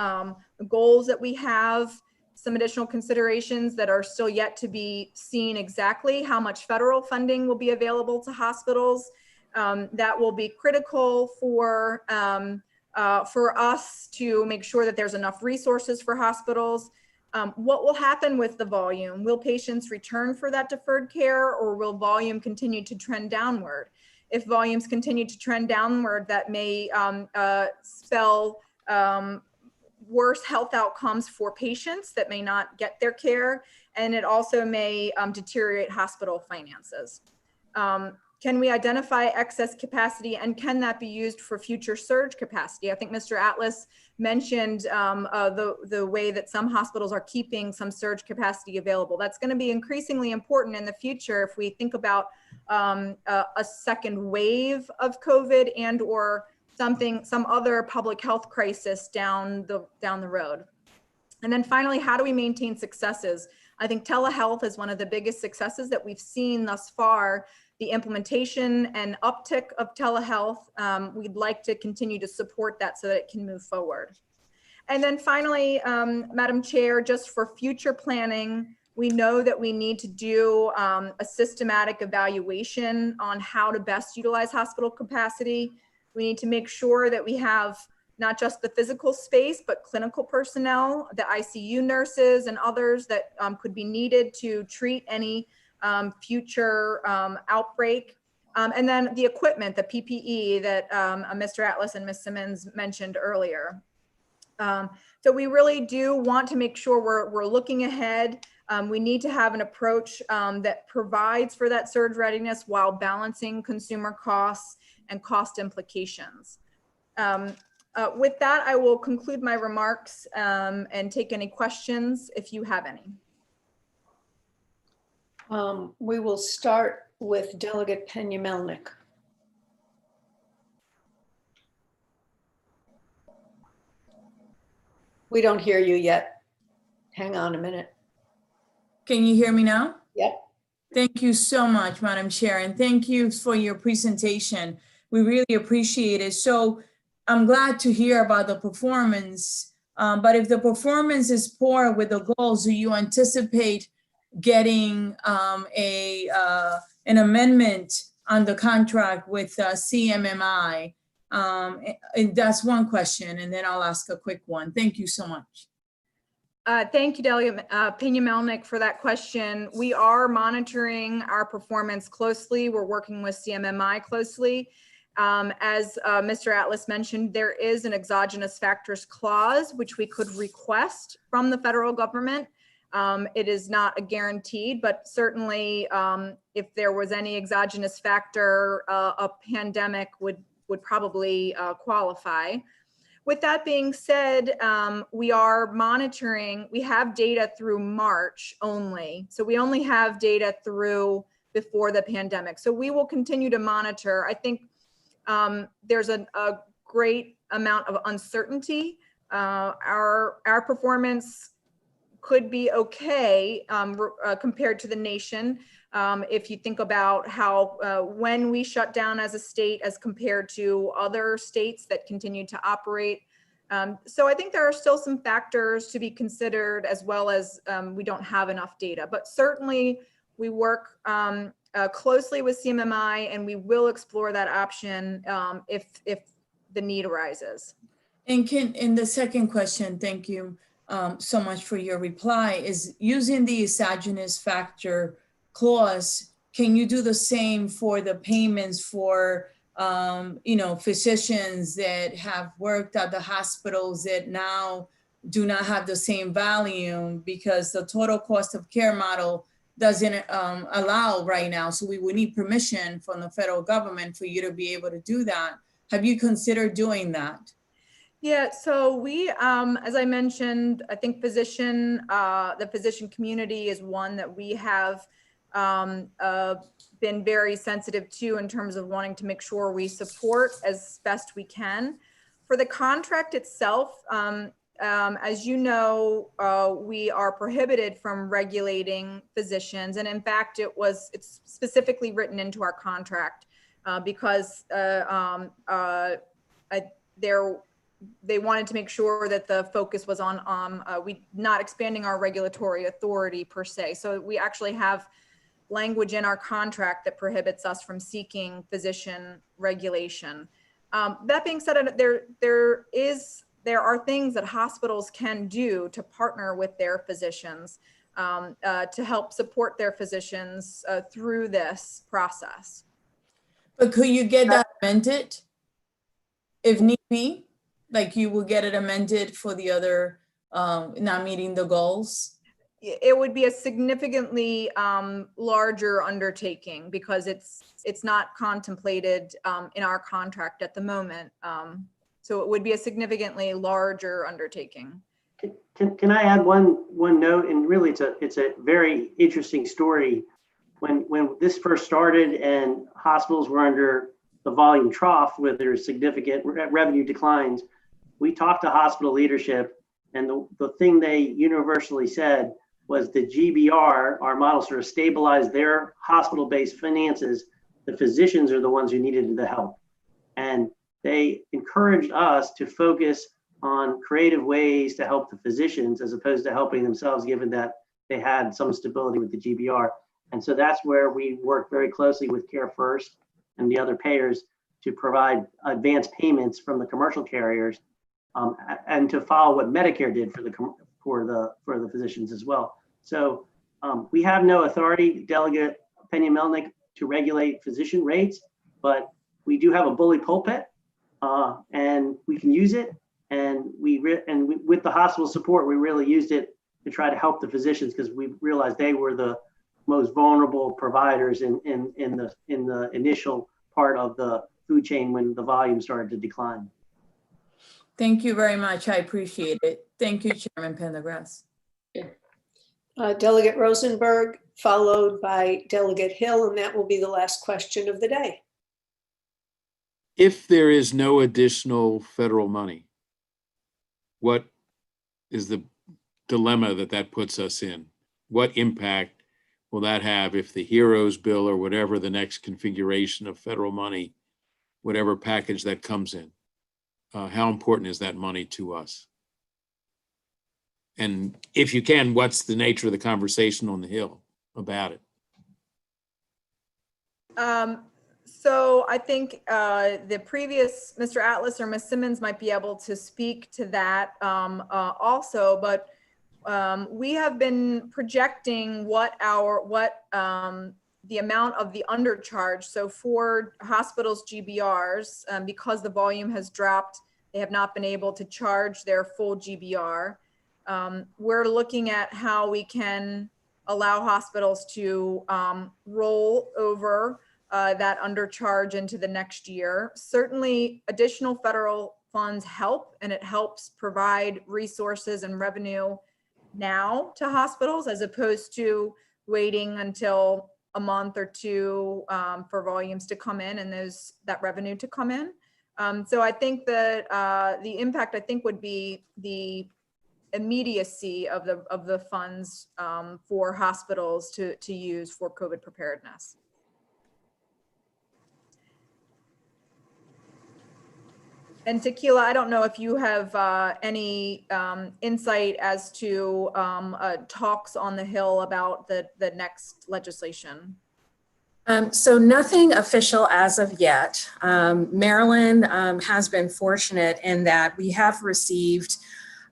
the goals that we have, some additional considerations that are still yet to be seen exactly, how much federal funding will be available to hospitals. That will be critical for us to make sure that there's enough resources for hospitals. What will happen with the volume? Will patients return for that deferred care, or will volume continue to trend downward? If volumes continue to trend downward, that may spell worse health outcomes for patients that may not get their care, and it also may deteriorate hospital finances. Can we identify excess capacity, and can that be used for future surge capacity? I think Mr. Atlas mentioned the way that some hospitals are keeping some surge capacity available. That's going to be increasingly important in the future if we think about a second wave of COVID and or some other public health crisis down the road. And then finally, how do we maintain successes? I think telehealth is one of the biggest successes that we've seen thus far. The implementation and uptick of telehealth, we'd like to continue to support that so that it can move forward. And then finally, Madam Chair, just for future planning, we know that we need to do a systematic evaluation on how to best utilize hospital capacity. We need to make sure that we have not just the physical space, but clinical personnel, the ICU nurses and others that could be needed to treat any future outbreak. And then the equipment, the PPE that Mr. Atlas and Ms. Simmons mentioned earlier. So we really do want to make sure we're looking ahead. We need to have an approach that provides for that surge readiness while balancing consumer costs and cost implications. With that, I will conclude my remarks and take any questions if you have any. We will start with Delegate Pena-Melnick. We don't hear you yet. Hang on a minute. Can you hear me now? Yep. Thank you so much, Madam Chair, and thank you for your presentation. We really appreciate it. So I'm glad to hear about the performance, but if the performance is poor with the goals, do you anticipate getting an amendment on the contract with CMMI? And that's one question, and then I'll ask a quick one. Thank you so much. Thank you, Delegate Pena-Melnick, for that question. We are monitoring our performance closely. We're working with CMMI closely. As Mr. Atlas mentioned, there is an exogenous factors clause, which we could request from the federal government. It is not a guaranteed, but certainly if there was any exogenous factor, a pandemic would probably qualify. With that being said, we are monitoring. We have data through March only. So we only have data through before the pandemic. So we will continue to monitor. I think there's a great amount of uncertainty. Our performance could be okay compared to the nation. If you think about how when we shut down as a state as compared to other states that continue to operate. So I think there are still some factors to be considered, as well as we don't have enough data, but certainly we work closely with CMMI, and we will explore that option if the need arises. And in the second question, thank you so much for your reply, is using the exogenous factor clause, can you do the same for the payments for physicians that have worked at the hospitals that now do not have the same volume because the total cost of care model doesn't allow right now? So we would need permission from the federal government for you to be able to do that. Have you considered doing that? Yeah, so we, as I mentioned, I think the physician community is one that we have been very sensitive to in terms of wanting to make sure we support as best we can. For the contract itself, as you know, we are prohibited from regulating physicians. And in fact, it's specifically written into our contract because they wanted to make sure that the focus was on not expanding our regulatory authority per se. So we actually have language in our contract that prohibits us from seeking physician regulation. That being said, there are things that hospitals can do to partner with their physicians to help support their physicians through this process. But could you get that amended if need be? Like you will get it amended for the other not meeting the goals? It would be a significantly larger undertaking because it's not contemplated in our contract at the moment. So it would be a significantly larger undertaking. Can I add one note? And really, it's a very interesting story. When this first started and hospitals were under the volume trough where there's significant revenue declines, we talked to hospital leadership, and the thing they universally said was the GBR, our model, sort of stabilized their hospital-based finances. The physicians are the ones who needed the help. And they encouraged us to focus on creative ways to help the physicians as opposed to helping themselves, given that they had some stability with the GBR. And so that's where we work very closely with Care First and the other payers to provide advance payments from the commercial carriers and to follow what Medicare did for the physicians as well. So we have no authority, Delegate Penny Melnick, to regulate physician rates, but we do have a bully pulpit and we can use it. And with the hospital support, we really used it to try to help the physicians because we realized they were the most vulnerable providers in the initial part of the food chain when the volume started to decline. Thank you very much. I appreciate it. Thank you, Chairman Pendergrass. Delegate Rosenberg, followed by Delegate Hill, and that will be the last question of the day. If there is no additional federal money, what is the dilemma that puts us in? What impact will that have if the HEROES bill or whatever the next configuration of federal money, whatever package that comes in, how important is that money to us? And if you can, what's the nature of the conversation on the Hill about it? So I think the previous Mr. Atlas or Ms. Simmons might be able to speak to that also, but we have been projecting what the amount of the undercharge. So for hospitals' GBRs, because the volume has dropped, they have not been able to charge their full GBR. We're looking at how we can allow hospitals to roll over that undercharge into the next year. Certainly additional federal funds help, and it helps provide resources and revenue now to hospitals as opposed to waiting until a month or two for volumes to come in and that revenue to come in. So I think that the impact, I think, would be the immediacy of the funds for hospitals to use for COVID preparedness. And Tequila, I don't know if you have any insight as to talks on the Hill about the next legislation. So nothing official as of yet. Maryland has been fortunate in that we have received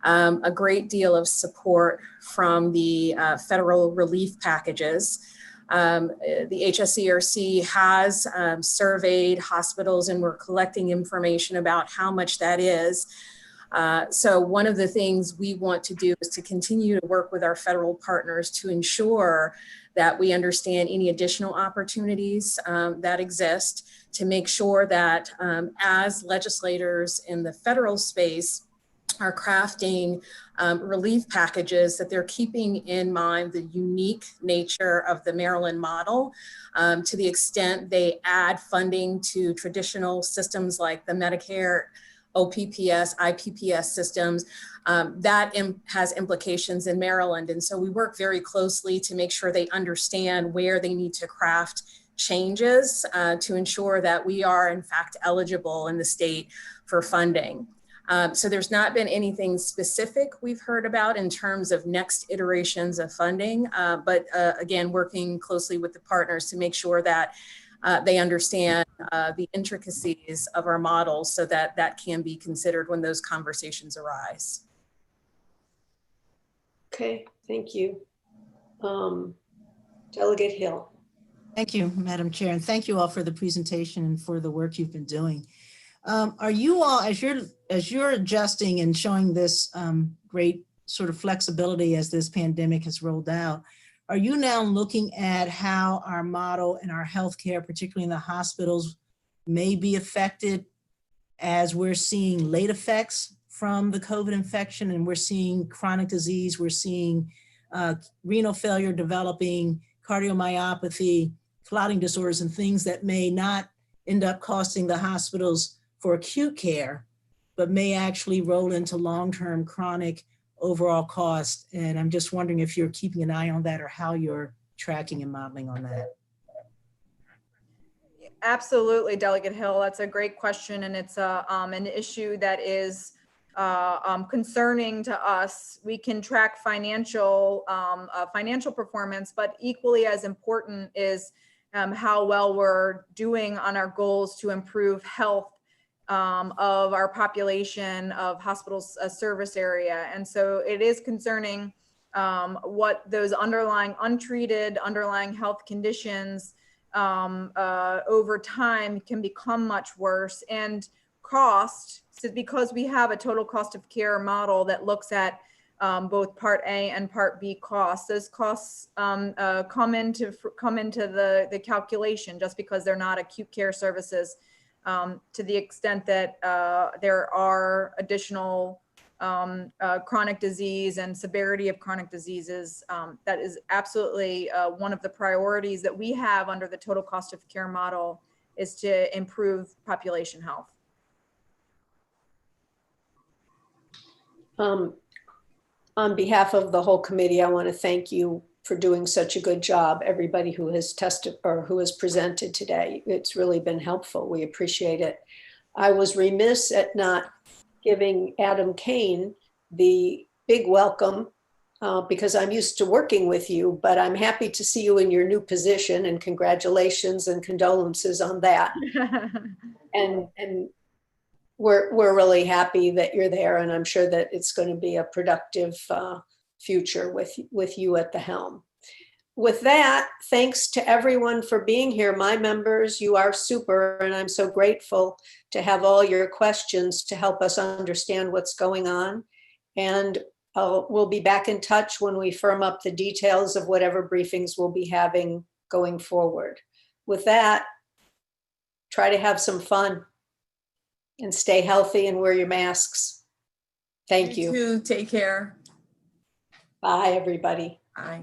a great deal of support from the federal relief packages. The HSCRC has surveyed hospitals, and we're collecting information about how much that is. So one of the things we want to do is to continue to work with our federal partners to ensure that we understand any additional opportunities that exist, to make sure that as legislators in the federal space are crafting relief packages, that they're keeping in mind the unique nature of the Maryland model. To the extent they add funding to traditional systems like the Medicare, OPPS, IPPS systems, that has implications in Maryland. And so we work very closely to make sure they understand where they need to craft changes to ensure that we are in fact eligible in the state for funding. So there's not been anything specific we've heard about in terms of next iterations of funding, but again, working closely with the partners to make sure that they understand the intricacies of our models so that that can be considered when those conversations arise. Okay, thank you. Delegate Hill. Thank you, Madam Chair, and thank you all for the presentation and for the work you've been doing. Are you all, as you're adjusting and showing this great sort of flexibility as this pandemic has rolled out, are you now looking at how our model and our healthcare, particularly in the hospitals, may be affected as we're seeing late effects from the COVID infection and we're seeing chronic disease, we're seeing renal failure developing, cardiomyopathy, clotting disorders, and things that may not end up costing the hospitals for acute care, but may actually roll into long-term chronic overall cost. And I'm just wondering if you're keeping an eye on that or how you're tracking and modeling on that. Absolutely, Delegate Hill. That's a great question, and it's an issue that is concerning to us. We can track financial performance, but equally as important is how well we're doing on our goals to improve health of our population of hospitals service area. And so it is concerning what those untreated underlying health conditions over time can become much worse. And cost, so because we have a total cost of care model that looks at both Part A and Part B costs, those costs come into the calculation just because they're not acute care services. To the extent that there are additional chronic disease and severity of chronic diseases, that is absolutely one of the priorities that we have under the total cost of care model, is to improve population health. On behalf of the whole committee, I want to thank you for doing such a good job. Everybody who has tested or who has presented today, it's really been helpful. We appreciate it. I was remiss at not giving Adam Kane the big welcome because I'm used to working with you, but I'm happy to see you in your new position, and congratulations and condolences on that. and we're really happy that you're there, and I'm sure that it's going to be a productive future with you at the helm. With that, thanks to everyone for being here. My members, you are super, and I'm so grateful to have all your questions to help us understand what's going on. And we'll be back in touch when we firm up the details of whatever briefings we'll be having going forward. With that, try to have some fun and stay healthy and wear your masks. Thank you. You too. Take care. Bye, everybody. Bye.